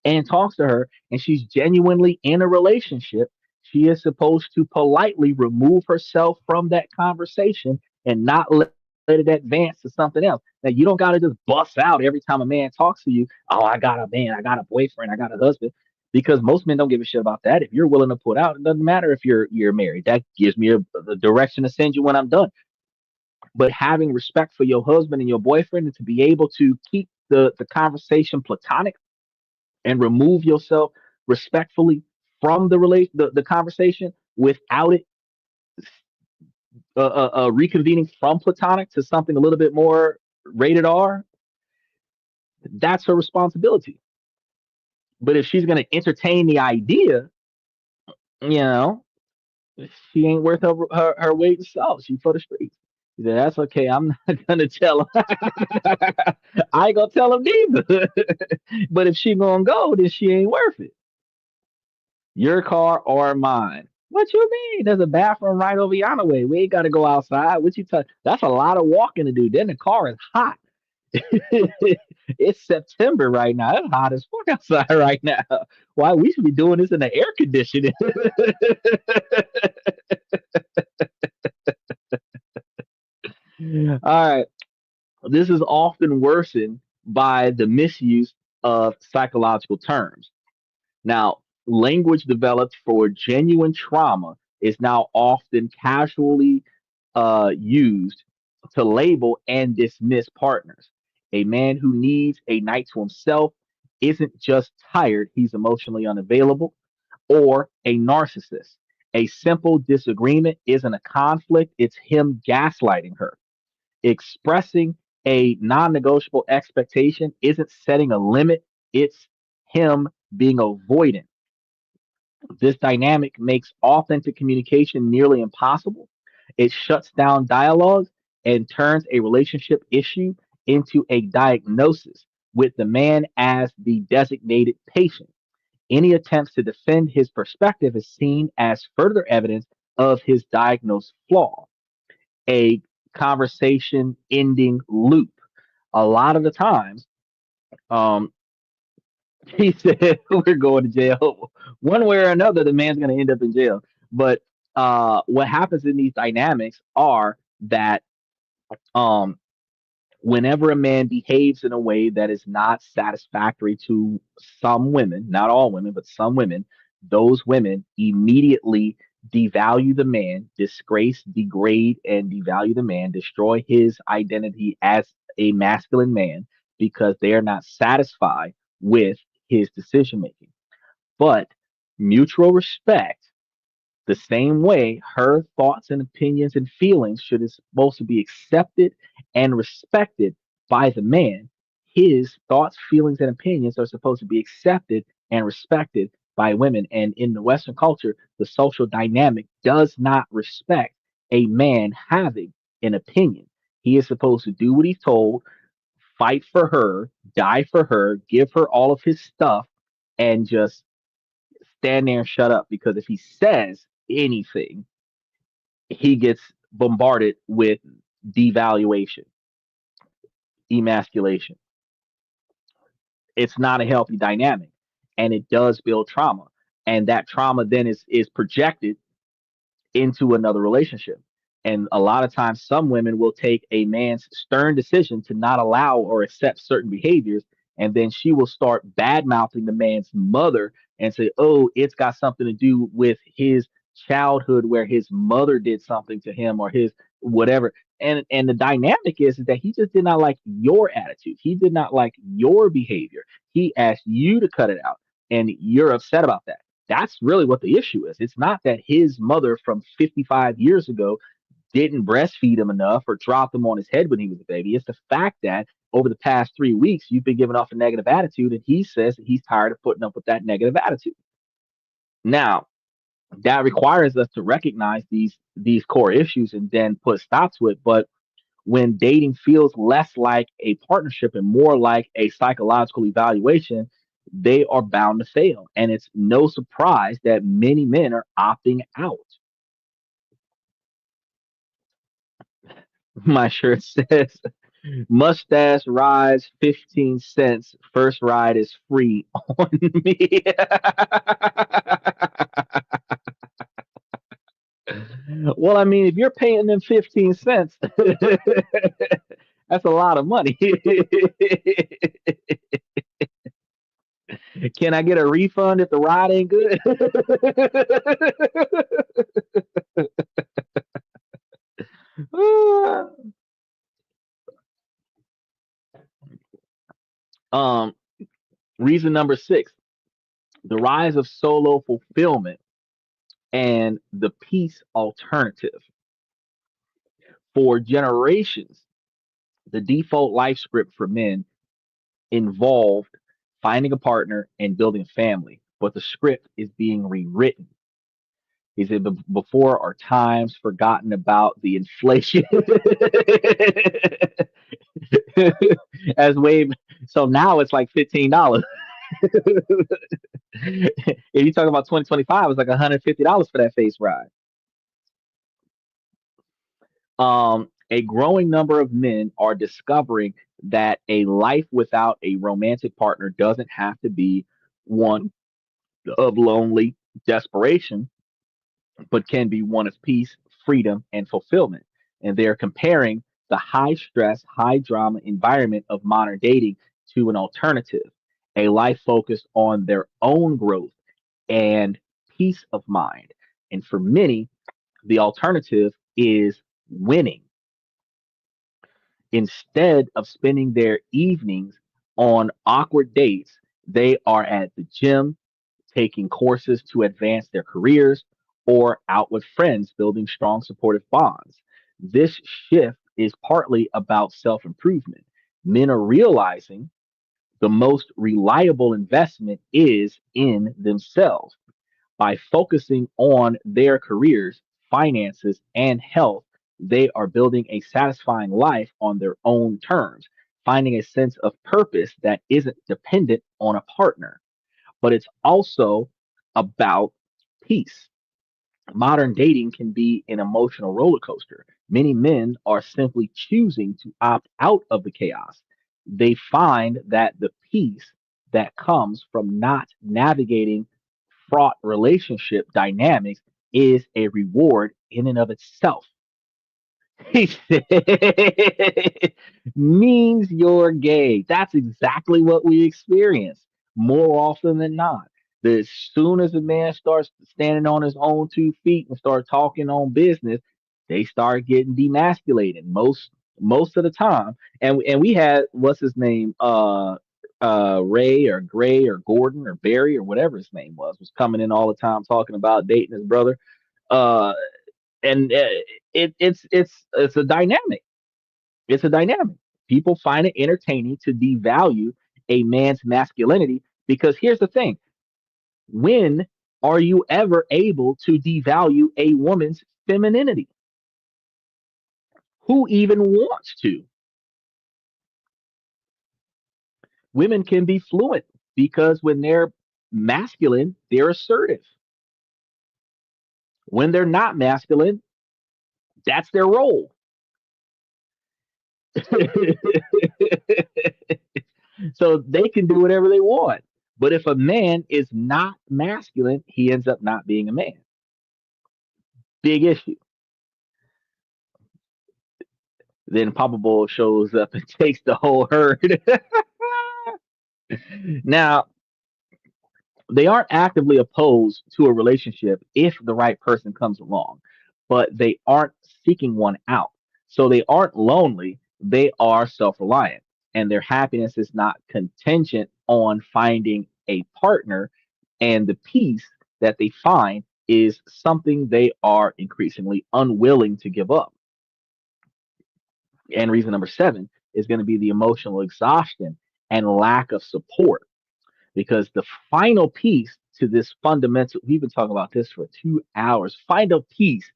and talks to her and she's genuinely in a relationship, she is supposed to politely remove herself from that conversation and not let it advance to something else. Now, you don't got to just bust out every time a man talks to you. Oh, I got a man, I got a boyfriend, I got a husband. Because most men don't give a shit about that. If you're willing to put out, it doesn't matter if you're married. That gives me the direction to send you when I'm done. But having respect for your husband and your boyfriend and to be able to keep the conversation platonic and remove yourself respectfully from the conversation without it reconvening from platonic to something a little bit more rated R, that's her responsibility. But if she's going to entertain the idea, you know, she ain't worth her weight in salt. She for the streets. He said, that's okay. I'm not going to tell him. I ain't going to tell him neither. But if she going to go, then she ain't worth it. Your car or mine? What you mean? There's a bathroom right over yonder way. We ain't got to go outside. What you touch? That's a lot of walking to do. Then the car is hot. It's September right now. It's hot as fuck outside right now. Why we should be doing this in the air conditioning? All right. This is often worsened by the misuse of psychological terms. Now, language developed for genuine trauma is now often casually used to label and dismiss partners. A man who needs a night to himself isn't just tired, he's emotionally unavailable, or a narcissist. A simple disagreement isn't a conflict, it's him gaslighting her. Expressing a non negotiable expectation isn't setting a limit, it's him being avoidant. This dynamic makes authentic communication nearly impossible. It shuts down dialogue and turns a relationship issue into a diagnosis with the man as the designated patient. Any attempts to defend his perspective is seen as further evidence of his diagnosed flaw, a conversation ending loop. A lot of the times, um, he said we're going to jail. One way or another, the man's going to end up in jail. But what happens in these dynamics are that um, whenever a man behaves in a way that is not satisfactory to some women, not all women, but some women, those women immediately devalue the man, disgrace, degrade, and devalue the man, destroy his identity as a masculine man because they are not satisfied with his decision making. But mutual respect, the same way her thoughts and opinions and feelings should is supposed to be accepted and respected by the man. His thoughts, feelings, and opinions are supposed to be accepted and respected by women. And in the Western culture, the social dynamic does not respect a man having an opinion. He is supposed to do what he's told, fight for her, die for her, give her all of his stuff, and just stand there and shut up because if he says anything, he gets bombarded with devaluation, emasculation. It's not a healthy dynamic and it does build trauma. And that trauma then is projected into another relationship. And a lot of times, some women will take a man's stern decision to not allow or accept certain behaviors. And then she will start bad mouthing the man's mother and say, oh, it's got something to do with his childhood where his mother did something to him or his whatever. And the dynamic is that he just did not like your attitude. He did not like your behavior. He asked you to cut it out. And you're upset about that. That's really what the issue is. It's not that his mother from 55 years ago didn't breastfeed him enough or dropped him on his head when he was a baby. It's the fact that over the past 3 weeks, you've been giving off a negative attitude, and he says that he's tired of putting up with that negative attitude. Now, that requires us to recognize these core issues and then put a stop to it. But when dating feels less like a partnership and more like a psychological evaluation, they are bound to fail. And it's no surprise that many men are opting out. My shirt says, mustache rides 15 cents. First ride is free on me. Well, I mean, if you're paying them 15 cents, that's a lot of money. Can I get a refund if the ride ain't good? um, reason number six, the rise of solo fulfillment and the peace alternative. For generations, the default life script for men involved finding a partner and building a family, but the script is being rewritten. He said, before our times forgotten about the inflation as wave. So now it's like $15. If you talk about 2025, it's like $150 for that face ride. A growing number of men are discovering that a life without a romantic partner doesn't have to be one of lonely desperation, but can be one of peace, freedom, and fulfillment. And they're comparing the high stress, high drama environment of modern dating to an alternative, a life focused on their own growth and peace of mind. And for many, the alternative is winning. Instead of spending their evenings on awkward dates, they are at the gym, taking courses to advance their careers, or out with friends building strong supportive bonds. This shift is partly about self improvement. Men are realizing the most reliable investment is in themselves. By focusing on their careers, finances, and health, they are building a satisfying life on their own terms, finding a sense of purpose that isn't dependent on a partner. But it's also about peace. Modern dating can be an emotional roller coaster. Many men are simply choosing to opt out of the chaos. They find that the peace that comes from not navigating fraught relationship dynamics is a reward in and of itself. He said, means you're gay. That's exactly what we experience more often than not. As soon as a man starts standing on his own 2 feet and start talking on business, they start getting demasculated most of the time. And we had what's his name, Ray or Gray or Gordon or Barry or whatever his name was coming in all the time talking about dating his brother. Uh, and it's a dynamic. It's a dynamic. People find it entertaining to devalue a man's masculinity because here's the thing: when are you ever able to devalue a woman's femininity? Who even wants to? Women can be fluent because when they're masculine, they're assertive. When they're not masculine, that's their role. So they can do whatever they want. But if a man is not masculine, he ends up not being a man. Big issue. Then Papa Bull shows up and takes the whole herd. Now, they aren't actively opposed to a relationship if the right person comes along, but they aren't seeking one out. So they aren't lonely, they are self reliant. And their happiness is not contingent on finding a partner. And the peace that they find is something they are increasingly unwilling to give up. And reason number seven is going to be the emotional exhaustion and lack of support because the final piece to this fundamental, we've been talking about this for 2 hours, final piece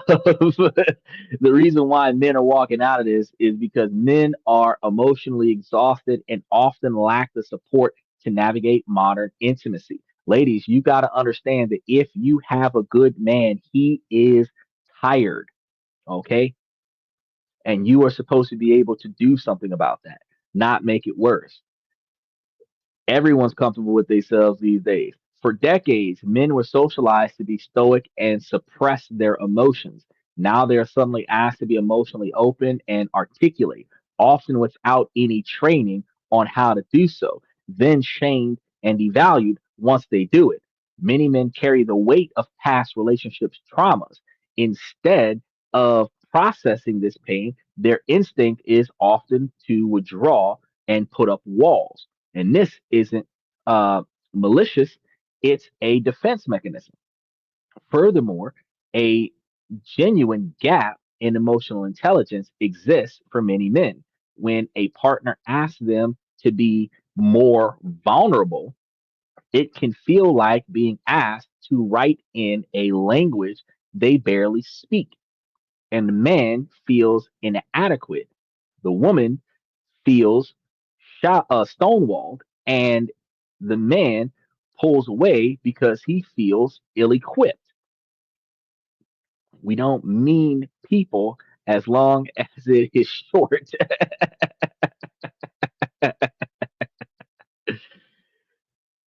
of the reason why men are walking out of this is because men are emotionally exhausted and often lack the support to navigate modern intimacy. Ladies, you got to understand that if you have a good man, he is tired, okay? And you are supposed to be able to do something about that, not make it worse. Everyone's comfortable with themselves these days. For decades, men were socialized to be stoic and suppress their emotions. Now they are suddenly asked to be emotionally open and articulate, often without any training on how to do so, then shamed and devalued once they do it. Many men carry the weight of past relationships traumas. Instead of processing this pain, their instinct is often to withdraw and put up walls. And this isn't uh, malicious, it's a defense mechanism. Furthermore, a genuine gap in emotional intelligence exists for many men. When a partner asks them to be more vulnerable, it can feel like being asked to write in a language they barely speak. And the man feels inadequate. The woman feels stonewalled, and the man pulls away because he feels ill equipped. We don't mean people as long as it is short.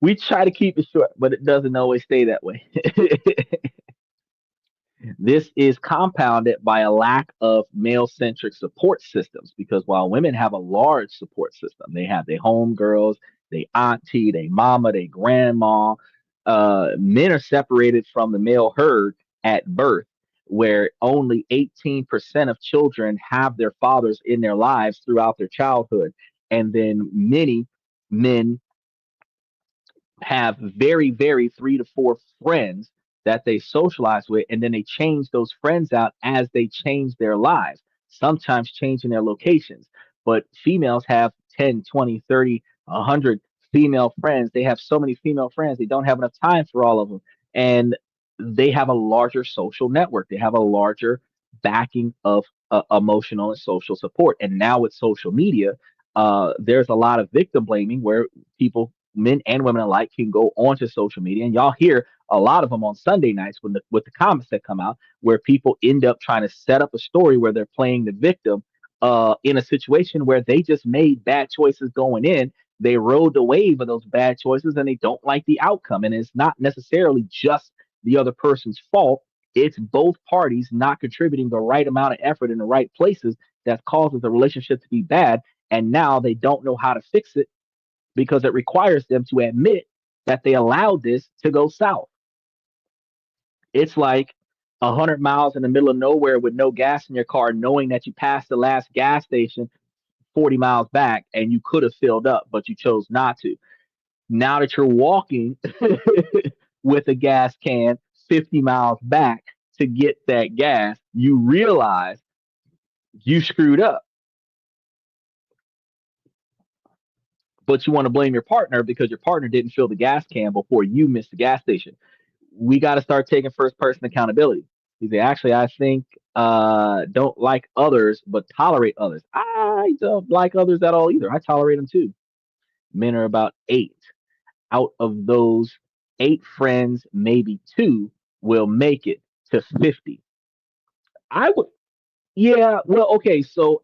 We try to keep it short, but it doesn't always stay that way. This is compounded by a lack of male centric support systems because while women have a large support system, they have their homegirls, their auntie, their mama, their grandma, men are separated from the male herd at birth, where only 18% of children have their fathers in their lives throughout their childhood. And then many men have very, very 3 to 4 friends that they socialize with, and then they change those friends out as they change their lives, sometimes changing their locations. But females have 10, 20, 30, 100 female friends. They have so many female friends, they don't have enough time for all of them. And they have a larger social network, they have a larger backing of emotional and social support. And now with social media, there's a lot of victim blaming where people, men and women alike, can go onto social media, and y'all hear a lot of them on Sunday nights when the with the comments that come out, where people end up trying to set up a story where they're playing the victim in a situation where they just made bad choices going in. They rode the wave of those bad choices, and they don't like the outcome. And it's not necessarily just the other person's fault. It's both parties not contributing the right amount of effort in the right places that causes the relationship to be bad. And now they don't know how to fix it because it requires them to admit that they allowed this to go south. It's like 100 miles in the middle of nowhere with no gas in your car, knowing that you passed the last gas station 40 miles back and you could have filled up, but you chose not to. Now that you're walking with a gas can 50 miles back to get that gas, you realize you screwed up, but you want to blame your partner because your partner didn't fill the gas can before you missed the gas station. We got to start taking first person accountability. You say, actually, I think don't like others, but tolerate others. I don't like others at all either. I tolerate them too. Men are about 8. Out of those 8 friends, maybe 2 will make it to 50. I would, yeah, well, okay, so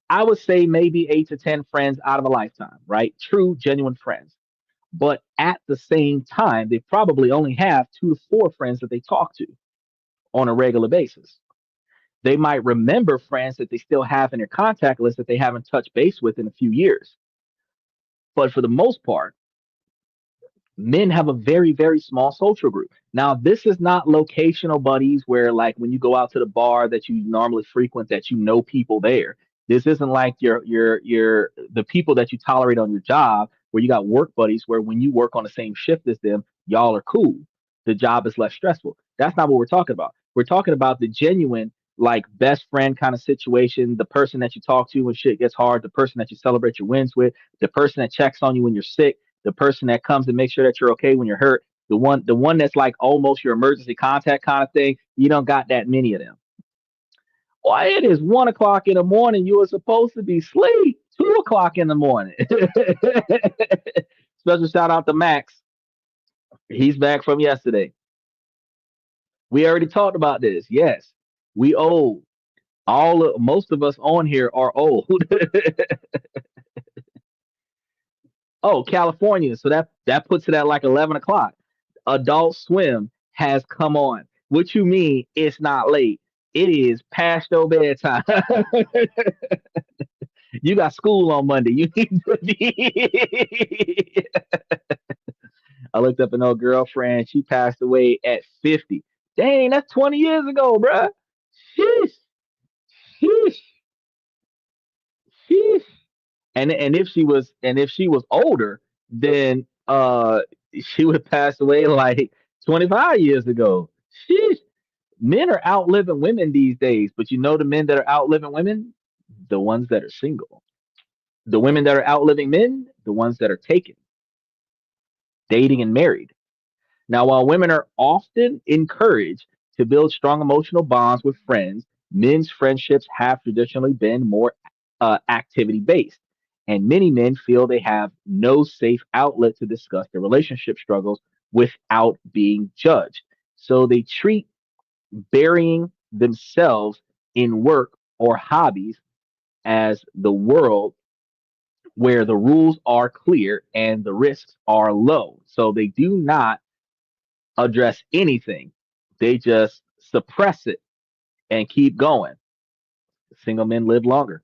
I would say maybe 8 to 10 friends out of a lifetime, right? True, genuine friends. But at the same time, they probably only have 2 to 4 friends that they talk to on a regular basis. They might remember friends that they still have in their contact list that they haven't touched base with in a few years. But for the most part, men have a very, very small social group. Now, this is not locational buddies where, like, when you go out to the bar that you normally frequent, that you know people there. This isn't like your the people that you tolerate on your job, where you got work buddies where when you work on the same shift as them, y'all are cool. The job is less stressful. That's not what we're talking about. We're talking about the genuine, like, best friend kind of situation, the person that you talk to when shit gets hard, the person that you celebrate your wins with, the person that checks on you when you're sick, the person that comes and makes sure that you're okay when you're hurt, the one that's like almost your emergency contact kind of thing. You don't got that many of them. Why, it is 1 o'clock in the morning. You were supposed to be asleep. 2 o'clock in the morning. Special shout out to Max. He's back from yesterday. We already talked about this. Yes, we old. Most of us on here are old. Oh, California. So that puts it at like 11 o'clock. Adult Swim has come on. What you mean it's not late? It is past your bedtime. You got school on Monday. You need to be. I looked up an old girlfriend. She passed away at 50. Dang, that's 20 years ago, bruh. Sheesh, sheesh, sheesh. And if she was older, then she would have passed away like 25 years ago. Sheesh. Men are outliving women these days, but you know the men that are outliving women? The ones that are single. The women that are outliving men? The ones that are taken, dating, and married. Now, while women are often encouraged to build strong emotional bonds with friends, men's friendships have traditionally been more activity based. And many men feel they have no safe outlet to discuss their relationship struggles without being judged. So they treat burying themselves in work or hobbies as the world where the rules are clear and the risks are low. So they do not address anything. They just suppress it and keep going. Single men live longer.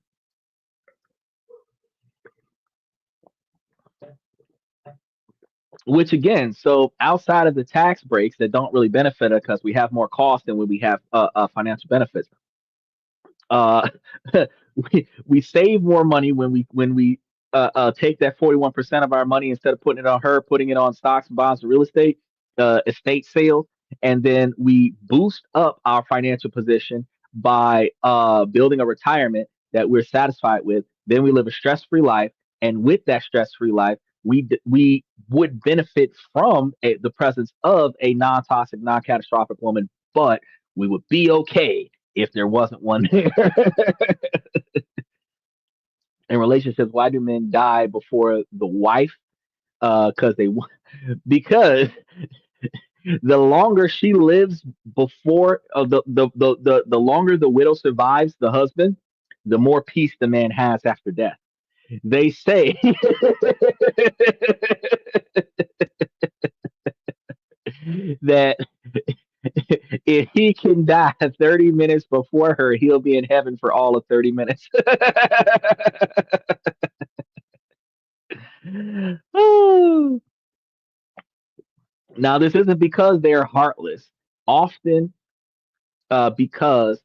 Which again, so outside of the tax breaks that don't really benefit us because we have more cost than when we have financial benefits, uh, we save more money when we take that 41% of our money instead of putting it on her, putting it on stocks, bonds, and real estate, estate sales, and then we boost up our financial position by building a retirement that we're satisfied with. Then we live a stress-free life, and with that stress-free life, we would benefit from the presence of a non-toxic, non-catastrophic woman, but we would be okay if there wasn't one there. In relationships, why do men die before the wife? Because because the longer she lives before the longer the widow survives the husband, the more peace the man has after death. They say that if he can die 30 minutes before her, he'll be in heaven for all of 30 minutes. Now, this isn't because they're heartless, often because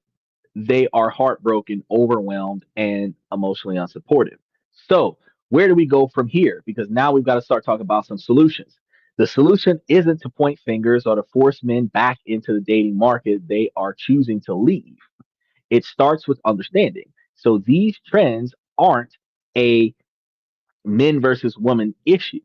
they are heartbroken, overwhelmed, and emotionally unsupportive. So, where do we go from here? Because now we've got to start talking about some solutions. The solution isn't to point fingers or to force men back into the dating market they are choosing to leave. It starts with understanding. So, these trends aren't a men versus women issue.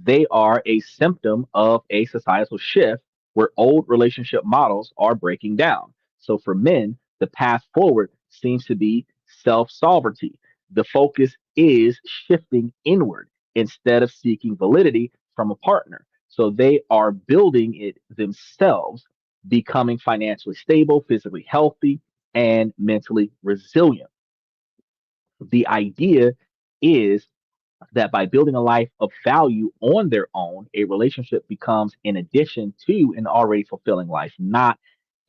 They are a symptom of a societal shift where old relationship models are breaking down. So for men, the path forward seems to be self sovereignty. The focus is shifting inward instead of seeking validity from a partner. So they are building it themselves, becoming financially stable, physically healthy, and mentally resilient. The idea is that by building a life of value on their own, a relationship becomes an addition to an already fulfilling life, not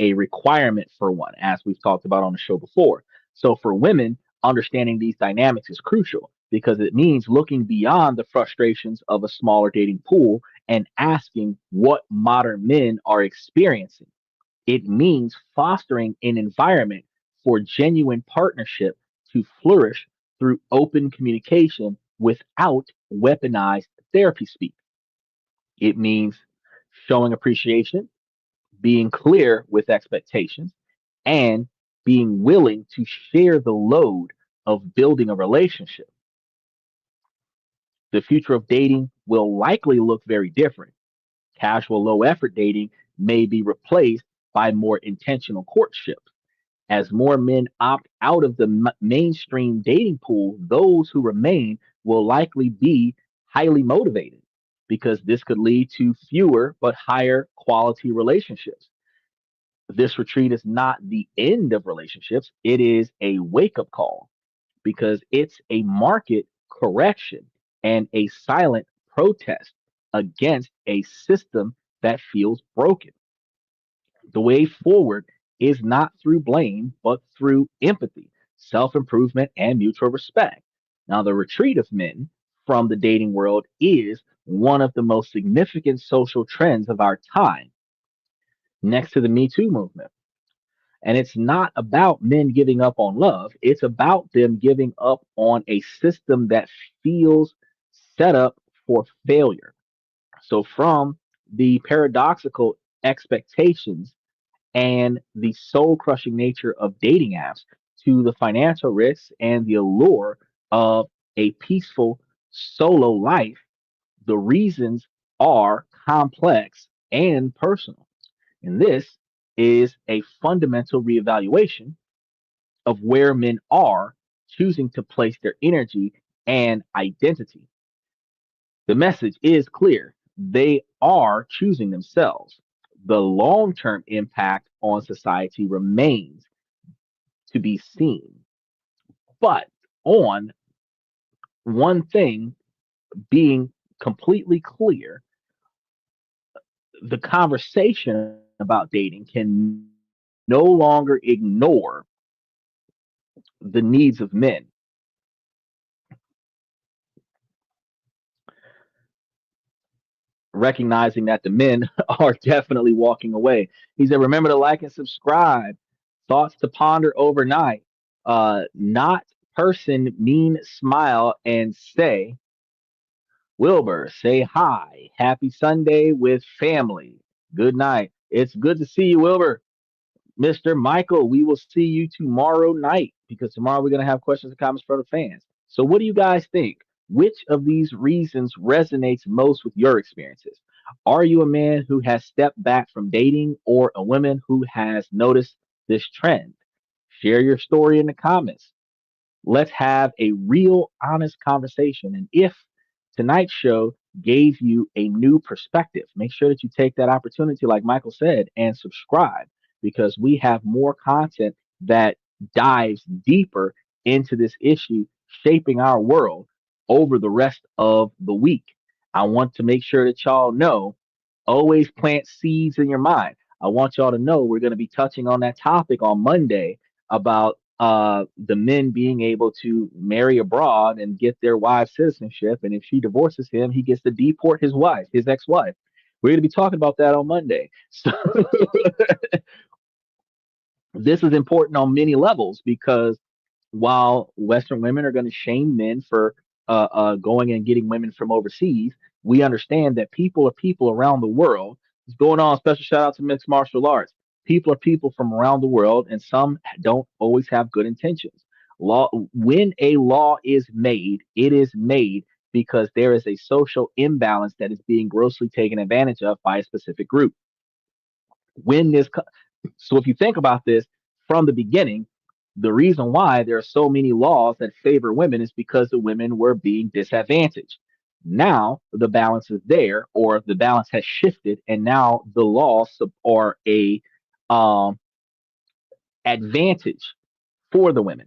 a requirement for one, as we've talked about on the show before. So for women, understanding these dynamics is crucial because it means looking beyond the frustrations of a smaller dating pool and asking what modern men are experiencing. It means fostering an environment for genuine partnership to flourish through open communication without weaponized therapy speak. It means showing appreciation, being clear with expectations, and being willing to share the load of building a relationship. The future of dating will likely look very different. Casual, low effort dating may be replaced by more intentional courtship. As more men opt out of the mainstream dating pool, those who remain will likely be highly motivated because this could lead to fewer but higher quality relationships. This retreat is not the end of relationships, it is a wake up call because it's a market correction and a silent protest against a system that feels broken. The way forward is not through blame, but through empathy, self improvement, and mutual respect. Now, the retreat of men from the dating world is one of the most significant social trends of our time, next to the Me Too movement. And it's not about men giving up on love, it's about them giving up on a system that feels set up for failure. So, from the paradoxical expectations and the soul crushing nature of dating apps to the financial risks and the allure of a peaceful solo life, the reasons are complex and personal. And this is a fundamental reevaluation of where men are choosing to place their energy and identity. The message is clear. They are choosing themselves. The long term impact on society remains to be seen. But on one thing being completely clear, the conversation about dating can no longer ignore the needs of men, recognizing that the men are definitely walking away. He said, remember to like and subscribe. Thoughts to ponder overnight. Not person, mean, smile, and say, Wilbur, say hi. Happy Sunday with family. Good night. It's good to see you, Wilbur. Mr. Michael, we will see you tomorrow night because tomorrow we're going to have questions and comments from the fans. So, what do you guys think? Which of these reasons resonates most with your experiences? Are you a man who has stepped back from dating or a woman who has noticed this trend? Share your story in the comments. Let's have a real, honest conversation. And if tonight's show gave you a new perspective, make sure that you take that opportunity, like Michael said, and subscribe because we have more content that dives deeper into this issue, shaping our world over the rest of the week. I want to make sure that y'all know always plant seeds in your mind. I want y'all to know we're going to be touching on that topic on Monday about the men being able to marry abroad and get their wife's citizenship. And if she divorces him, he gets to deport his wife, his ex-wife. We're going to be talking about that on Monday. So this is important on many levels because while Western women are going to shame men for going and getting women from overseas, we understand that people are people around the world. What's going on? Special shout out to mixed martial arts. People are people from around the world, and some don't always have good intentions. Law, when a law is made, it is made because there is a social imbalance that is being grossly taken advantage of by a specific group. When this so if you think about this from the beginning, the reason why there are so many laws that favor women is because the women were being disadvantaged. Now the balance is there, or the balance has shifted, and now the laws are a um, advantage for the women.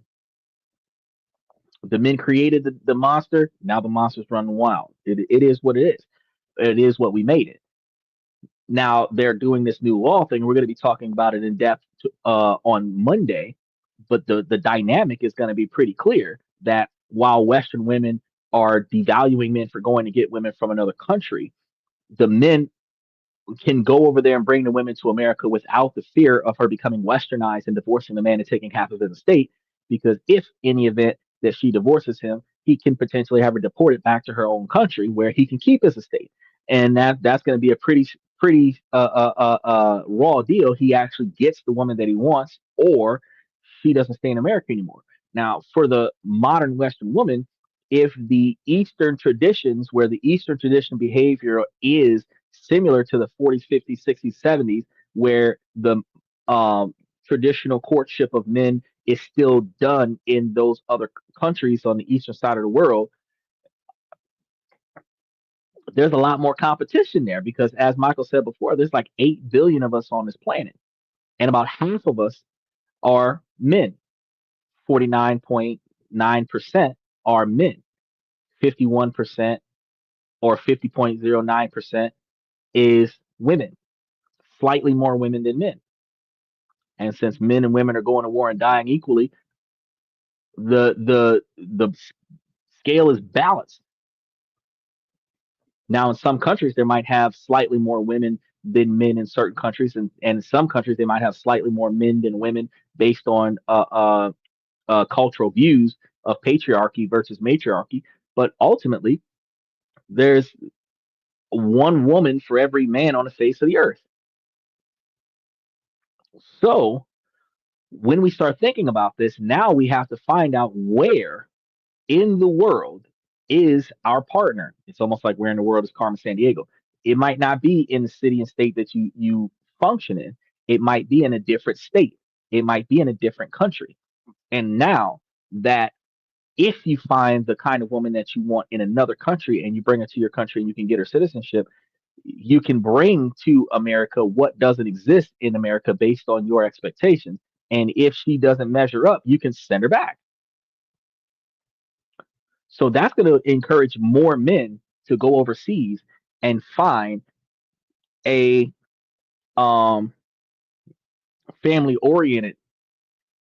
The men created the monster. Now the monster's running wild. It is what it is. It is what we made it. Now they're doing this new law thing. We're going to be talking about it in depth on Monday, but the dynamic is going to be pretty clear that while Western women are devaluing men for going to get women from another country, the men can go over there and bring the women to America without the fear of her becoming westernized and divorcing the man and taking half of his estate. Because if in the event that she divorces him, he can potentially have her deported back to her own country where he can keep his estate. And that's going to be a pretty raw deal. He actually gets the woman that he wants, or she doesn't stay in America anymore. Now, for the modern Western woman, if the Eastern traditions, where the Eastern tradition behavior is similar to the 40s, 50s, 60s, 70s, where the um, traditional courtship of men is still done in those other countries on the eastern side of the world, there's a lot more competition there because, as Michael said before, there's like 8 billion of us on this planet, and about half of us are men. 49.9% are men. 51% or 50.09% is women, slightly more women than men. And since men and women are going to war and dying equally, the scale is balanced. Now, in some countries, they might have slightly more women than men in certain countries, and in some countries, they might have slightly more men than women based on cultural views of patriarchy versus matriarchy. But ultimately, there's one woman for every man on the face of the earth. So when we start thinking about this, now we have to find out where in the world is our partner. It's almost like where in the world is Carmen San Diego. It might not be in the city and state that you function in. It might be in a different state. It might be in a different country. And now that if you find the kind of woman that you want in another country and you bring her to your country and you can get her citizenship, you can bring to America what doesn't exist in America based on your expectations. And if she doesn't measure up, you can send her back. So that's going to encourage more men to go overseas and um family oriented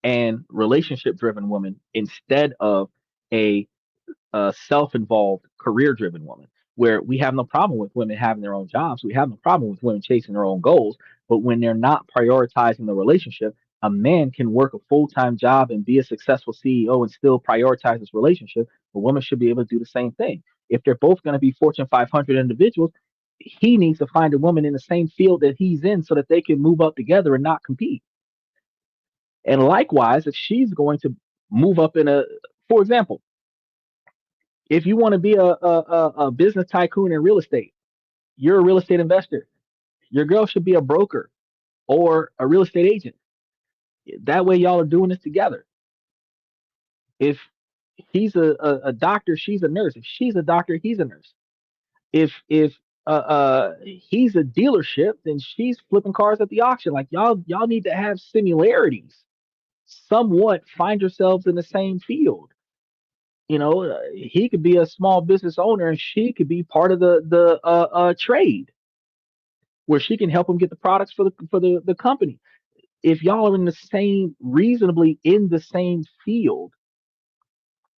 and relationship driven woman instead of a self-involved, career-driven woman, where we have no problem with women having their own jobs. We have no problem with women chasing their own goals. But when they're not prioritizing the relationship, a man can work a full-time job and be a successful CEO and still prioritize his relationship. A woman should be able to do the same thing. If they're both going to be Fortune 500 individuals, he needs to find a woman in the same field that he's in so that they can move up together and not compete. And likewise, if she's going to move up in a, for example, if you want to be a business tycoon in real estate, you're a real estate investor. Your girl should be a broker or a real estate agent. That way, y'all are doing this together. If he's a doctor, she's a nurse. If she's a doctor, he's a nurse. If he's a dealership, then she's flipping cars at the auction. Like y'all need to have similarities. Somewhat find yourselves in the same field. He could be a small business owner and she could be part of the trade where she can help him get the products for the company. If y'all are in the same, reasonably in the same field,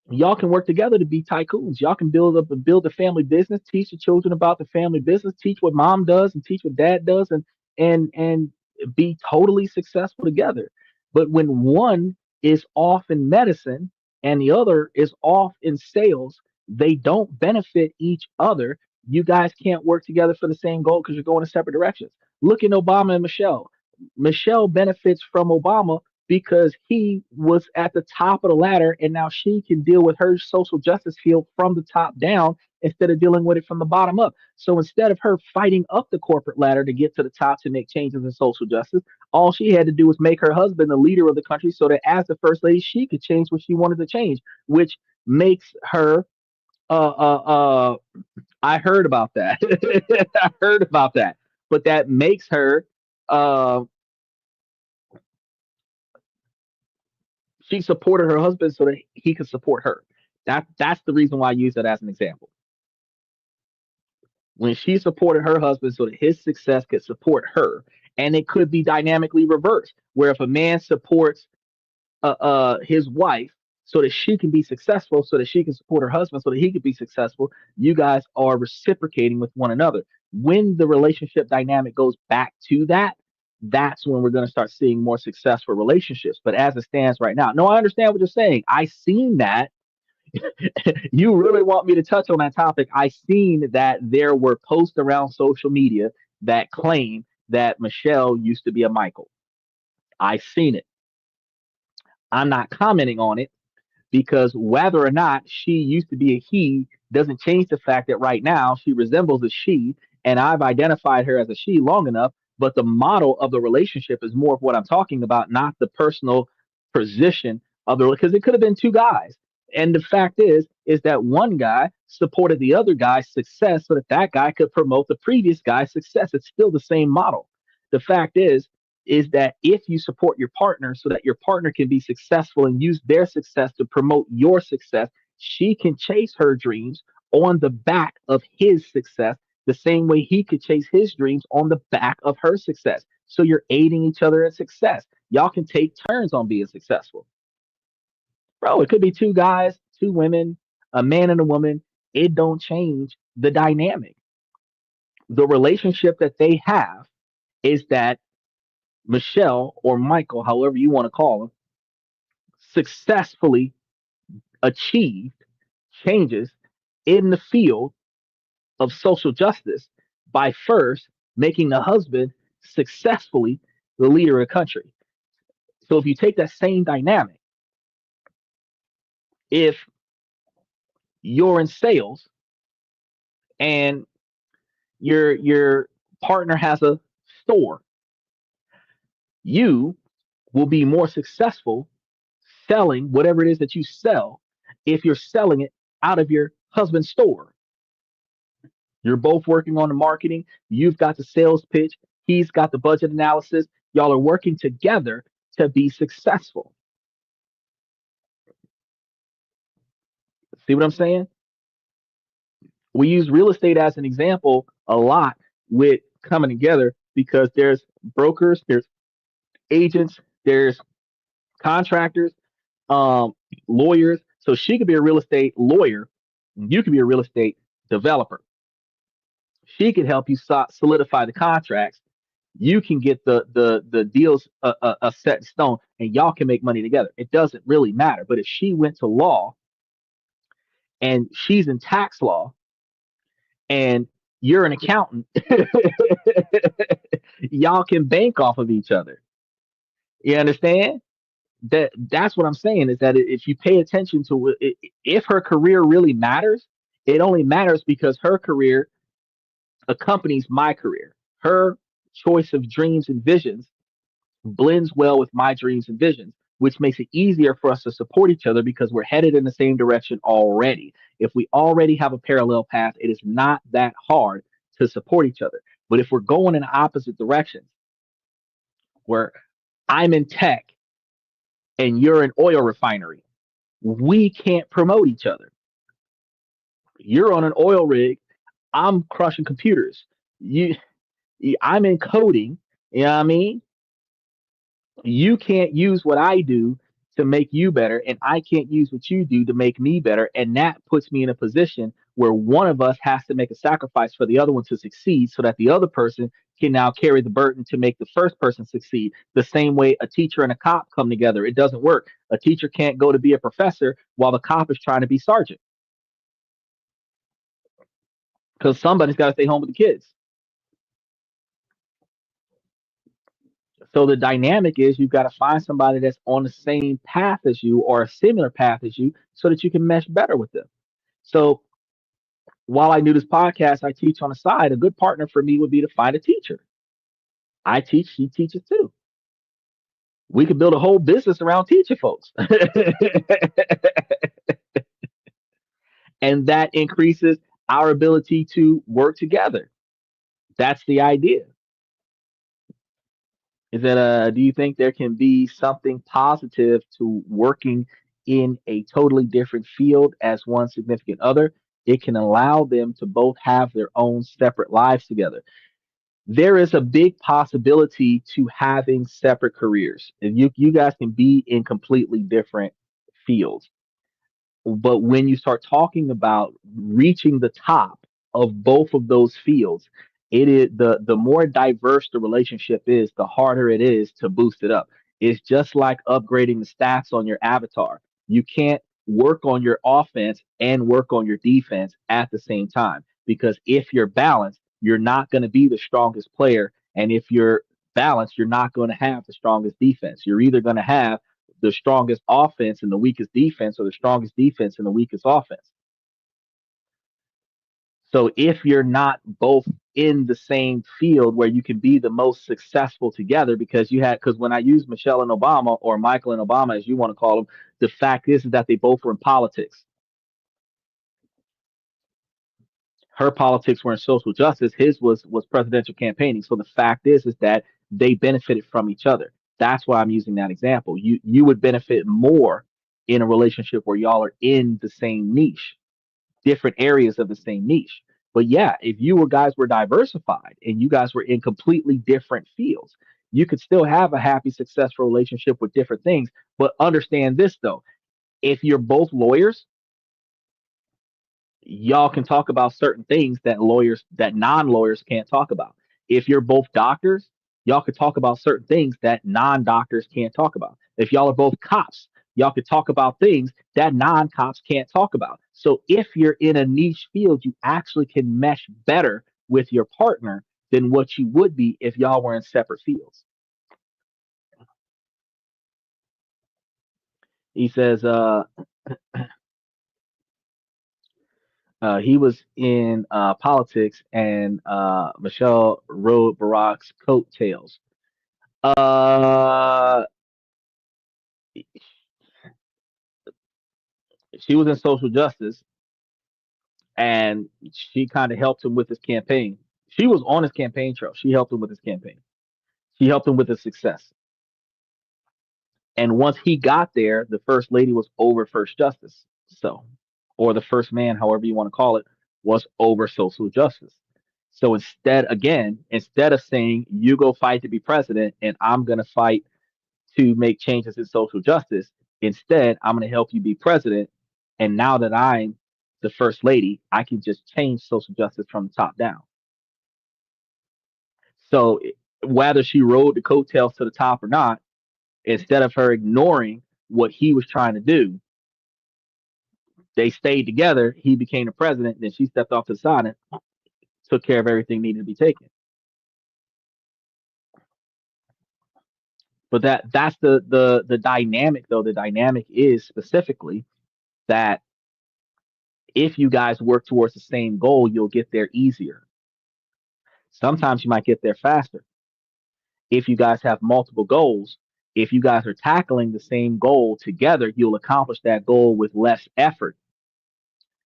y'all can work together to be tycoons. Y'all can build a family business, teach the children about the family business, teach what mom does and teach what dad does, and be totally successful together. But when one is off in medicine and the other is off in sales, they don't benefit each other. You guys can't work together for the same goal because you're going in separate directions. Look at Obama and Michelle. Michelle benefits from Obama because he was at the top of the ladder and now she can deal with her social justice field from the top down instead of dealing with it from the bottom up. So instead of her fighting up the corporate ladder to get to the top to make changes in social justice, all she had to do was make her husband the leader of the country so that as the first lady, she could change what she wanted to change, which makes her I heard about that. I heard about that. But that makes her uh she supported her husband so that he could support her. That's the reason why I use that as an example. When she supported her husband so that his success could support her, and it could be dynamically reversed, where if a man supports his wife so that she can be successful, so that she can support her husband, so that he can be successful, you guys are reciprocating with one another. When the relationship dynamic goes back to that, that's when we're going to start seeing more successful relationships. But as it stands right now, no, I understand what you're saying. I seen that. You really want me to touch on that topic? I seen that there were posts around social media that claim that Michelle used to be a Michael. I seen it. I'm not commenting on it because whether or not she used to be a he doesn't change the fact that right now she resembles a she, and I've identified her as a she long enough. But the model of the relationship is more of what I'm talking about, not the personal position of the, because it could have been two guys. And the fact is that one guy supported the other guy's success so that that guy could promote the previous guy's success. It's still the same model. The fact is that if you support your partner so that your partner can be successful and use their success to promote your success, she can chase her dreams on the back of his success, the same way he could chase his dreams on the back of her success. So you're aiding each other in success. Y'all can take turns on being successful. Bro, it could be two guys, two women, a man and a woman. It don't change the dynamic. The relationship that they have is that Michelle or Michael, however you want to call him, successfully achieved changes in the field of social justice by first making the husband successfully the leader of the country. So if you take that same dynamic, if you're in sales and your partner has a store, you will be more successful selling whatever it is that you sell if you're selling it out of your husband's store. You're both working on the marketing. You've got the sales pitch. He's got the budget analysis. Y'all are working together to be successful. See what I'm saying? We use real estate as an example a lot with coming together because there's brokers, there's agents, there's contractors, um, lawyers. So she could be a real estate lawyer. You could be a real estate developer. She could help you solidify the contracts. You can get the deals set in stone, and y'all can make money together. It doesn't really matter. But if she went to law and she's in tax law and you're an accountant, y'all can bank off of each other. You understand? That's what I'm saying is that if you pay attention to if her career really matters, it only matters because her career accompanies my career. Her choice of dreams and visions blends well with my dreams and visions, which makes it easier for us to support each other because we're headed in the same direction already. If we already have a parallel path, it is not that hard to support each other. But if we're going in opposite directions, where I'm in tech and you're an oil refinery, we can't promote each other. You're on an oil rig, I'm crushing computers. You, I'm in coding. You know what I mean? You can't use what I do to make you better, and I can't use what you do to make me better. And that puts me in a position where one of us has to make a sacrifice for the other one to succeed so that the other person can now carry the burden to make the first person succeed. The same way a teacher and a cop come together. It doesn't work. A teacher can't go to be a professor while the cop is trying to be sergeant because somebody's got to stay home with the kids. So the dynamic is you've got to find somebody that's on the same path as you or a similar path as you so that you can mesh better with them. So while I do this podcast, I teach on the side. A good partner for me would be to find a teacher. I teach, she teaches too. We could build a whole business around teaching folks. And that increases our ability to work together. That's the idea. Is that do you think there can be something positive to working in a totally different field as one significant other? It can allow them to both have their own separate lives together. There is a big possibility to having separate careers. And you guys can be in completely different fields. But when you start talking about reaching the top of both of those fields, it is the more diverse the relationship is, the harder it is to boost it up. It's just like upgrading the stats on your avatar. You can't work on your offense and work on your defense at the same time because if you're balanced, you're not going to be the strongest player. And if you're balanced, you're not going to have the strongest defense. You're either going to have the strongest offense and the weakest defense, or the strongest defense and the weakest offense. So if you're not both in the same field where you can be the most successful together, because when I use Michelle and Obama or Michael and Obama, as you want to call them, the fact is that they both were in politics. Her politics were in social justice. His was presidential campaigning. So the fact is that they benefited from each other. That's why I'm using that example. You would benefit more in a relationship where y'all are in the same niche, different areas of the same niche. But yeah, if you were guys were diversified and you guys were in completely different fields, you could still have a happy, successful relationship with different things. But understand this though, if you're both lawyers, y'all can talk about certain things that non-lawyers can't talk about. If you're both doctors, y'all could talk about certain things that non-doctors can't talk about. If y'all are both cops, y'all could talk about things that non-cops can't talk about. So if you're in a niche field, you actually can mesh better with your partner than what you would be if y'all were in separate fields. He says he was in politics and Michelle rode Barack's coattails. Uh, she was in social justice and she kind of helped him with his campaign. She was on his campaign trail. She helped him with his campaign. She helped him with his success. And once he got there, the first lady was over first justice. So, or the first man, however you want to call it, was over social justice. So instead of saying, you go fight to be president and I'm going to fight to make changes in social justice. Instead, I'm going to help you be president. And now that I'm the first lady, I can just change social justice from the top down. So whether she rode the coattails to the top or not, instead of her ignoring what he was trying to do, they stayed together. He became the president. Then she stepped off to the side and took care of everything needed to be taken. But that's the dynamic though. The dynamic is specifically that if you guys work towards the same goal, you'll get there easier. Sometimes you might get there faster. If you guys have multiple goals, if you guys are tackling the same goal together, you'll accomplish that goal with less effort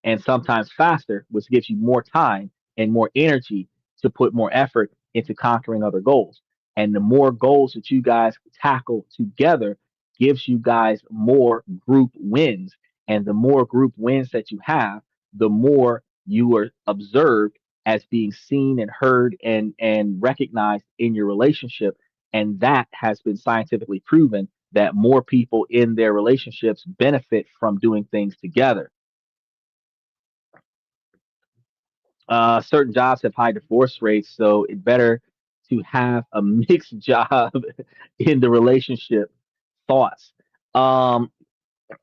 and sometimes faster, which gives you more time and more energy to put more effort into conquering other goals. And the more goals that you guys tackle together gives you guys more group wins. And the more group wins that you have, the more you are observed as being seen and heard and recognized in your relationship. And that has been scientifically proven that more people in their relationships benefit from doing things together. Certain jobs have high divorce rates, so it's better to have a mixed job in the relationship. Thoughts. Um,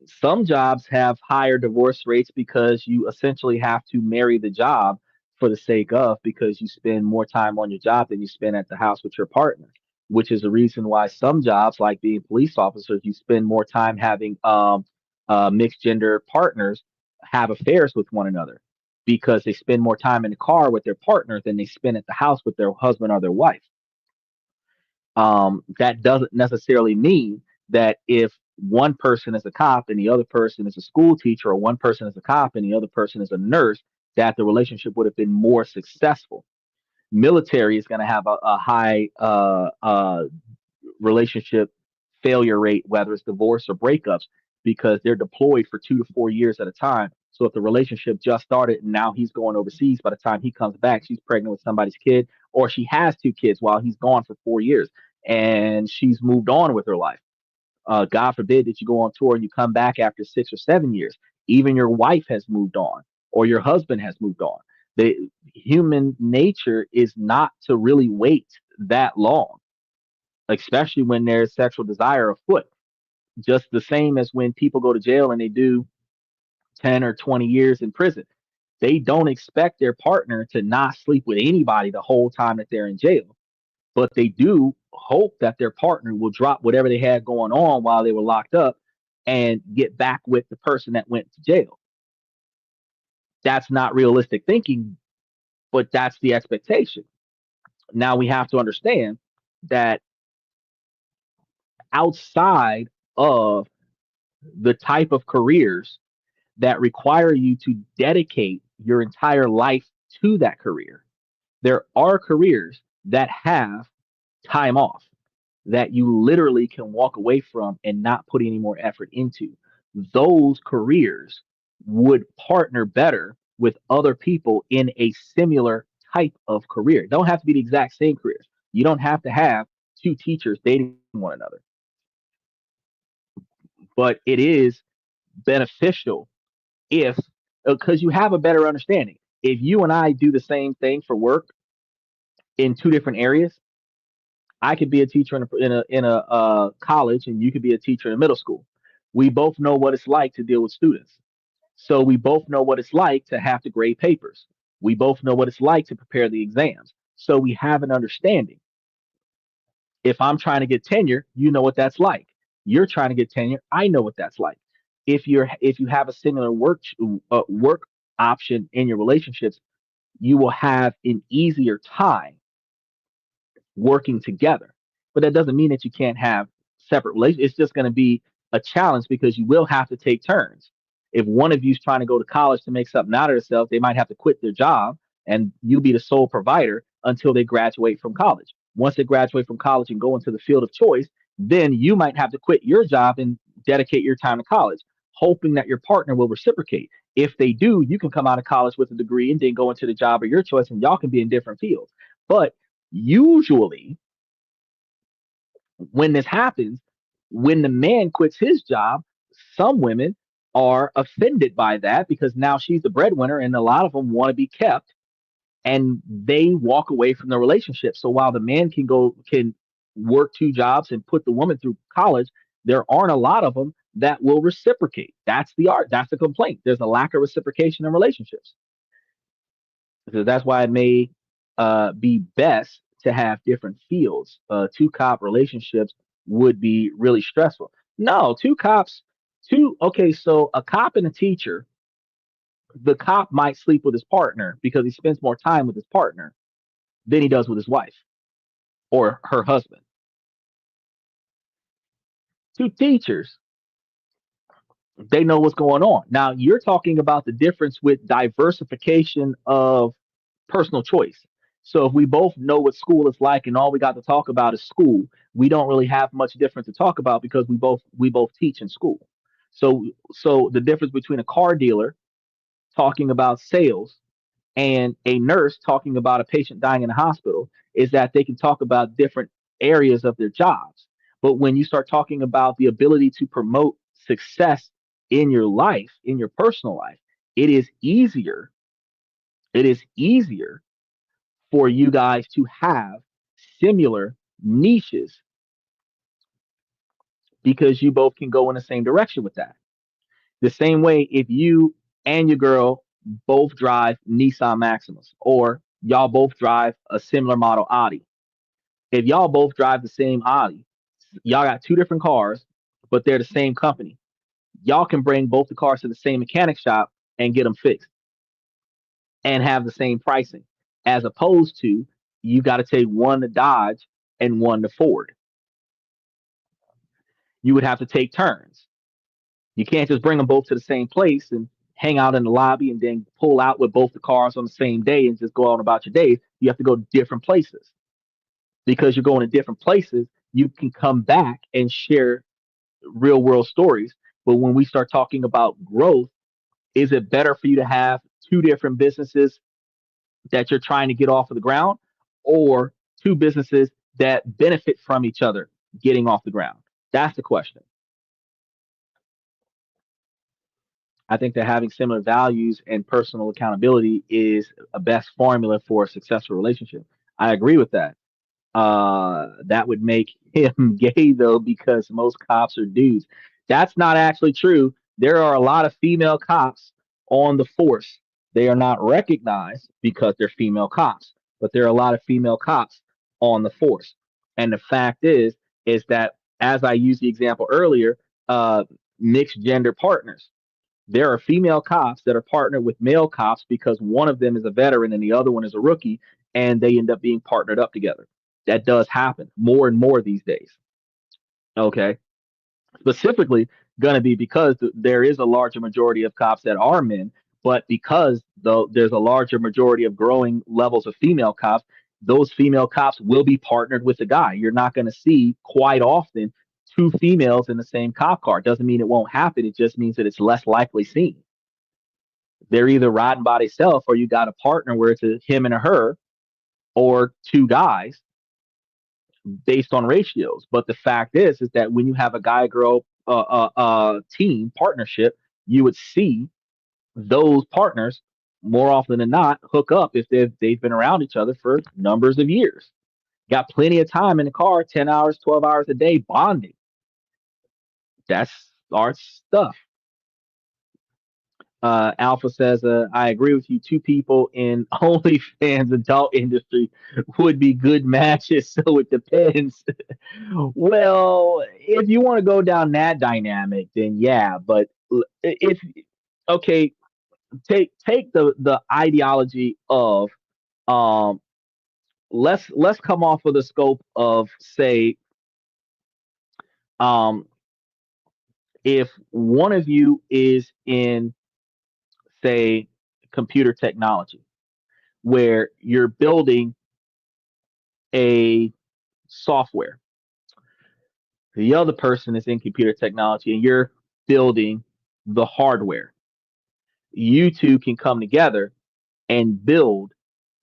some jobs have higher divorce rates because you essentially have to marry the job for the sake of, because you spend more time on your job than you spend at the house with your partner, which is the reason why some jobs, like being police officers, you spend more time having mixed gender partners have affairs with one another because they spend more time in the car with their partner than they spend at the house with their husband or their wife. That doesn't necessarily mean that if one person is a cop and the other person is a school teacher, or one person is a cop and the other person is a nurse, that the relationship would have been more successful. Military is going to have a high relationship failure rate, whether it's divorce or breakups, because they're deployed for 2 to 4 years at a time. So if the relationship just started and now he's going overseas, by the time he comes back, she's pregnant with somebody's kid, or she has two kids while he's gone for 4 years and she's moved on with her life. God forbid that you go on tour and you come back after 6 or 7 years. Even your wife has moved on or your husband has moved on. The human nature is not to really wait that long, especially when there's sexual desire afoot. Just the same as when people go to jail and they do 10 or 20 years in prison. They don't expect their partner to not sleep with anybody the whole time that they're in jail, but they do hope that their partner will drop whatever they had going on while they were locked up and get back with the person that went to jail. That's not realistic thinking, but that's the expectation. Now we have to understand that outside of the type of careers that require you to dedicate your entire life to that career, there are careers that have time off that you literally can walk away from and not put any more effort into. Those careers would partner better with other people in a similar type of career. It don't have to be the exact same careers. You don't have to have two teachers dating one another, but it is beneficial if, because you have a better understanding. If you and I do the same thing for work in two different areas, I could be a teacher in a college, and you could be a teacher in middle school. We both know what it's like to deal with students, so we both know what it's like to have to grade papers. We both know what it's like to prepare the exams. So we have an understanding. If I'm trying to get tenure, you know what that's like. You're trying to get tenure, I know what that's like. If you have a similar work option in your relationships, you will have an easier time working together. But that doesn't mean that you can't have separate relationships. It's just going to be a challenge because you will have to take turns. If one of you's trying to go to college to make something out of themselves, they might have to quit their job and you'll be the sole provider until they graduate from college. Once they graduate from college and go into the field of choice, then you might have to quit your job and dedicate your time to college, hoping that your partner will reciprocate. If they do, you can come out of college with a degree and then go into the job of your choice and y'all can be in different fields. But usually, when this happens, When the man quits his job, some women are offended by that because now she's the breadwinner and a lot of them want to be kept and they walk away from the relationship. So while the man can work two jobs and put the woman through college, there aren't a lot of them that will reciprocate. That's the art. That's the complaint. There's a lack of reciprocation in relationships. So that's why it may be best to have different fields. Two cop relationships would be really stressful. No, two cops, two, okay, so a cop and a teacher, the cop might sleep with his partner because he spends more time with his partner than he does with his wife or her husband. Two teachers, they know what's going on. Now, you're talking about the difference with diversification of personal choice. So if we both know what school is like and all we got to talk about is school, we don't really have much different to talk about because we both teach in school. So the difference between a car dealer talking about sales and a nurse talking about a patient dying in a hospital is that they can talk about different areas of their jobs. But when you start talking about the ability to promote success in your life, in your personal life, it is easier. It is easier for you guys to have similar niches because you both can go in the same direction with that. The same way if you and your girl both drive Nissan Maximus or y'all both drive a similar model Audi. If y'all both drive the same Audi, y'all got two different cars, but they're the same company. Y'all can bring both the cars to the same mechanic shop and get them fixed and have the same pricing, as opposed to you got to take one to Dodge and one to Ford. You would have to take turns. You can't just bring them both to the same place and hang out in the lobby and then pull out with both the cars on the same day and just go on about your day. You have to go to different places. Because you're going to different places, you can come back and share real world stories. But when we start talking about growth, is it better for you to have two different businesses that you're trying to get off of the ground or two businesses that benefit from each other getting off the ground? That's the question. I think that having similar values and personal accountability is a best formula for a successful relationship. I agree with that. That would make him gay though, because most cops are dudes. That's not actually true. There are a lot of female cops on the force. They are not recognized because they're female cops, but there are a lot of female cops on the force. And the fact is that as I used the example earlier, mixed gender partners. There are female cops that are partnered with male cops because one of them is a veteran and the other one is a rookie, and they end up being partnered up together. That does happen more and more these days. Okay. Specifically, going to be because there is a larger majority of cops that are men, but because though there's a larger majority of growing levels of female cops, those female cops will be partnered with a guy. You're not going to see quite often two females in the same cop car. Doesn't mean it won't happen. It just means that it's less likely seen. They're either riding by themselves or you got a partner where it's a him and a her or two guys based on ratios. But the fact is that when you have a guy girl team partnership, you would see those partners more often than not hook up if they've been around each other for numbers of years. Got plenty of time in the car, 10 hours, 12 hours a day bonding. That's our stuff. Alpha says, I agree with you. Two people in OnlyFans adult industry would be good matches. So it depends. Well, if you want to go down that dynamic, then yeah. But if okay, take the ideology of um let's come off of the scope of say um if one of you is in say computer technology where you're building a software. The other person is in computer technology and you're building the hardware. You two can come together and build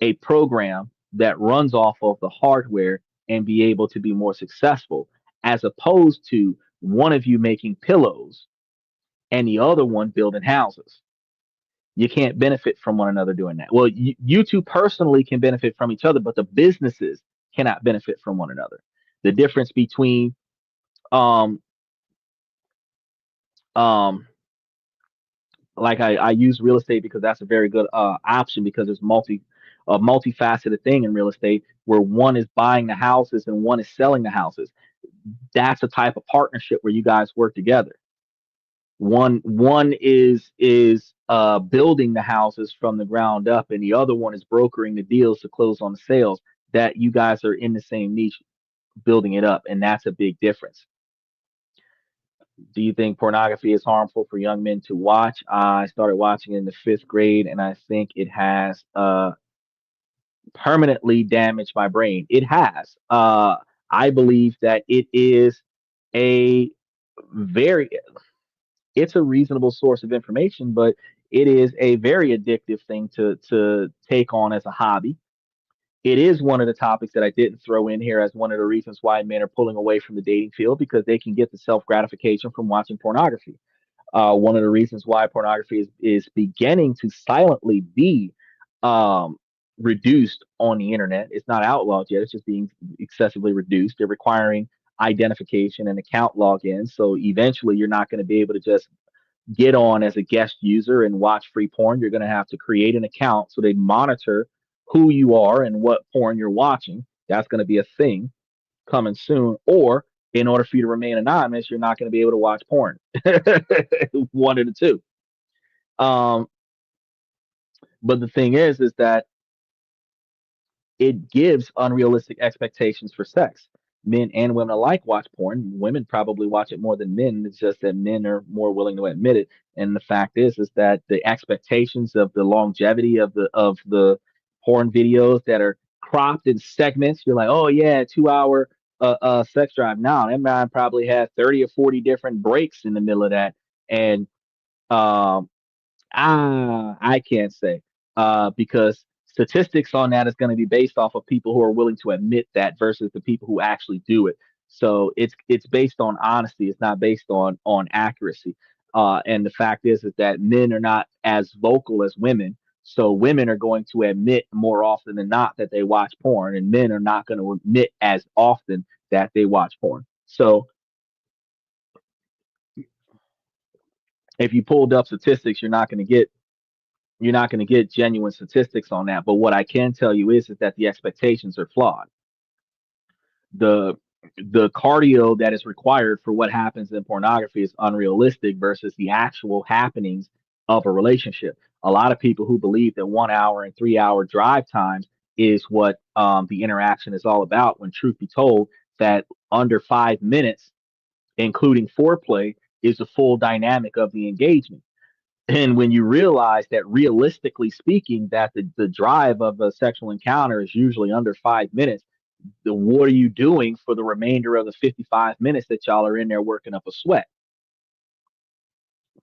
a program that runs off of the hardware and be able to be more successful, as opposed to one of you making pillows and the other one building houses. You can't benefit from one another doing that. Well, you two personally can benefit from each other, but the businesses cannot benefit from one another. The difference between um um like I use real estate because that's a very good option because there's a multifaceted thing in real estate where one is buying the houses and one is selling the houses. That's a type of partnership where you guys work together. One is building the houses from the ground up, and the other one is brokering the deals to close on the sales. That you guys are in the same niche, building it up, and that's a big difference. Do you think pornography is harmful for young men to watch? I started watching in the fifth grade, and I think it has permanently damaged my brain. It has. I believe that it is a very it's a reasonable source of information, but it is a very addictive thing to take on as a hobby. It is one of the topics that I didn't throw in here as one of the reasons why men are pulling away from the dating field because they can get the self gratification from watching pornography. One of the reasons why pornography is beginning to silently be um, reduced on the internet. It's not outlawed yet. It's just being excessively reduced. They're requiring identification and account login. So eventually, you're not going to be able to just get on as a guest user and watch free porn. You're going to have to create an account so they monitor who you are and what porn you're watching. That's going to be a thing coming soon. Or in order for you to remain anonymous, you're not going to be able to watch porn. One of the two. Um, but the thing is that it gives unrealistic expectations for sex. Men and women alike watch porn. Women probably watch it more than men. It's just that men are more willing to admit it. And the fact is that the expectations of the longevity of the porn videos that are cropped in segments, you're like, oh yeah, 2 hour sex drive. Now that man probably has 30 or 40 different breaks in the middle of that. And um, I can't say because statistics on that is going to be based off of people who are willing to admit that versus the people who actually do it. So it's based on honesty. It's not based on accuracy. And the fact is that men are not as vocal as women. So women are going to admit more often than not that they watch porn, and men are not going to admit as often that they watch porn. So if you pulled up statistics, you're not going to get genuine statistics on that. But what I can tell you is that the expectations are flawed. The the cardio that is required for what happens in pornography is unrealistic versus the actual happenings of a relationship. A lot of people who believe that 1 hour and 3 hour drive times is what the interaction is all about. When truth be told, that under 5 minutes, including foreplay, is the full dynamic of the engagement. And when you realize that realistically speaking, that the drive of a sexual encounter is usually under 5 minutes, what are you doing for the remainder of the 55 minutes that y'all are in there working up a sweat?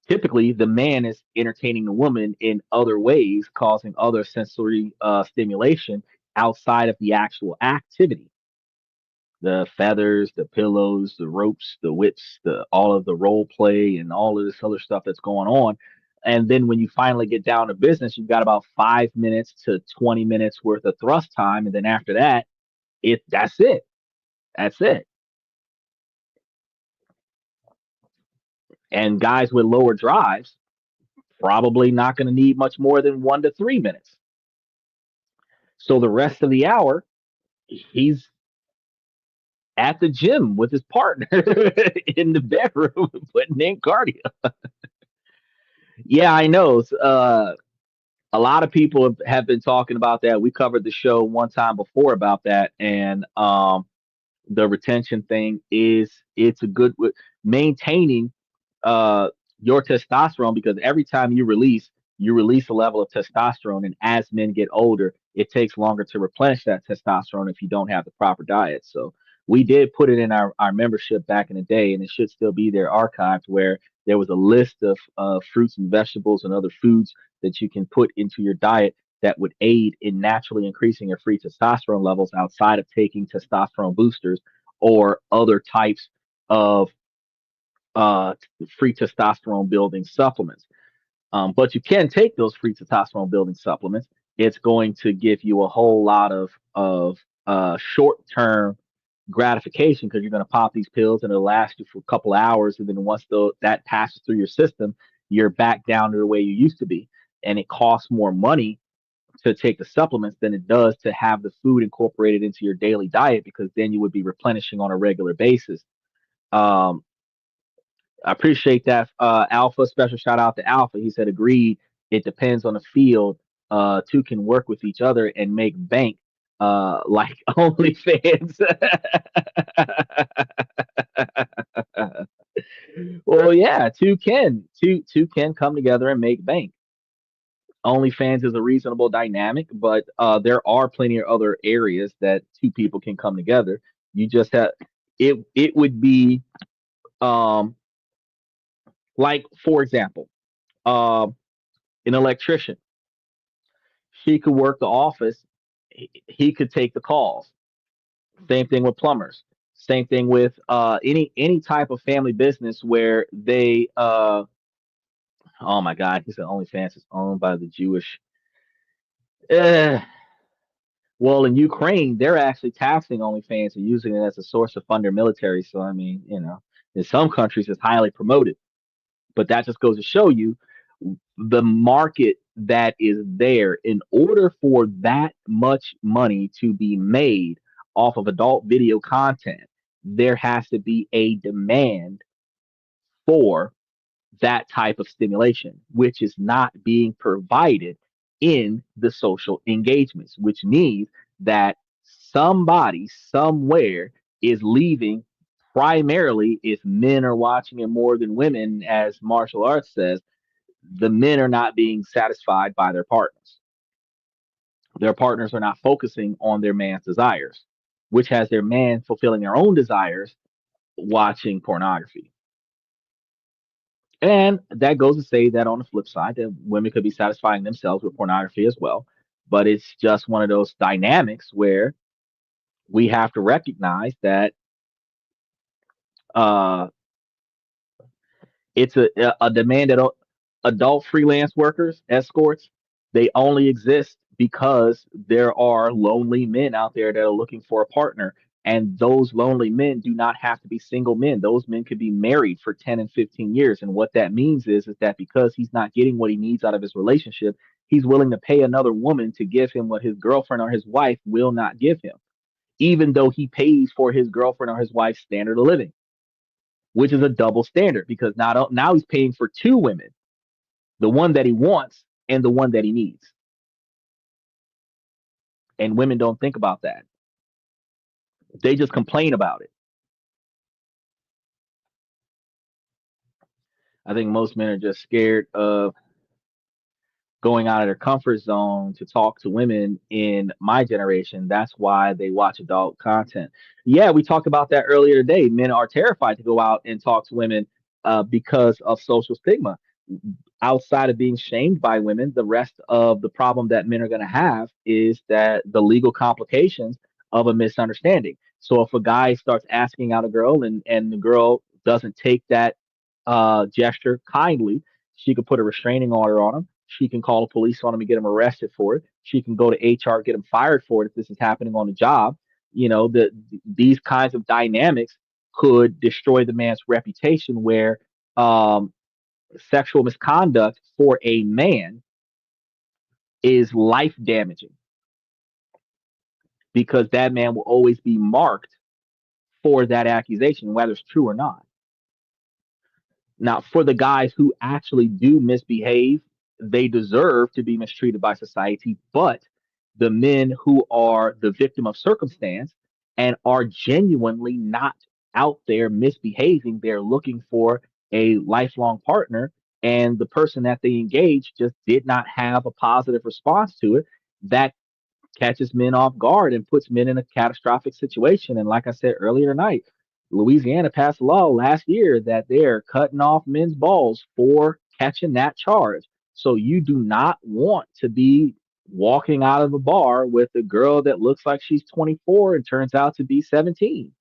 Typically, the man is entertaining the woman in other ways, causing other sensory stimulation outside of the actual activity. The feathers, the pillows, the ropes, the whips, the all of the role play and all of this other stuff that's going on. And then when you finally get down to business, you've got about 5 minutes to 20 minutes worth of thrust time. And then after that, that's it. That's it. And guys with lower drives probably not going to need much more than 1 to 3 minutes. So the rest of the hour, he's at the gym with his partner in the bedroom putting in cardio. Yeah, I know. A lot of people have been talking about that. We covered the show one time before about that, and the retention thing is it's a good maintaining uh, your testosterone because every time you release a level of testosterone, and as men get older, it takes longer to replenish that testosterone if you don't have the proper diet. So we did put it in our membership back in the day, and it should still be there archived where there was a list of fruits and vegetables and other foods that you can put into your diet that would aid in naturally increasing your free testosterone levels outside of taking testosterone boosters or other types of uh, free testosterone building supplements. But you can take those free testosterone building supplements. It's going to give you a whole lot of short term gratification because you're going to pop these pills and it'll last you for a couple hours, and then once that passes through your system, you're back down to the way you used to be. And it costs more money to take the supplements than it does to have the food incorporated into your daily diet because then you would be replenishing on a regular basis. Um, I appreciate that, Alpha. Special shout out to Alpha. He said, agreed. It depends on the field. Two can work with each other and make bank, like OnlyFans. Well, yeah, two can come together and make bank. OnlyFans is a reasonable dynamic, but there are plenty of other areas that two people can come together. You just have it. It would be um, like, for example, um, an electrician. She could work the office. He could take the calls. Same thing with plumbers. Same thing with any type of family business where they oh my God, he said OnlyFans is owned by the Jewish. Uh, well, in Ukraine, they're actually taxing OnlyFans and using it as a source to fund their military. So I mean, in some countries it's highly promoted. But that just goes to show you the market that is there. In order for that much money to be made off of adult video content, there has to be a demand for that type of stimulation, which is not being provided in the social engagements, which means that somebody somewhere is leaving. Primarily, if men are watching it more than women, as martial arts says, the men are not being satisfied by their partners. Their partners are not focusing on their man's desires, which has their man fulfilling their own desires watching pornography. And that goes to say that on the flip side, that women could be satisfying themselves with pornography as well. But it's just one of those dynamics where we have to recognize that uh, it's a demand that adult freelance workers, escorts, they only exist because there are lonely men out there that are looking for a partner. And those lonely men do not have to be single men. Those men could be married for 10 and 15 years. And what that means is that because he's not getting what he needs out of his relationship, he's willing to pay another woman to give him what his girlfriend or his wife will not give him, even though he pays for his girlfriend or his wife's standard of living, which is a double standard because now he's paying for two women, the one that he wants and the one that he needs. And women don't think about that. They just complain about it. I think most men are just scared of going out of their comfort zone to talk to women in my generation. That's why they watch adult content. Yeah, we talked about that earlier today. Men are terrified to go out and talk to women because of social stigma. Outside of being shamed by women, the rest of the problem that men are going to have is that the legal complications of a misunderstanding. So if a guy starts asking out a girl and the girl doesn't take that gesture kindly, she could put a restraining order on him. She can call the police on him and get him arrested for it. She can go to HR, get him fired for it if this is happening on the job. These kinds of dynamics could destroy the man's reputation where sexual misconduct for a man is life damaging because that man will always be marked for that accusation, whether it's true or not. Now, for the guys who actually do misbehave, they deserve to be mistreated by society. But the men who are the victim of circumstance and are genuinely not out there misbehaving, they're looking for a lifelong partner. And the person that they engage just did not have a positive response to it. That catches men off guard and puts men in a catastrophic situation. And like I said earlier tonight, Louisiana passed a law last year that they're cutting off men's balls for catching that charge. So you do not want to be walking out of a bar with a girl that looks like she's 24 and turns out to be 17.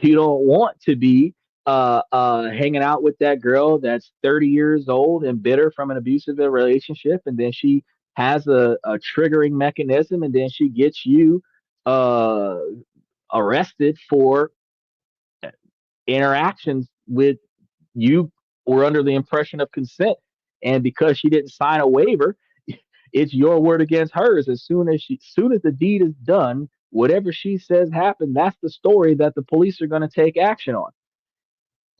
You don't want to be hanging out with that girl that's 30 years old and bitter from an abusive relationship, and then she has a triggering mechanism, and then she gets you uh arrested for interactions with you were under the impression of consent, and because she didn't sign a waiver, it's your word against hers. As soon as the deed is done, whatever she says happened, that's the story that the police are going to take action on.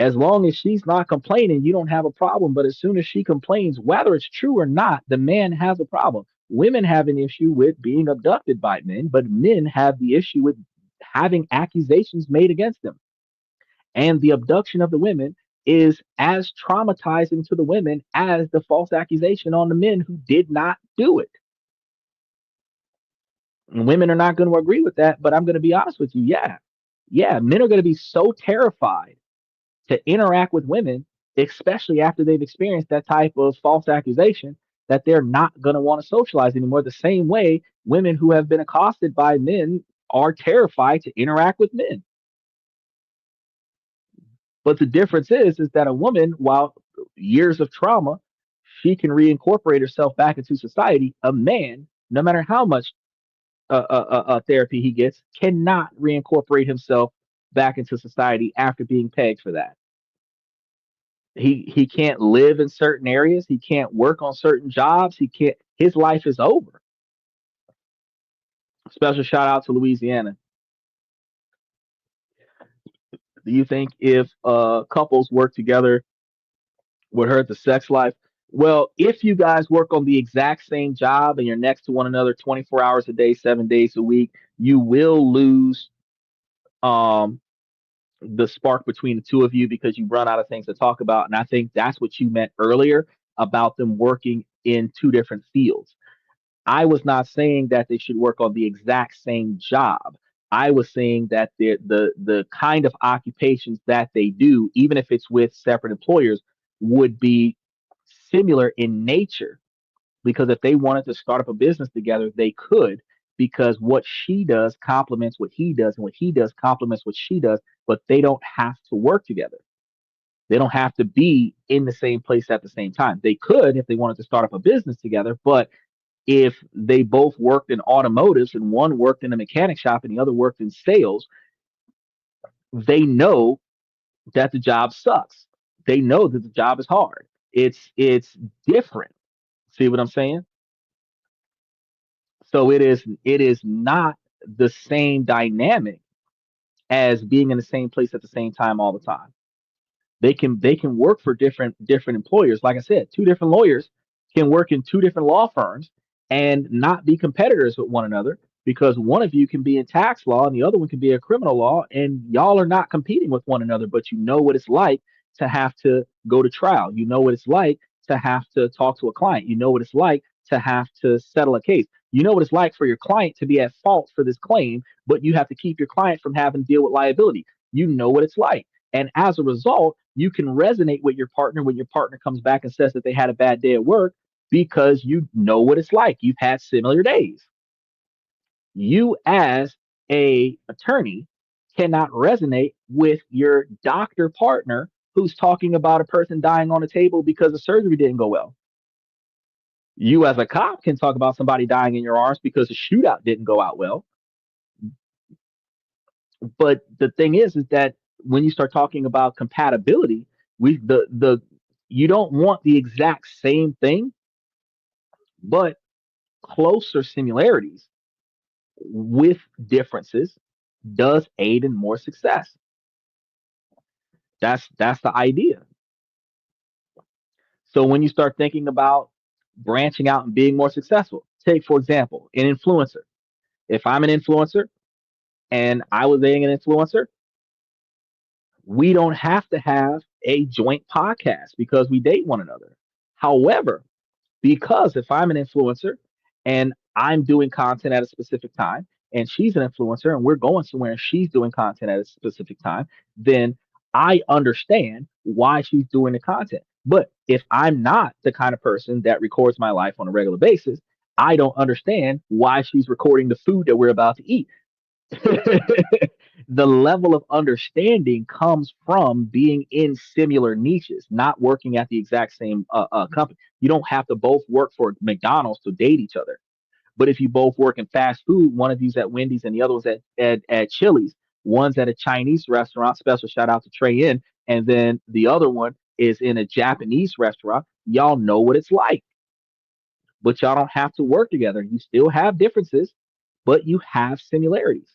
As long as she's not complaining, you don't have a problem. But as soon as she complains, whether it's true or not, the man has a problem. Women have an issue with being abducted by men, but men have the issue with having accusations made against them. And the abduction of the women is as traumatizing to the women as the false accusation on the men who did not do it. And women are not going to agree with that, but I'm going to be honest with you. Yeah. Yeah. Men are going to be so terrified to interact with women, especially after they've experienced that type of false accusation, that they're not going to want to socialize anymore. The same way women who have been accosted by men are terrified to interact with men. But the difference is that a woman, while years of trauma, she can reincorporate herself back into society. A man, no matter how much therapy he gets, cannot reincorporate himself back into society after being pegged for that. He can't live in certain areas. He can't work on certain jobs. He can't. His life is over. Special shout out to Louisiana. Do you think if couples work together would hurt the sex life? Well, if you guys work on the exact same job and you're next to one another 24 hours a day, 7 days a week, you will lose um, the spark between the two of you because you run out of things to talk about. And I think that's what you meant earlier about them working in two different fields. I was not saying that they should work on the exact same job. I was saying that the kind of occupations that they do, even if it's with separate employers, would be similar in nature. Because if they wanted to start up a business together, they could. Because what she does complements what he does, and what he does complements what she does. But they don't have to work together. They don't have to be in the same place at the same time. They could if they wanted to start up a business together, but if they both worked in automotives and one worked in a mechanic shop and the other worked in sales, they know that the job sucks. They know that the job is hard. It's different. See what I'm saying? So it is not the same dynamic as being in the same place at the same time all the time. They can work for different employers. Like I said, two different lawyers can work in two different law firms and not be competitors with one another because one of you can be in tax law and the other one can be a criminal law, and y'all are not competing with one another, but you know what it's like to have to go to trial. You know what it's like to have to talk to a client. You know what it's like to have to settle a case. You know what it's like for your client to be at fault for this claim, but you have to keep your client from having to deal with liability. You know what it's like. And as a result, you can resonate with your partner when your partner comes back and says that they had a bad day at work because you know what it's like. You've had similar days. You as a attorney cannot resonate with your doctor partner who's talking about a person dying on a table because the surgery didn't go well. You as a cop can talk about somebody dying in your arms because the shootout didn't go out well. But the thing is that when you start talking about compatibility, we the you don't want the exact same thing, but closer similarities with differences does aid in more success. That's the idea. So when you start thinking about branching out and being more successful, take for example an influencer. If I'm an influencer and I was dating an influencer, we don't have to have a joint podcast because we date one another. However, because if I'm an influencer and I'm doing content at a specific time and she's an influencer and we're going somewhere and she's doing content at a specific time, then I understand why she's doing the content. But if I'm not the kind of person that records my life on a regular basis, I don't understand why she's recording the food that we're about to eat. The level of understanding comes from being in similar niches, not working at the exact same company. You don't have to both work for McDonald's to date each other. But if you both work in fast food, one of you's at Wendy's and the other one's at Chili's, one's at a Chinese restaurant, special shout out to Trey In, and then the other one is in a Japanese restaurant, y'all know what it's like. But y'all don't have to work together. You still have differences, but you have similarities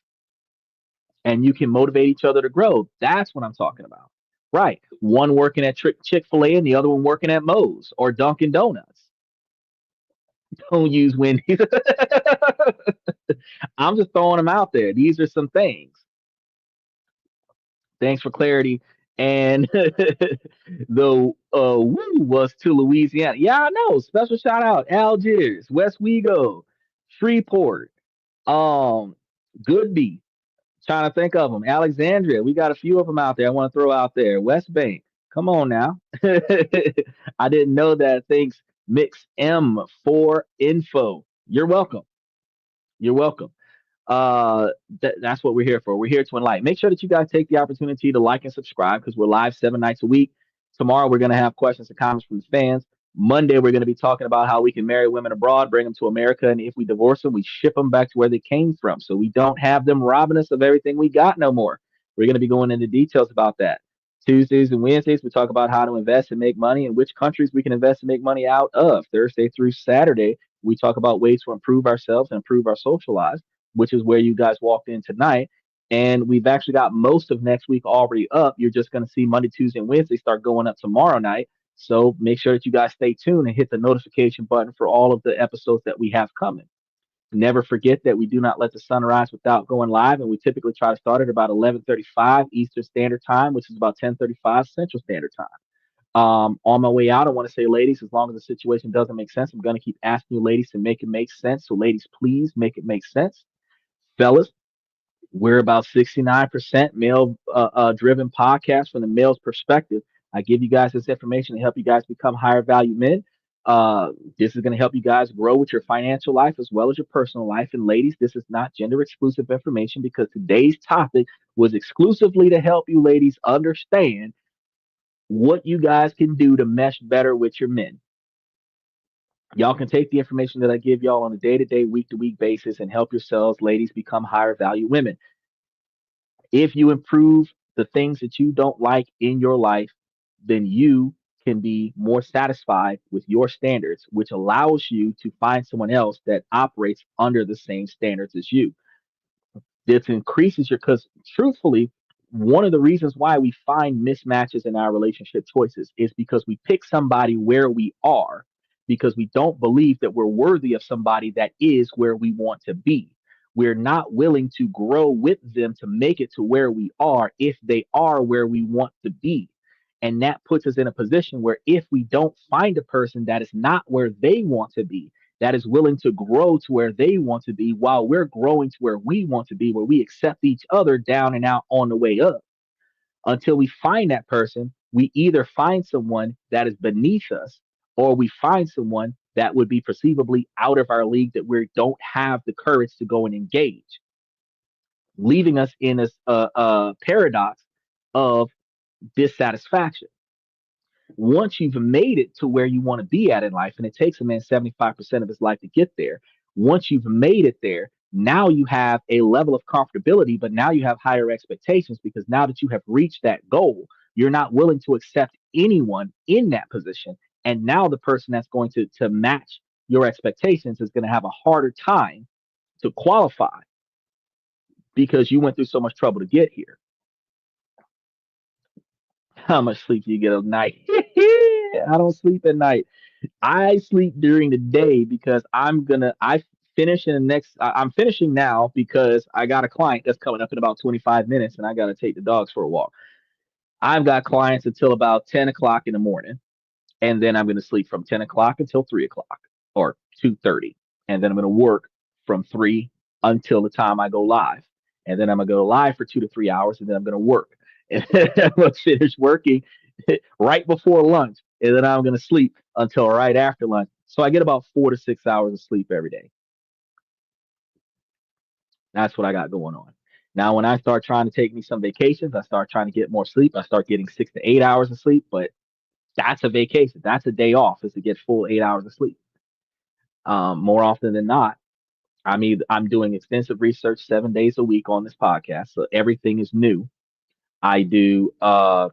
and you can motivate each other to grow. That's what I'm talking about. Right. One working at Chick-fil-A and the other one working at Moe's or Dunkin' Donuts. Don't use Wendy's. I'm just throwing them out there. These are some things. Thanks for clarity. And the woo was to Louisiana. Yeah, I know. Special shout out Algiers, West Wego, Shreveport, um, Goodby. Trying to think of them. Alexandria. We got a few of them out there. I want to throw out there. West Bank. Come on now. I didn't know that. Thanks, Mix M for info. You're welcome. You're welcome. That's what we're here for. We're here to enlighten. Make sure that you guys take the opportunity to like and subscribe because we're live 7 nights a week. Tomorrow we're going to have questions and comments from the fans. Monday we're going to be talking about how we can marry women abroad, bring them to America, and if we divorce them, we ship them back to where they came from, so we don't have them robbing us of everything we got no more. We're going to be going into details about that. Tuesdays and Wednesdays we talk about how to invest and make money and which countries we can invest and make money out of. Thursday through Saturday we talk about ways to improve ourselves and improve our social lives, which is where you guys walked in tonight. And we've actually got most of next week already up. You're just going to see Monday, Tuesday, and Wednesday start going up tomorrow night. So make sure that you guys stay tuned and hit the notification button for all of the episodes that we have coming. Never forget that we do not let the sun rise without going live, and we typically try to start at about 11:35 Eastern Standard Time, which is about 10:35 Central Standard Time. On my way out, I want to say, ladies, as long as the situation doesn't make sense, I'm going to keep asking you, ladies, to make it make sense. So, ladies, please make it make sense. Fellas, we're about 69% male driven podcast from the male's perspective. I give you guys this information to help you guys become higher value men. This is going to help you guys grow with your financial life as well as your personal life. And ladies, this is not gender exclusive information because today's topic was exclusively to help you ladies understand what you guys can do to mesh better with your men. Y'all can take the information that I give y'all on a day to day, week to week basis and help yourselves, ladies, become higher value women. If you improve the things that you don't like in your life, then you can be more satisfied with your standards, which allows you to find someone else that operates under the same standards as you. This increases your, because truthfully, one of the reasons why we find mismatches in our relationship choices is because we pick somebody where we are because we don't believe that we're worthy of somebody that is where we want to be. We're not willing to grow with them to make it to where we are if they are where we want to be. And that puts us in a position where if we don't find a person that is not where they want to be, that is willing to grow to where they want to be while we're growing to where we want to be, where we accept each other down and out on the way up. Until we find that person, we either find someone that is beneath us or we find someone that would be perceivably out of our league that we don't have the courage to go and engage, leaving us in a paradox of dissatisfaction. Once you've made it to where you want to be at in life, and it takes a man 75% of his life to get there, once you've made it there, now you have a level of comfortability, but now you have higher expectations because now that you have reached that goal, you're not willing to accept anyone in that position. And now the person that's going to match your expectations is going to have a harder time to qualify because you went through so much trouble to get here. How much sleep do you get at night? I don't sleep at night. I sleep during the day because I finish in the next I'm finishing now because I got a client that's coming up in about 25 minutes and I got to take the dogs for a walk. I've got clients until about 10 o'clock in the morning, and then I'm going to sleep from 10 o'clock until 3 o'clock or 2:30, and then I'm going to work from 3 until the time I go live, and then I'm going to go live for 2 to 3 hours, and then I'm going to work, and then I'm going to finish working right before lunch, and then I'm going to sleep until right after lunch. So I get about 4 to 6 hours of sleep every day. That's what I got going on. Now, when I start trying to take me some vacations, I start trying to get more sleep. I start getting 6 to 8 hours of sleep, but that's a vacation. That's a day off is to get full 8 hours of sleep. More often than not, I'm doing extensive research 7 days a week on this podcast, so everything is new. I do I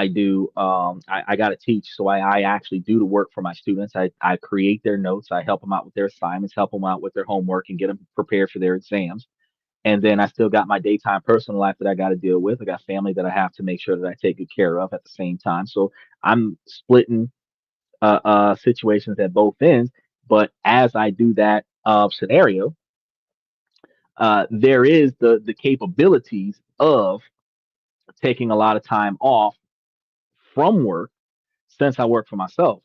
got to teach, so I actually do the work for my students. I create their notes, I help them out with their assignments, help them out with their homework, and get them prepared for their exams. And then I still got my daytime personal life that I got to deal with. I got family that I have to make sure that I take good care of at the same time. So I'm splitting situations at both ends. But as I do that scenario, there is the capabilities of taking a lot of time off from work since I work for myself.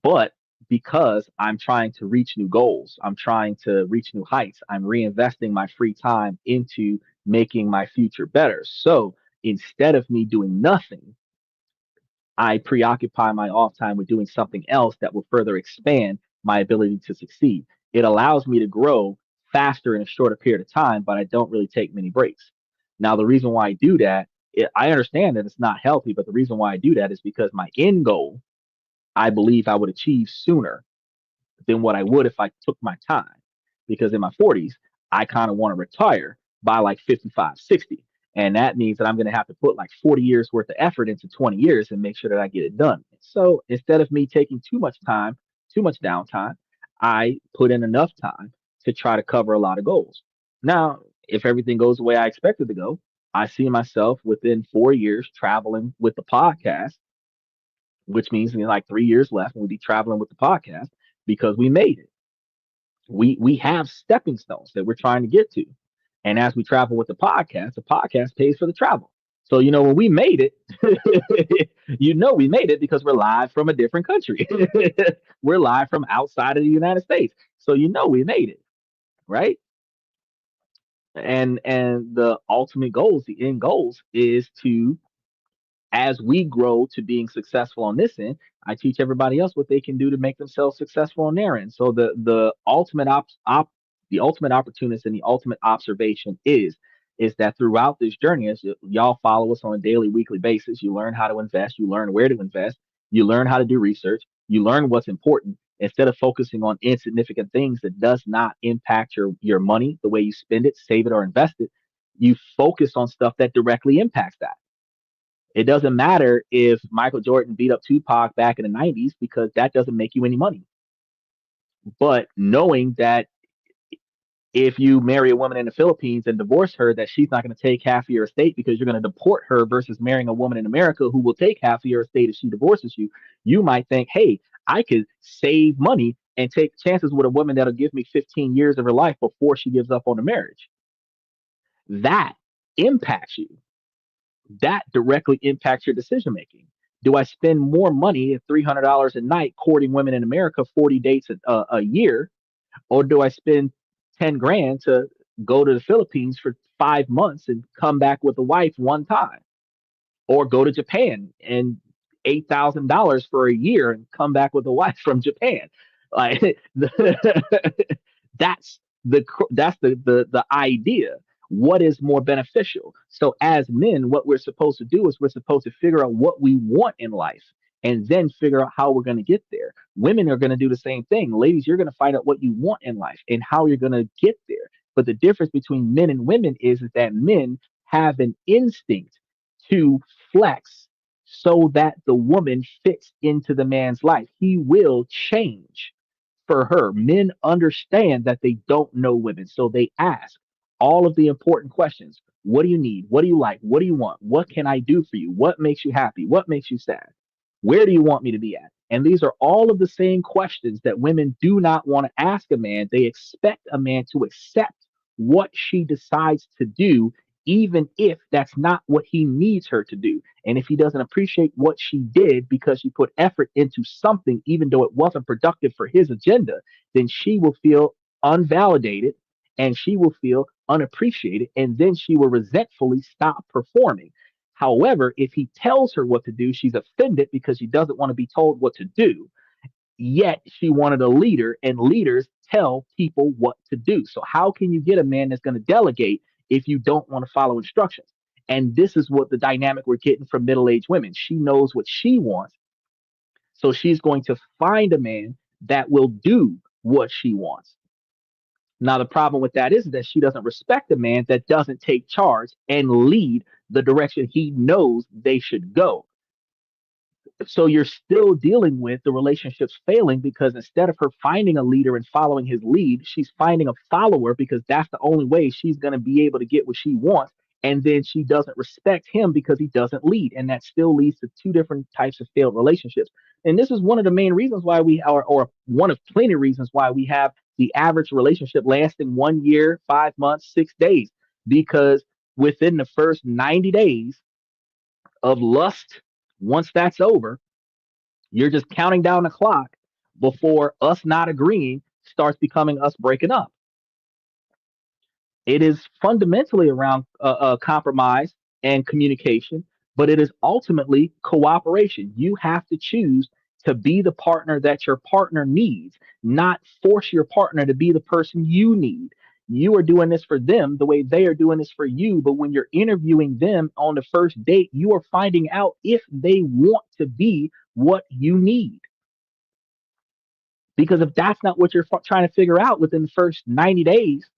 But because I'm trying to reach new goals, I'm trying to reach new heights, I'm reinvesting my free time into making my future better. So instead of me doing nothing, I preoccupy my off time with doing something else that will further expand my ability to succeed. It allows me to grow faster in a shorter period of time, but I don't really take many breaks. Now, the reason why I do that, I understand that it's not healthy, but the reason why I do that is because my end goal, I believe I would achieve sooner than what I would if I took my time. Because in my 40s, I kind of want to retire by like 55, 60. And that means that I'm going to have to put like 40 years worth of effort into 20 years and make sure that I get it done. So instead of me taking too much time, too much downtime, I put in enough time to try to cover a lot of goals. Now, if everything goes the way I expect it to go, I see myself within 4 years traveling with the podcast, which means in like 3 years left, and we'll be traveling with the podcast because we made it. We have stepping stones that we're trying to get to. And as we travel with the podcast pays for the travel. So when we made it, we made it because we're live from a different country. We're live from outside of the United States. So we made it, right? And the ultimate goals, the end goals is to as we grow to being successful on this end, I teach everybody else what they can do to make themselves successful on their end. So the ultimate opportunist and the ultimate observation is that throughout this journey, as y'all follow us on a daily, weekly basis, you learn how to invest, you learn where to invest, you learn how to do research, you learn what's important instead of focusing on insignificant things that does not impact your money, the way you spend it, save it, or invest it. You focus on stuff that directly impacts that. It doesn't matter if Michael Jordan beat up Tupac back in the 90s because that doesn't make you any money. But knowing that if you marry a woman in the Philippines and divorce her, that she's not going to take half of your estate because you're going to deport her versus marrying a woman in America who will take half of your estate if she divorces you, you might think, hey, I could save money and take chances with a woman that'll give me 15 years of her life before she gives up on the marriage. That impacts you. That directly impacts your decision making. Do I spend more money at $300 a night courting women in America, 40 dates a year, or do I spend 10 grand to go to the Philippines for 5 months and come back with a wife one time, or go to Japan and $8,000 for a year and come back with a wife from Japan? Like that's that's the idea. What is more beneficial? So as men, what we're supposed to do is we're supposed to figure out what we want in life and then figure out how we're going to get there. Women are going to do the same thing. Ladies, you're going to find out what you want in life and how you're going to get there. But the difference between men and women is that men have an instinct to flex so that the woman fits into the man's life. He will change for her. Men understand that they don't know women, so they ask all of the important questions. What do you need? What do you like? What do you want? What can I do for you? What makes you happy? What makes you sad? Where do you want me to be at? And these are all of the same questions that women do not want to ask a man. They expect a man to accept what she decides to do, even if that's not what he needs her to do. And if he doesn't appreciate what she did because she put effort into something, even though it wasn't productive for his agenda, then she will feel unvalidated and she will feel unappreciated. And then she will resentfully stop performing. However, if he tells her what to do, she's offended because she doesn't want to be told what to do. Yet she wanted a leader, and leaders tell people what to do. So, how can you get a man that's going to delegate if you don't want to follow instructions. And this is what the dynamic we're getting from middle-aged women. She knows what she wants, so she's going to find a man that will do what she wants. Now, the problem with that is that she doesn't respect a man that doesn't take charge and lead the direction he knows they should go. So you're still dealing with the relationships failing because instead of her finding a leader and following his lead, she's finding a follower because that's the only way she's going to be able to get what she wants. And then she doesn't respect him because he doesn't lead. And that still leads to two different types of failed relationships. And this is one of the main reasons why we are, or one of plenty of reasons why we have the average relationship lasting 1 year, 5 months, 6 days, because within the first 90 days of lust, once that's over, you're just counting down the clock before us not agreeing starts becoming us breaking up. It is fundamentally around compromise and communication, but it is ultimately cooperation. You have to choose to be the partner that your partner needs, not force your partner to be the person you need. You are doing this for them the way they are doing this for you. But when you're interviewing them on the first date, you are finding out if they want to be what you need. Because if that's not what you're trying to figure out within the first 90 days,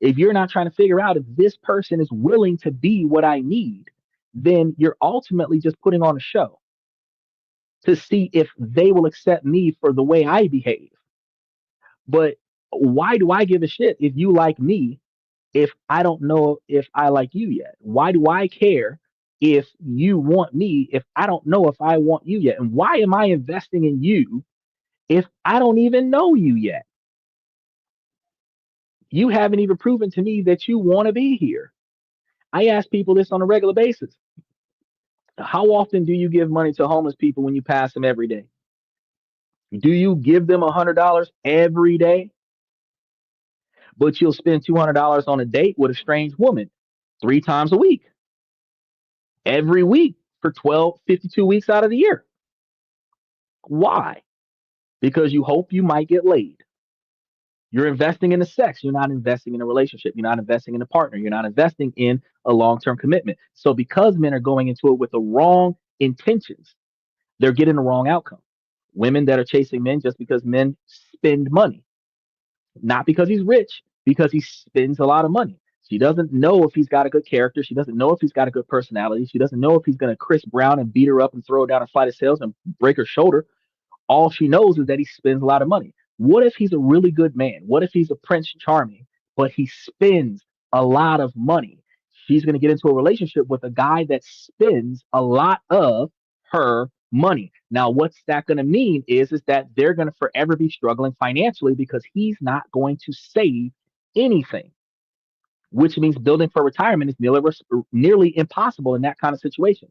if you're not trying to figure out if this person is willing to be what I need, then you're ultimately just putting on a show to see if they will accept me for the way I behave. But why do I give a shit if you like me if I don't know if I like you yet? Why do I care if you want me if I don't know if I want you yet? And why am I investing in you if I don't even know you yet? You haven't even proven to me that you want to be here. I ask people this on a regular basis. How often do you give money to homeless people when you pass them every day? Do you give them $100 every day? But you'll spend $200 on a date with a strange woman 3 times a week, every week for 52 weeks out of the year. Why? Because you hope you might get laid. You're investing in the sex. You're not investing in a relationship. You're not investing in a partner. You're not investing in a long-term commitment. So because men are going into it with the wrong intentions, they're getting the wrong outcome. Women that are chasing men just because men spend money, not because he's rich, because he spends a lot of money. She doesn't know if he's got a good character. She doesn't know if he's got a good personality. She doesn't know if he's going to Chris Brown and beat her up and throw her down a flight of stairs and break her shoulder. All she knows is that he spends a lot of money. What if he's a really good man? What if he's a Prince Charming, but he spends a lot of money? She's going to get into a relationship with a guy that spends a lot of her money. Now, what's that going to mean is that they're going to forever be struggling financially because he's not going to save anything, which means building for retirement is nearly impossible in that kind of situation.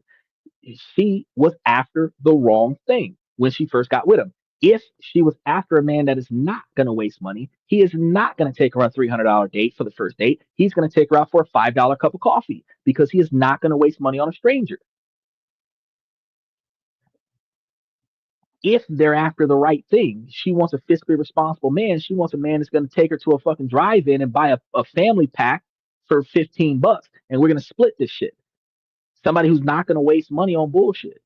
She was after the wrong thing when she first got with him. If she was after a man that is not going to waste money, he is not going to take her on a $300 date for the first date. He's going to take her out for a $5 cup of coffee because he is not going to waste money on a stranger. If they're after the right thing, she wants a fiscally responsible man. She wants a man that's going to take her to a fucking drive-in and buy a family pack for $15, and we're going to split this shit. Somebody who's not going to waste money on bullshit.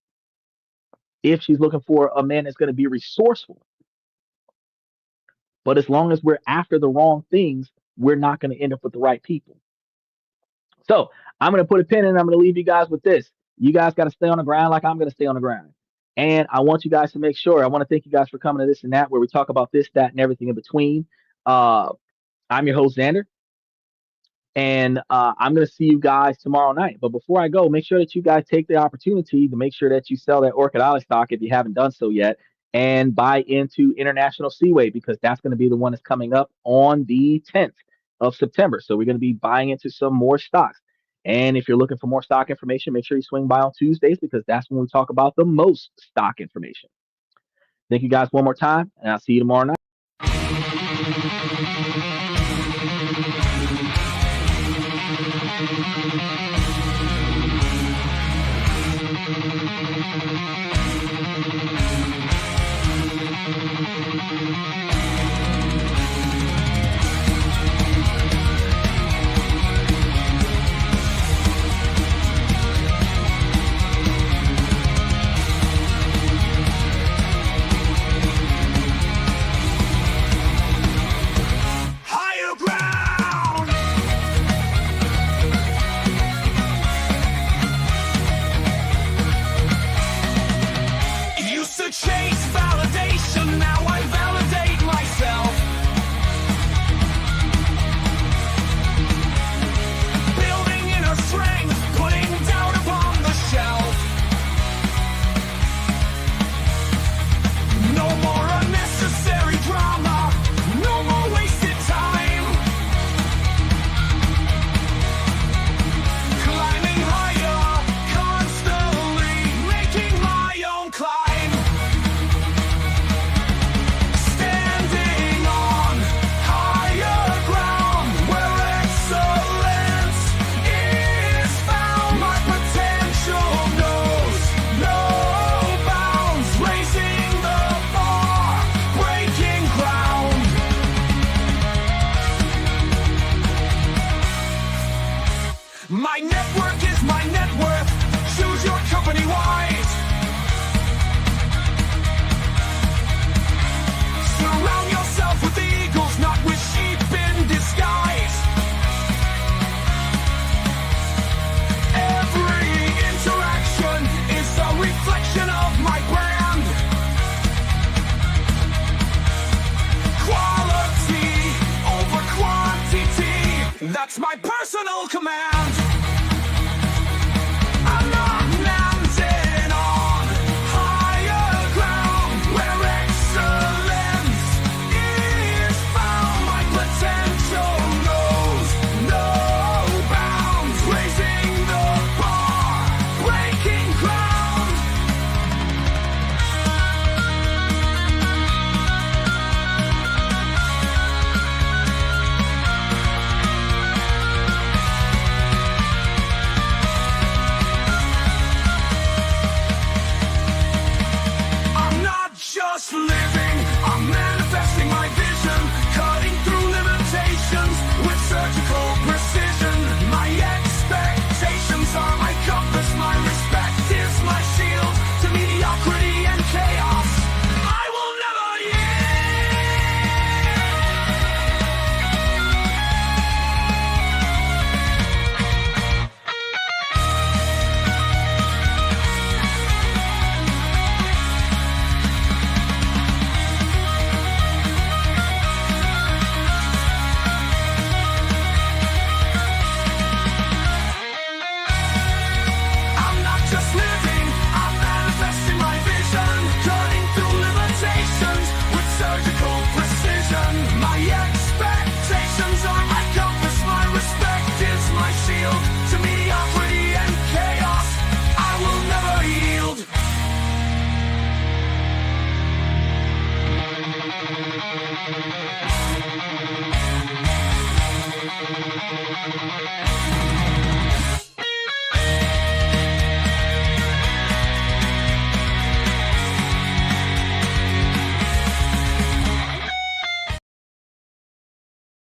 If she's looking for a man that's going to be resourceful. But as long as we're after the wrong things, we're not going to end up with the right people. So I'm going to put a pin in and I'm going to leave you guys with this. You guys got to stay on the ground like I'm going to stay on the ground. And I want you guys to make sure, I want to thank you guys for coming to this and that, where we talk about this, that, and everything in between. I'm your host, Xander. And I'm going to see you guys tomorrow night. But before I go, make sure that you guys take the opportunity to make sure that you sell that Orchid Alley stock if you haven't done so yet, and buy into International Seaway, because that's going to be the one that's coming up on the 10th of September. So we're going to be buying into some more stocks. And if you're looking for more stock information, make sure you swing by on Tuesdays, because that's when we talk about the most stock information. Thank you guys one more time, and I'll see you tomorrow night. That's my personal command. I'm not landing on higher ground where excellence is found. My potential knows no bounds, raising the bar, breaking ground. I'm not just living, I'm manifesting my vision, cutting through limitations with surgical precision. My expectations are my compass, my respect is my shield to mediocrity and chaos. I will never I'm not just living, I'm manifesting my vision, cutting through limitations with surgical precision. My expectations are my compass, my respect is my shield to mediocrity and chaos. I will never yield.